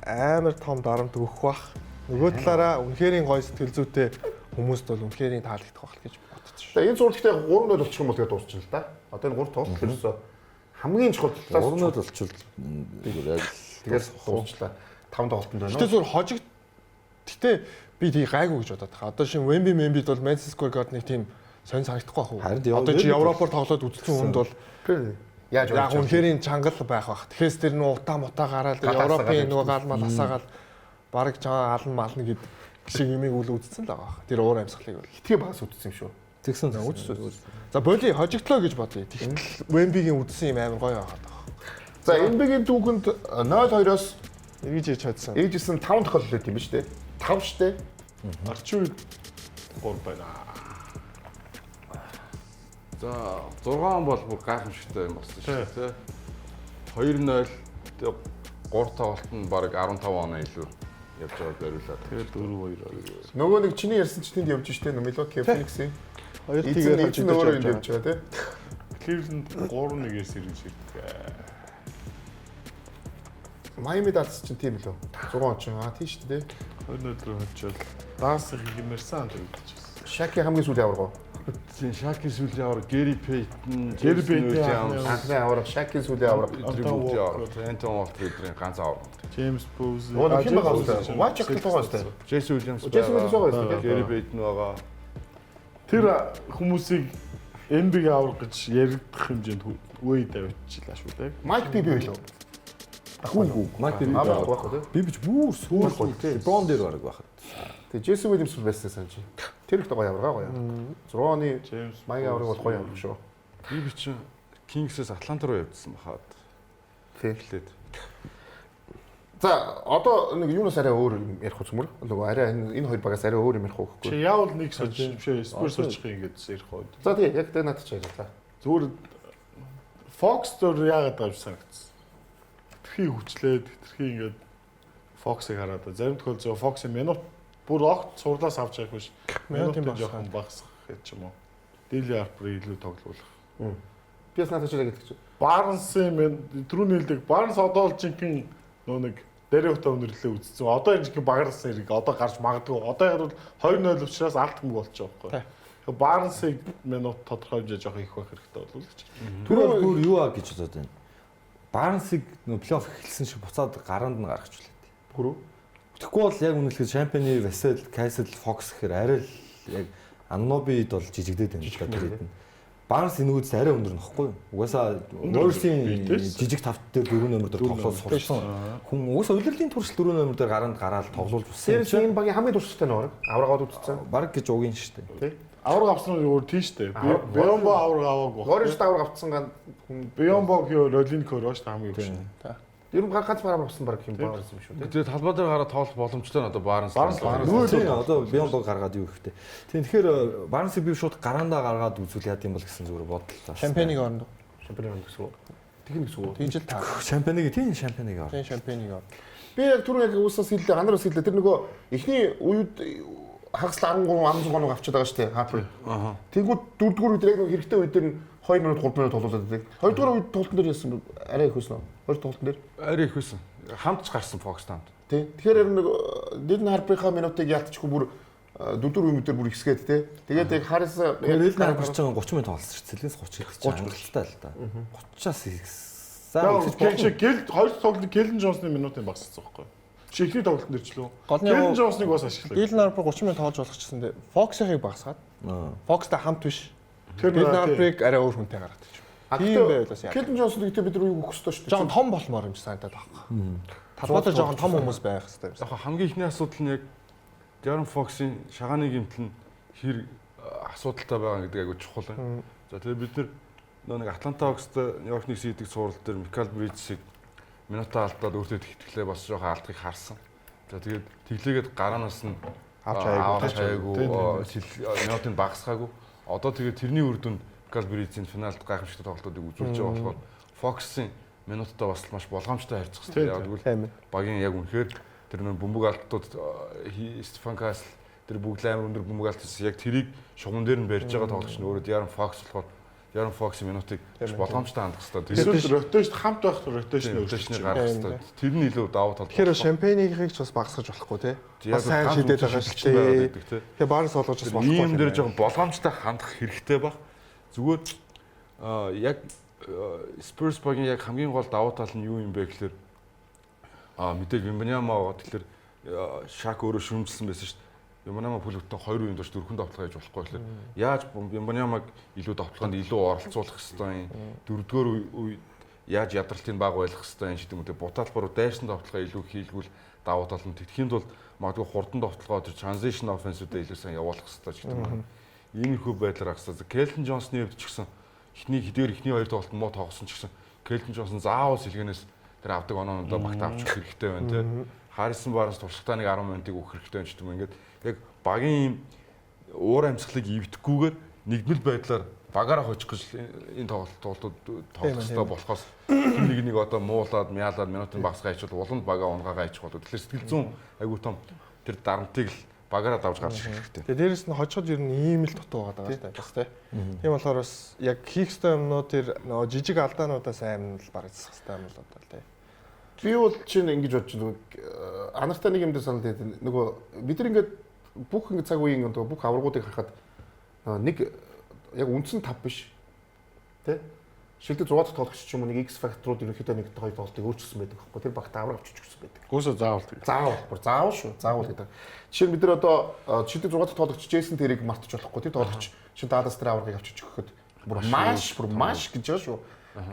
амар том дарамт өгөх бах. Нөгөө талаараа үнэхэрийн гоё сэтгэл зүйтэй хүмүүст бол үнэхэрийн таалагдах байх гэж бодчих шүү.
Тэгээ энэ зурлагтээ 3-0 болчих юм бол тэгээд дуусчихна л да. Одоо энэ 3 тоглолт ерөөсөө хамгийн чухал талаас
3-0 болчихвол яг
тэгээд дуусчлаа. 5 тоглолтод байна.
Гэтэ зөв хожиг. Гэтэ би тийг гайгүй гэж бодоод байгаа. Одоо шинэ Wemby бол Madison Square Garden-ыг тийм сонь санагдахгүй байх уу? Одоо чи Европоор тоглоод үзсэн хүнд бол
Яаж
яг үнэхээр чангал байх бах. Тэгэхээр тэр нөө утаа гараад Европын нөгөө гал мал асаагаад баг жаа алан мална гэдэг шиг юмыг үл үзсэн л байгаа. Тэр уур амьсгалыг бол
хитгэе багс үтсэн юм шүү.
Тэгсэн
үзсэн. За боли хожигдлоо гэж бодъё. Тэгтэл Вембигийн үдсэн юм амар гоё байгаад байгаа.
За Эмбигийн түүхэнд 0-2-оос
эргэж иж чадсан.
Эргэжсэн 5 тохиолдол байт юм ба шүү дээ. 5 шүү дээ.
Арчин үед 3 байна.
За 6 бол бүр гайхамшигтай юм болсон шүү дээ. 2-0 тэгээ 3 тоглолт нь баг 15 оноо илүү явж байгааг бариулаад.
Тэгээд 4-2.
Нөгөө нэг чиний ярьсан ч тэнд явж штэ Милоки Фениксийн.
Хоёр тийгээр
хожигдож өөрөө явж байгаа тий.
Cleveland 3-1-ээс ирж ирдэг.
Майами Даллас чинь тийм лөө. 6 он чинь тий штэ тий.
2-0 хожоод Даллас гимэрсэн гэж байна.
Шаки хамгийн сүүлийн аварга.
Тийм Шаки сүүлийн аварга Гэри Пейтон,
анхны аварга Шаки сүүлийн аварга.
Антон Уолтер эдрийн ганц аварга.
Джеймс Боуз.
Нөгөө хин байгаа үстэй. Watch байгаа үстэй.
Джейсон Уильямс
байгаа.
Гэри Пейтон байгаа.
Тэр хүмүүсийг NBA аварга гэж яригдах хэмжээнд үе давчихлаа шүү дээ.
Майк Биби байлоо.
Хүү. Майк Биби байгаа. Бибич бүр сүүл Брон дээр бараг байхад.
Тэгээ Джейсон Уильямс байсан санаж. Тэр их гоё аварга гоё. 6 оны Майами аварга бол гоё аварга шүү.
Биби чинь Кингсээс Атланта руу явдсан бахад.
Тэглээд. За одоо нэг юунаас арай өөр юм ярих үзмөр. Нөгөө арай энэ хоёр багаас арай өөр юм ярих уу гэхгүй.
Чи яавал нэг сож бишээ Спurs очих юм гэдээс ярих уу.
За тий яг тэ надад ч яриа. За.
Зүгээр Fox дээр яагаад тавьж санагдсан. Тэрхий хүчлээд тэрхий ингээд Fox-ыг хараад зарим тохиолдолд Fox-ийн минут бүр огт сурлаас авч явах биш. Минутын жоохон багасгах гэж юм уу. Daily Harper-ыг илүү тоглуулах.
Би надад ч яг гэдэг чинь.
Barnes-ийн түрүүний хэлдэг Barnes одоо л жинхэнэ нөө нэг дээрээ өнөрлөө үзсэн. Одоо энэ жинхэнэ багаарсан хэрэг одоо гарч магадгүй. Одоо яг бол 2-0 учраас алт мөг болчих واخхой. Тэгээ Barnes-ыг минут тодорхой хэмжээ жоох их байх хэрэгтэй болов л ч.
Түрүү бүр юу аа гэж бодоод байна. Барнсыг нөө плей-офф эхэлсэн шиг буцаад гараанд нь гаргачихлаа.
Бүрөө.
Тэгэхгүй бол яг үнэлэхэд Шампионы Весел, Кайсел, Фокс гэхээр арай л яг Аннобид бол жижигдээд байна л да тэгээд. Барнс энүүгээс арай өндөр нөхгүй юу? Угаасаа Уорсийн жижиг тавт дээр 4 номер дээр тоглоод сурсан. Хүн угаасаа удирдлын туршил 4 номер дээр гараанд гараад тоглуулж
үзсэн. Тэр энэ багийн хамгийн туршилттай нөр аврагууд үзсэн.
Бараг гэж угийн шүү дээ.
Авраг авсан нь өөр тийм шүү дээ. Биомбо авраг аваагүй.
Гоорч авраг авцсан ган
Биомбо хөө Ролинко роош хамгийн их шин.
Ер нь ганц авраг авсан баг юм баарс юм шүү дээ.
Тэгээд талбай дээр гараад тоглох боломжтой надад Барнс.
Одоо Биомбо гаргаад юу ихтэй. Тэгэхээр Барнсыг би шууд гараандаа гаргаад үзүүл яад юм бол гэсэн зүгээр бодлоо.
Шампионыг орондоо.
Шампионыг гэсэн үү? Тэгнэ гэсэн үү?
Тийж л таа.
Шампионыг орно.
Тийм шампионыг орно.
Би яг түрүү яг уусаас хэллээ, ганаараас хэллээ. Тэр нөгөө эхний үед хагас 13 16 оног авчиад байгаа шүү дээ. Хапер. Тэнгүүд 4-р үед яг хэрэгтэй үед дээр 2 минут 3 минут тоглуулдаг. 2-р үед тоглолтын дээр яасан арай их байсан уу? 2 тоглолтын дээр
арай их байсан. Хамт ч гарсан Fox хамт.
Тий. Тэгэхээр нэг Дилн Харперийнхаа минутыг ялтчихгүй бүр 4-р үед дээр бүр ихсгээд тий. Тэгээд яг Харрис
Дилн Харпер ч 30 минут тоглосон шүү дээ. Цэлээс 30 гэж хангалттай л да. 30-аас
За гэл хоёр тоглолтын Гэлен Джонсны минутын багссан байхгүй. Чи ихний тоглолтын дээр ч лөө. Гэлен Джонсныг бас ашиглав.
Дилн Харпер 30 минут тоглож болох гэсэн дээ. Fox-ыг багсгаад. Fox-тай хамт биш.
Тэр
Дилн Харперыг арай өөр хүнтэй гаргаад чи. Тийм байлаас яа.
Гэлен Джонсон гэдэг бид нар юу өгөх ёстой шүү дээ.
Жохон том болмоор юм санагдаад байгаа. Талбайд жохон том хүмүүс байх хэрэгтэй юм.
Яг хамгийн ихний асуудал нь яг Darren Fox-ийн шагааны гэмтэл нь хэр асуудалтай байгаа гэдэг айгуу чухал байна. За тэгээд бид нар нэг Атланта Hawks-тай Нью-Йорк Knicks хийдэг сурал дээр Микал Бриджсийг минутаа алдаад өөртөө тэгтгэлээ бас жоохон алдахыг харсан. За тэгээд тэглээгээд гараанаас нь авч хайгуу минутыг багасгаагүй. Одоо тэгээд тэрний үр дүнд Микал Бриджийн финалд гайхамшигтай тоглолтуудыг үзүүлж байгаа болохоор Fox-ийн минутаа бас маш болгоомжтой харьцах хэрэгтэй. Яг тэгвэл багийн яг үнэхээр тэр нэг бөмбөг алдтууд Стефан Касл тэр бүгд амар өндөр бөмбөг алдсан яг тэрийг шугам дээр нь барьж байгаа тоглогч нь өөрөө Darren Fox болохоор Darren Fox-ийн минутыг болгоомжтой хандах хэрэгтэй.
Эсвэл ротейшн хамт байх ротейшн
гаргах хэрэгтэй. Тэр нь илүү давуу тал.
Тэгэхээр шампионыг ч бас багасгаж болохгүй тий. Бас сайн шийдээд байгаа шүү дээ. Тэгээ Барнс болгож бас болохгүй.
Ийм дээр жоохон болгоомжтой хандах хэрэгтэй баг. Зүгээр яг Spurs багийн яг хамгийн гол давуу тал нь юу юм бэ гэхээр мэдээж Вимбаньяма байгаа. Тэгэхээр Шак өөрөө шүмжилсэн байсан шүү дээ. Ямбанама бүлэгтэн 2 үеийн турш 4 тоглолт хийж болохгүй болохоор яаж Ямбанамаг илүү тоглоход илүү оролцуулах хэвээр юм. 4-р үед яаж ядралтыг баг байлгах хэвээр юм гэдэг юм. Бутаалбар дайрсан тоглолтоо илүү хийлгүүл давуу тал нь тэтгэхийн тулд магадгүй хурдан тоглолтоо тэр transition offense-үүдээ илүү сайн явуулах хэвээр гэдэг юм. Иймэрхүү байдлаар агсаа. Келвин Джонсны хувьд ч гэсэн эхний 2 тоглолт муу тоглосон ч гэсэн Келвин Джонсон заавал сэлгэнээс тэр авдаг оноонуудаа багт авчих хэрэгтэй байна тийм. Харрисон Барнс туршлагатаа нэг 10 минутыг өгөх хэрэгтэй байна ч гэдэг юм. Ингээд яг багийн уур амьсгалыг ивдэхгүйгээр нэгдмэл байдлаар багаараа хочих гэж энэ тоглолтууд тоглохтой болохоос нэг одоо муулаад мяалаад минутын багс гайчвал уланд бага унгаа гайчих болоо. Тэгэхээр сэтгэл зүйн айгуу том тэр дарамтыг л багаараа давж гарч ирэх хэрэгтэй.
Тэгээ дээрэс нь хожиход ер нь ийм л дутуу байгаа даа бас тийм. Тийм болохоор бас яг хийх ёстой юмнууд тэр нөгөө жижиг алдаануудаа сайн л бараг засах ёстой юм л одоо тийм.
Би бол чинь ингэж бодож байгаа. Анартай нэг юм дээр санал дээр нөгөө бид нар ингээд бүх ингэ цаг үеийн одоо бүх аваргуудыг харахад нэг яг үндсэн 5 биш. Тэ? Шилдэг 6 дахь тоглогч ч юм уу нэг X factor-ууд ерөнхийдөө нэг хоёр тоглолтыг өөрчилсөн байдаг байхгүй. Тэр багт авраг авчиж өгсөн байдаг.
Гүйсээ заавал.
Заавал шүү. Заавал гэдэг. Жишээ нь бид нар одоо шилдэг 6 дахь тоглогч Джейсон Тэрийг мартаж болохгүй. Тэр тоглогч шин Даллас тэр аврагыг авчиж өгөхөд бүр маш гэж байгаа шүү.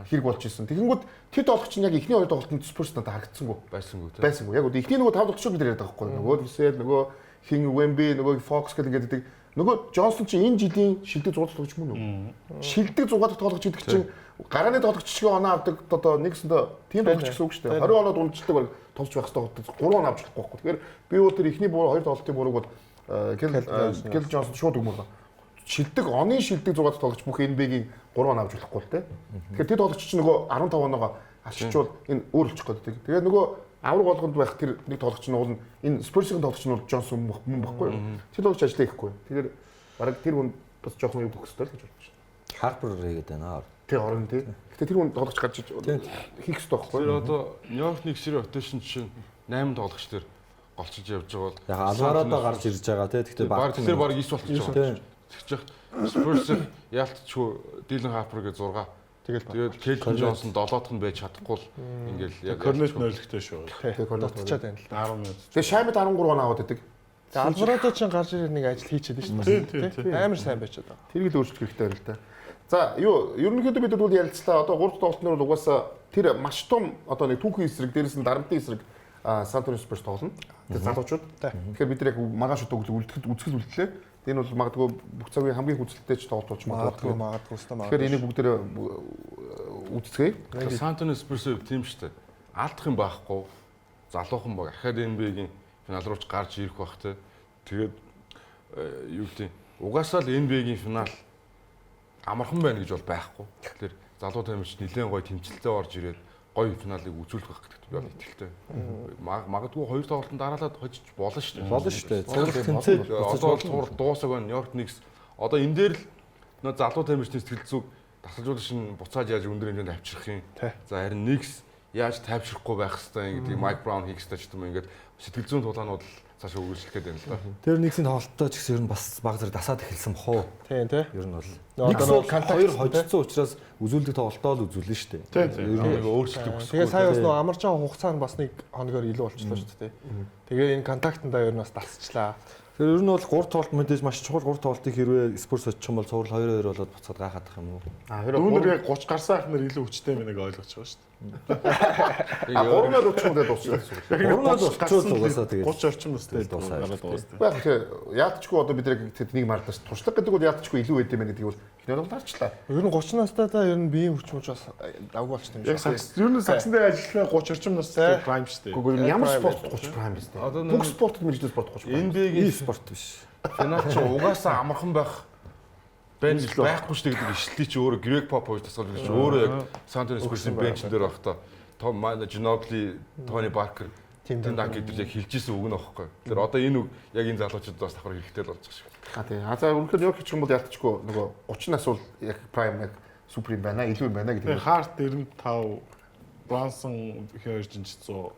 Хэрэг болж исэн. Тэгэнгүүт тэд тоглогч нь яг эхний хоёр тоглолтод Спurs надад харагдсангүй байсангүй. Яг эхний нөгөө 5 тоглогч бид яриад байгаа байхгүй. Нөгөө Висел, нөгөө Хин Вемби, нөгөө Фокс гэдэг ингээд нөгөө Джонсон чинь энэ жилийн шилдэг 6 тоглогч мөн үү? Шилдэг 6 дахь тоглогч гэдэг чинь гарааны тоглогч шиг оноо авдаг одоо нэгсэндээ тийм тоглогч гэсэн үг шүү дээ. 20 оноод унждаг баг тоглож байх хэрэгтэй 3 оноо авч болохгүй байхгүй. Тэгэхээр би бол тэр эхний хоёр тоглолтын бүрэг бол Кел Джонсон шууд өгмөр. Шилдэг оны шилдэг 6 дахь тоглогч бүх NBA-гийн 3 оноо авч болохгүй л дээ. Тэгэхээр тэр тоглогч чинь нөгөө 15 оноогоо алчичвал энэ өөр болчих гээд. Тэгээд нөгөө авраг болгонд байх тэр нэг тоглогч нь уул энэ Спурсийн тоглогч нь бол Джонсон мөн баггүй. Тэр тоглогч ажиллаа ихгүй. Тэгэхээр бараг тэр хүн бас жоохон юу өгөх хэрэгтэй л гэж бодож байна.
Харпер хийгээд байна.
Тэг орон тий. Гэтэ тэр хүн тоглогч гарч хийх хэрэгтэй байхгүй.
Тэр одоо Нью-Йорк Никс-ийн ротейшн чинь 8 тоглогч тэр голчилж явж байгаа бол
яг Алварадо гарч ирж байгаа тий. Гэтэ баг
тэр баг 9 болчих жоо. Тэгчих Спурс яалтчгүй Дилэн Харпер гэ 6. Тэгээд Келвин Джонсон 7 дахь нь байж чадахгүй л ингээл яг
Корнет нойлогтой шүү.
Тэгээ дутчихад байна л
10 минут.
Тэгээ Шаймд 13 оноо аваад байдаг.
Тэгээ Алварадо ч гарч ирээд нэг ажил хийчихэд шүү дээ. Амар сайн байчаад байгаа.
Тэрийг л өөрчлөх хэрэгтэй байна л да. За юу ерөнхийдөө бид бол ярилцлаа. Одоо 3 дахь тоглолтноор бол угаасаа тэр маш том одоо нэг түүхийн эсрэг дээрээс нь дарамтын эсрэг Сан Антонио Спурс тоглоно. Тэр залуучууд. Тэгэхээр бид яг маргааш өдөр үзэл үлдлээ. Энэ бол магадгүй бүх цагийн хамгийн хүчтэй ч тоглолт болж магадгүй. Тэгэхээр энийг бүгдээрээ үзцгээе.
Сан Антонио Спурс тийм шүү дээ. Алдах юм байхгүй. Залуухан баг ахаад NBA-гийн финал руу ч гарч ирэх бах те. Тэгээд юу гэдэг угаасаа л NBA-гийн финал амархан байна гэж бол байхгүй. Тэгэхээр залуу тамирч нэлээд гоё тэмцэлтэй орж ирээд гоё финалыг үзүүлэх байх гэдэгт би бол итгэлтэй. Магадгүй хоёр тоглолтод дараалаад хожиж болно шүү дээ.
Болно шүү дээ. Цогц тэмцээд
одоо дуусаг байна. Нью-Йорк Никс одоо энэ дээр л нөө залуу тамирчны сэтгэл зүг тасалжуулагч нь буцааж яаж өндөр хэмжээнд авчрах юм. За харин Никс яаж тайвшрахгүй байх хэвээр гэдэг Майк Браун хийх гэж юм ингээд сэтгэл зүйн тулаанууд л цаашаа үргэлжлэх гээд байна л да.
Тэр Никсийн тоглолтоо ч гэсэн ер нь бас баг зэрэг дасаад эхэлсэн бохоо.
Тийм тий.
Ер нь бол Никс бол хоёр хожицсан учраас үзүүлдэг тоглолтоо л үзүүлнэ шүү дээ.
Ер нь өөрчлөлт өгсөн.
Тэгээ сая бас нөө амарч байгаа хугацаанд бас нэг хоногоор илүү болчихлоо шүү дээ. Тэгээ энэ контактандаа ер нь бас дасчлаа.
Тэгэхээр ер нь бол 3 тоглолт мэдээж маш чухал 3 тоглолтыг хэрвээ Спурс очих юм бол цуврал 2-2 болоод буцаад гайхах юм уу?
Үүнээр яг 30 гарсан ахнаар илүү хүчтэй мэнэг ойлгож байгаа шүү дээ.
3-аар уучраад дуусчихсан.
3-аар уучраад угаасаа тэгээд
30 орчим настай дуусаад.
Яг яалтчгүй одоо бид яг тэднийг марлаа ш. Туршлага гэдэг бол яалтчгүй илүү байд юм байна гэдгийг бол эхнээр бол харчлаа.
Ер нь 30 настайдаа ер нь биеийн хүч бас давгүй болчихсон юм
шиг. Яг ер нь саксандаа ажиллах 30 орчим настай прайм шүү дээ.
Гэхдээ ямар спорт 30 прайм биш дээ. Бүх спортод мэргэжил спорт 30 прайм.
NBA-гийн спорт биш. Финал ч угаасаа амархан байх байхгүй шүү дээ гэдэг ишлэлий чи өөрөө Грэг Попович тасгалж гэж өөрөө яг Сан Антонио Спурсийн бенчэн дээр байхдаа Том Ginobili, Тони Паркер, Тим Данк гэдэг яг хэлжсэн үг нь аахгүй. Тэгэхээр одоо энэ үг яг энэ залуучууд бас давхар хэрэгтэй л болж байгаа шүү.
Тийм. За өнөөдөр Нью-Йорк ч юм бол ялтчгүй нөгөө 30 нас бол яг прайм яг супер юм байна, илүү юм байна гэдэг.
Харт 95, Брансон 2600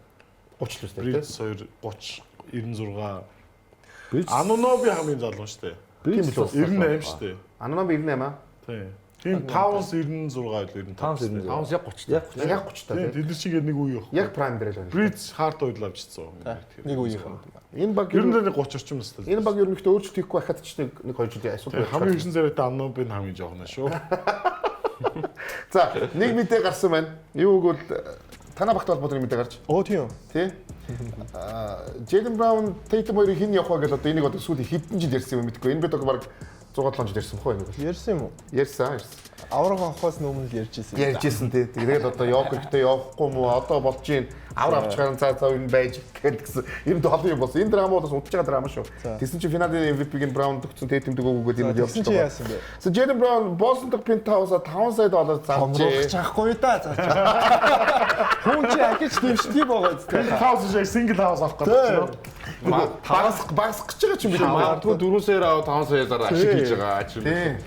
30 л
үстэй. 2 30 96. Ануноби хамгийн залуу шүү дээ.
Тийм л
98 шүү дээ.
Ануноби 98 аа.
Тийм. Тийм 596 95.
596.
Яг 30.
Яг 30 та.
Тэд нар чигээр нэг үе явах.
Яг прайм дээр л байна.
Бриз хард ойл авчихсан.
Нэг үеийнх нь.
Энэ баг
ер нь 30 орчим настай.
Энэ баг ер нь ихтэй өөрчлөлт хийхгүй байхад ч нэг 2 жилийн асуудал байна.
Хамгийн ихсэн зэрэгтэй Аннубын хамгийн жоохно шүү.
За, нэг мэдээ гарсан байна. Юу гэвэл танаа багт холбоотой мэдээ гарч.
Тийм.
Тий? Джейден Браун, Тейтем хоёрыг хэн явах вэ гэдэг одоо энийг одоо сүүлийн хэдэн жил ярьсан юм мэдгүй. Энэ бид баг 6-7 жил ярьсан бохоо энийг.
Ярьсан юм уу?
Ярьсан.
Авраг авахаас өмнө л ярьж ирсэн.
Ярьжсэн тий. Тэгээд одоо явах хэрэгтэй явахгүй мó одоо болж гин авар авч гарan цаа энэ байж гэсэн. Энд олон юм болсон. Энэ драма бол удаж байгаа драма шүү. Тэсэн чи финалийн MVP-г Браун төгсөн Тейтем дөгөөгөөд энэ явж
байгаа. Яасан бэ?
Джейден Браун Бостон дэх Пентхаусаа $5 сая зарж
чахгүй да зарж. Хүн чи ахиж дэвшдэг байгаа зү.
Хаус шиг сингл хаус авах гэдэг.
Багасах гэж байгаа ч юм биш.
Магадгүй 4 саяар 5 саяар ашиг хийж байгаа ч юм.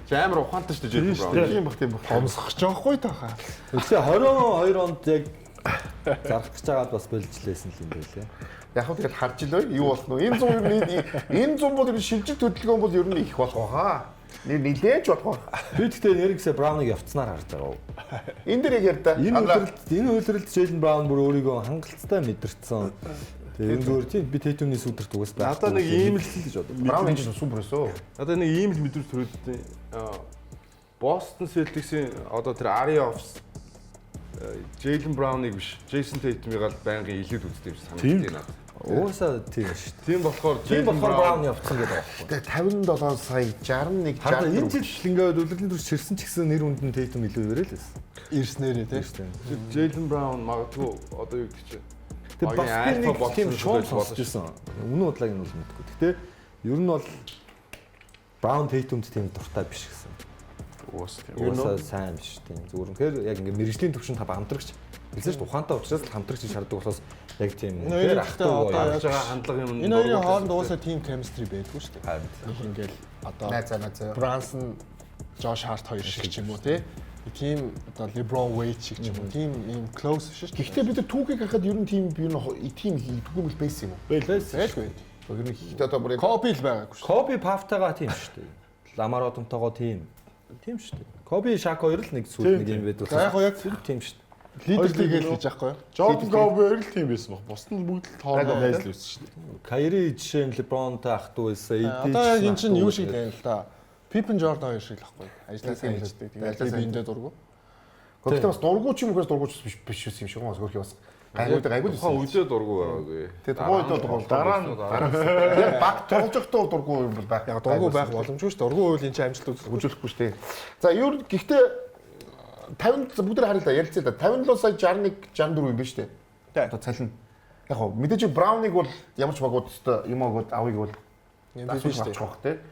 Чи амар ухаантай шүү дээ Джейден Браун.
Тийм баг.
Хомсгож байгаа та хаа.
Тэгээ 22 онд яг зарах гэж байгаад бас болжлээсэн л юм байлээ.
Яг хөө тэгэл харж илөө юу болсон нь. Энэ 100 бол шилжил төлөвлөгөө бол ер нь их болох байгаа. Нилээж болох.
Би тэгтээ нэргсээ Брауныг явцсанаар харж байгаа.
Энэ дээр яг ярьда.
Энэ үйлрэлд Джейден Браун бүр өөрийгөө хангалттай мэдэрсэн. Тэгээ энэ зүгээр тийм би Тейтумны сүдэрт угаас байх.
Надаа нэг ийм л гэж боддог.
Браун энэ супер өсөө.
Надаа нэг ийм л мэдрэмж төрөлдөө. Бостон Селтиксийн одоо тэр Ариовс Джейлен Брауныг биш, Джейсон Тейтумыг л байнгын илүүд үздэг юм санагдаж байна.
Уусаа тийм шүү.
Тийм болохоор
Джейлен Браун явцсан гэдэг байна.
Тэгээ 57 сая 61
60 энэ жил ингээд өдөрлөлийн төрс ширсэн ч гэсэн нэр үнд нь Тейтум илүү ирэл л байсан.
Ирснээрээ тийм.
Джейлен Браун магадгүй одоо юу гэж
тэг бас нэг тийм шоу сонсож байсан. Үнэн удааг нь бол мэдгүй. Гэтэ ер нь бол Браун Тейтумд тийм дуртай биш гэсэн. Уусаа сайн биш тийм. Зүгээр үнэхээр яг ингээд мэрэгжлийн төвшөнд хамтрагч хэлсэн шүү ухаантай учраас л хамтрагч шаарддаг болохоос яг тийм үнэхээр ахтуу
яаж байгаа хандлага юм.
Энэ хоёрын хооронд уусаа тийм chemistry байдгүй шүү дээ. Ингээл одоо
найзаа
Брансон, Жош Харт хоёр шиг ч юм уу тий. Тийм одоо LeBron Wade шиг ч юм уу тийм ийм close шүү дээ.
Гэхдээ бид түүхийг харахад ер нь тийм би тийм түүхэл байсан юм уу?
Байлгүй.
Ер нь ихтэй одоо бүр
Kobe л байгаагүй шүү.
Kobe Paftайгаа тийм шүү дээ. Ламар Одомтойгоо тийм шүү дээ. Kobe Shaq хоёр л нэг зүйл нэг юм байдаг.
Яг яг
тийм шүү дээ.
Лидерлигээл хийж байхгүй юу?
Jordan Kobe хоёр л тийм байсан баг. Бусдад бүгд л хоорондоо найзлал байсан шүү дээ.
Kyrie жишээ нь LeBronтай ахтуу байсан.
Одоо яг эн чинь юу шиг байна л да. Pippen Jordan хоёр шиг л байхгүй. Ажлаа сайн хийждэг. Тэгээд биендээ дургу.
Гэхдээ бас дургу ч юм уу дургуч биш байсан юм шиг бас хөрхий бас гайгүй л
ухаан үдээ дургу байгаагүй.
Тэгээд тухайд дургу дараа нь яг баг тоглохдоо дургу юм бол байх.
Яг дургу байх боломжгүй шүү. Дургу үйл энэ чинь амжилт
үзүүлэхгүй шүү дээ. За юу гэхдээ 50 бүгд харъя да ярилцъя да 57 сая 61 64 юм байна шүү дээ. Одоо цалин. Яг хоо мэдээж Брауныг бол ямар ч багууд өстой юм агууд авыг бол
юм биш шүү
дээ.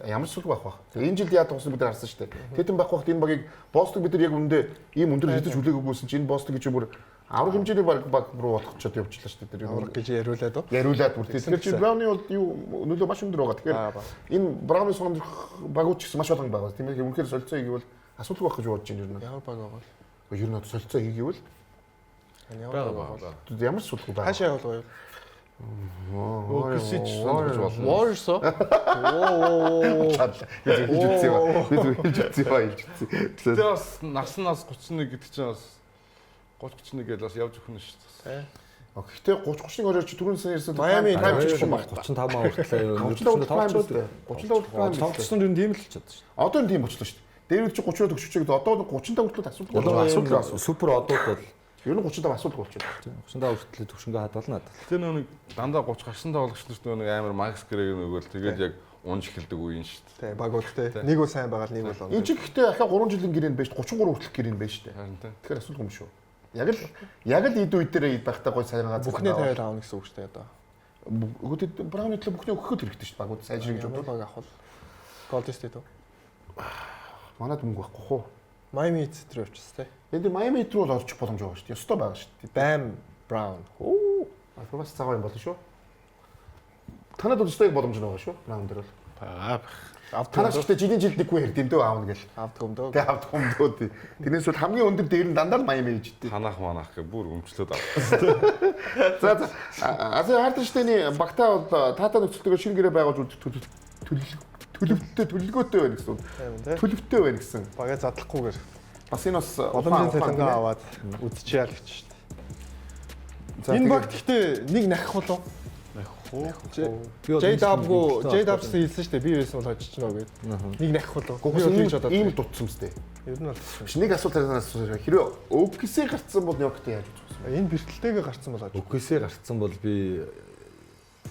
Ямар ч сүлг байх бах. Тэгээ энэ жил яа тусна бид харсан шүү дээ. Тэтэн байх бахт энэ багийг Бостон бид нар яг үндэ ийм өндөр хэдэж хүлээгүйсэн чинь энэ Бостон гэж бүр авраг хэмжээний баг руу болох чад явчихлаа шүү дээ.
Авраг гэж яриулаад уу?
Яриулаад бүр. Тэгэхээр чи Брауны бол юу нөлөө маш өндөр байгаа. Тэгэхээр энэ Брауны сонгох багууд ч гэсэн маш олон байгаа. Тийм ээ. Үнэхээр солилцоо хийгээвэл асуудал байх гэж бодож байна юу?
Ямар баг байгаа вэ?
Ер нь солилцоо хийгээвэл ямар асуудал байгаа.
Хаашаа явуулгаа юу?
Кисич сонгож болно.
Warriors оо.
Тэгээ бас наснаас 31 гэдэг чинь бас 30 31 гэж бас явж өгнө шүү дээ.
Гэхдээ 30 31 орой чи түрүүн сан ярьсан
Miami
прайм ч юм байна.
35 маа хүртлээ.
35 прайм.
Тоглолтсон юм тийм л ч чаддаг шүү.
Одоо энэ тийм болчихлоо шүү. Дээр үл чи 30-аад өгчөж одоо 35 хүртэл асуудал
супер одууд бол
ер нь 35 асуудал болчиход байна.
35 хүртэл төвшнгөө хадгална.
Тэр нэг дандаа 30 гарсан тоглогч нар нэг амар Макс Грэг нөгөөл тэгээд яг унж эхэлдэг үеийн шүү дээ.
Тий, баг болтой. Нэг үл сайн байгаа л нэг үл.
Энэ ч гэхдээ ахаа 3 жилийн гэрээнд байж 33 хүртэл гэрээнд байж шүү дээ. Тэгэхээр асуудал юм шүү. Яг л эд үе дээр байхдаа гой сайн гац
бүхний тавиад аавна гэсэн үг шүү дээ одоо.
Өгөөд Брауны төлөө бүхний өгөхөд хэрэгтэй шүү дээ. Багууд сайн жиргэж
бодвол баг авах. Голден Стейт үү?
Манайд мөнгө байхгүй хөө.
Miami Heat рүү явчихсан тий.
Энд Miami Heat рүү л орчих боломж байгаа шүү дээ. Ёстой байгаа шүү дээ.
Bam Brown.
Оо, бас цагаан юм болно шүү. Танад өстэй боломж байгаа шүү. Brown дээр бол. Танаас гэхдээ жилийн жилд нэггүй хэрэг дэмдөө аавна гэл.
Авдаг юм дөө.
Тэг авдаг юм дөө. Тэрнээс бол хамгийн өндөр дээр нь дандаа Miami Heat дээ.
Танах манах гэх бүр өмчлөөд авсан.
За Азия Харденштейний багтаа бол таата нөхцөлтөөр шинэ гэрээ байгуулж төлөвлөлөө. төлөвтэй төлөвлөгөөтэй байна гэсэн. Төлөвтэй байна гэсэн.
Багаа задлахгүйгээр.
Бас энэ бас
боломжийн цалингаа аваад үдчихээл гэж шүү дээ. Энэ багт гэхдээ нэг нахих болов. J-Dub-г хэлсэн шүү дээ. Би байсан бол хожиж гинөө гэд. Нэг нахих болов.
Ийм дутсан мэт.
Ер нь бол
нэг асуулт хариулнаас хэрвээ OKC гарцсан бол Нью-Йоркт яаж үзэх вэ?
Энэ бэрхтэлтэйгээ гарцсан бол
OKC гарцсан бол би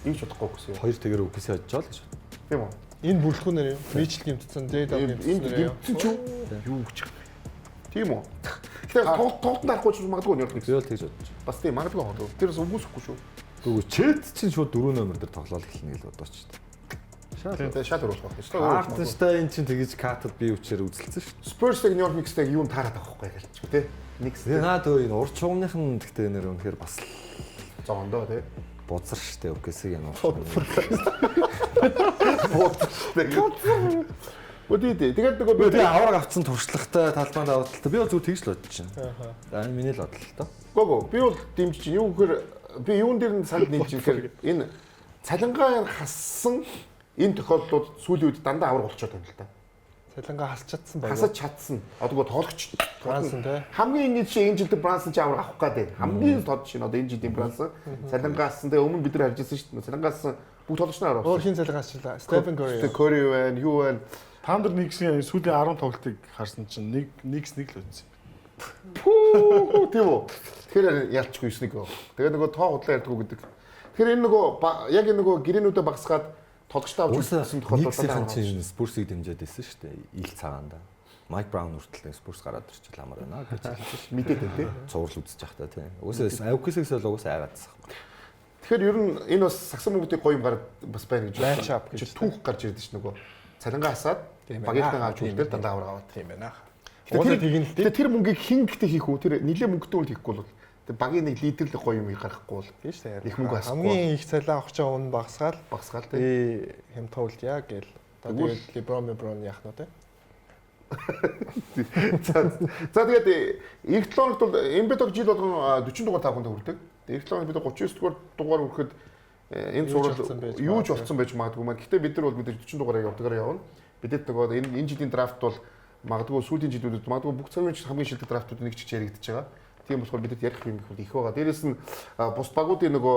ийж бодохгүй гэсэн.
Хоёр тэгэр OKC хожиж байгаа л гэж.
Тийм үү?
Энэ бүрэлдэхүүнээр юм. Мичл гимтсэн, J-Dub
гимтсэн ч юу гэж. Тийм үү? Тэгэхээр тоглолт нарахгүй ч магадгүй Нью-Йорк
би бол тэгж бодож.
Бас тийм магадгүй хоо. Тэрээс үгүйсэхгүй шүү.
Тэгвэл Чет чинь шууд 4 номер дээр тоглоал эхэлнэ гэж бодож шүү дээ.
Шал уруулах байх шүү.
Хартенштайн чинь тэгэж катад би үчээр үзэлцсэн шүү.
Spurs-ыг Нью-Йорк Knicks-тэй юунд таараад байгаа байхгүй гэлч тий. Knicks.
Наад энэ урд чугамных нь гэхдээ нэр үнэхээр бас
зоондоо тий.
Бузар штэ OKC-г юм.
Үдээ тэгээд нөгөө
би авраг авцсан туршлагатай талбайд авалталтай би бол зөв тэгж л бодож чинь. За энэ миний л бодол л доо.
Гого би бол дэмжиж юу гэхээр би юун дээр нь санд нийлж ирэхээр энэ цалингаа хассан энэ тохиолдлууд сүүлийн үед дандаа авраг болчиход байна л да.
Цалингаа хасч чадсан байна.
Хасаж чадсан. Одоо тоглогч
Брансон тий.
Хамгийн ингэ чи энэ жилд Брансон чи авраг авах гээд байна. Хамгийн тод чинь одоо энэ жилийн Брансон цалингаа хассан. Тэгээ өмнө бид нар харж ирсэн шүү дээ. Цалингаа хассан бүх тоглогч нар авах.
Өөр хин цалингаа хасчлаа. Стефен Curry.
Curry байна, юу байна.
Та нар Knicks-ийн сүүлийн 10 тоглолтыг харсан чинь Knicks нэг л үтсэн.
Пүү тийм үү. Тэгэхээр ялчгүй 9-1 гоо. Тэгээ нөгөө тоо худлаа ярьдгүү гэдэг. Тэгэхээр энэ нөгөө яг энэ нөгөө гэрээнүүдээ багсгаад тоглогчтой авч ирсэн
тохиолдолд чинь Spurs-ыг дэмжиж байсан шүү дээ. Ил цагаанда. Mike Brown хүртэл Spurs гараад ирчихэл амар байна гэж хэлсэн шүү.
Мэдээд байна тий.
Цуврал үзэж явах та тий. Угсаа OKC-с л угсаа айгаадсан.
Тэгэхээр ер нь энэ бас сагсан мөнгөдийг гоё юм гараад бас байна гэж байна. Түүх гарч ирдэ ш нөгөө цалингаа хасаад багийнхтайгаа авч үлдээл дандаа авраг аваад.
Тийм байна.
Тэр мөнгийг хин гэхдээ хийх үү? Тэр нэлээд мөнгөтэй үл хийхгүй бол тэр багийн нэг лидерлэг гоё юм гаргахгүй бол
тийм шүү дээ.
Их мөнгө асахгүй.
Хамгийн их цалин авах чаа өмнө багсгаал
тий.
Хэмтүүлдъя гээл. Тэгээд LeBron яах нь те.
За тэгээд эх 7 хоногт бол Embiid жил болгон 40 дугаар тавханд хүрдэг. Эх 7 хоногт бид 39 дугаар хүрэхэд энэ зураг юу ч болсон байж магадгүй маань. Гэтэ бид нар бол мэдээж 40 дугаараа явдагаараа явна. Бидэд нөгөө энэ жилийн драфт бол магадгүй сүүлийн жилүүдэд магадгүй бүх цагийн хамгийн шилдэг драфтууд нэг ч яригдчихэж байгаа. Тийм болохоор бидэд ярих юм их байгаа. Дээрээс нь бус багуудын нөгөө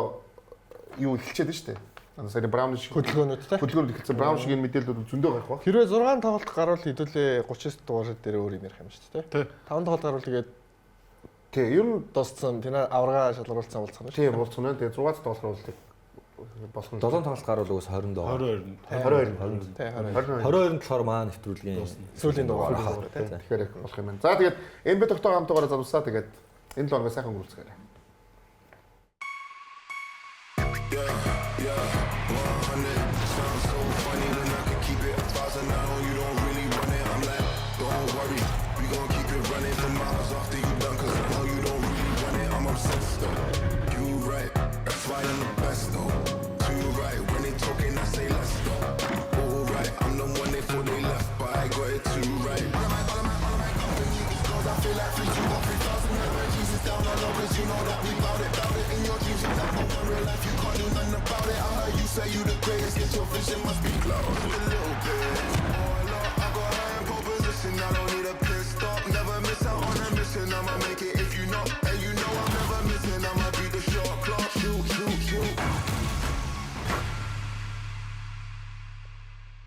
юу эхэлчихэд нь шүү дээ. Сая Браун шиг хөдөлгөөнүүд эхэлсэн. Браун шиг энэ мэдээлэлүүд зөндөө гарах ба.
Хэрвээ 6 тоглолт гарвал хэдүүлээ 39 дугаар дээр өөр юм ярих юм шүү дээ. 5 тоглолт гарвал тэгээд
тий ер нь
дууссан. Тэна аврагаа шалгаруулсан уулзах нь шүү.
Тийм уулзах нь. Тэгээд 6 тоглолт гарвал болох нь
7 тоглолт гарвал уус 20 доо. 22 болохоор маа нэвтрүүлгийн
сүүлийн дугаар.
Тэгэхээр болох юм байна. За тэгээд Embiid тогтоогоо хамтаагаараа залуусаа тэгээд энэ л оноо сайхан өнгөрүүлцгээрэй.
Say you the greatest, get your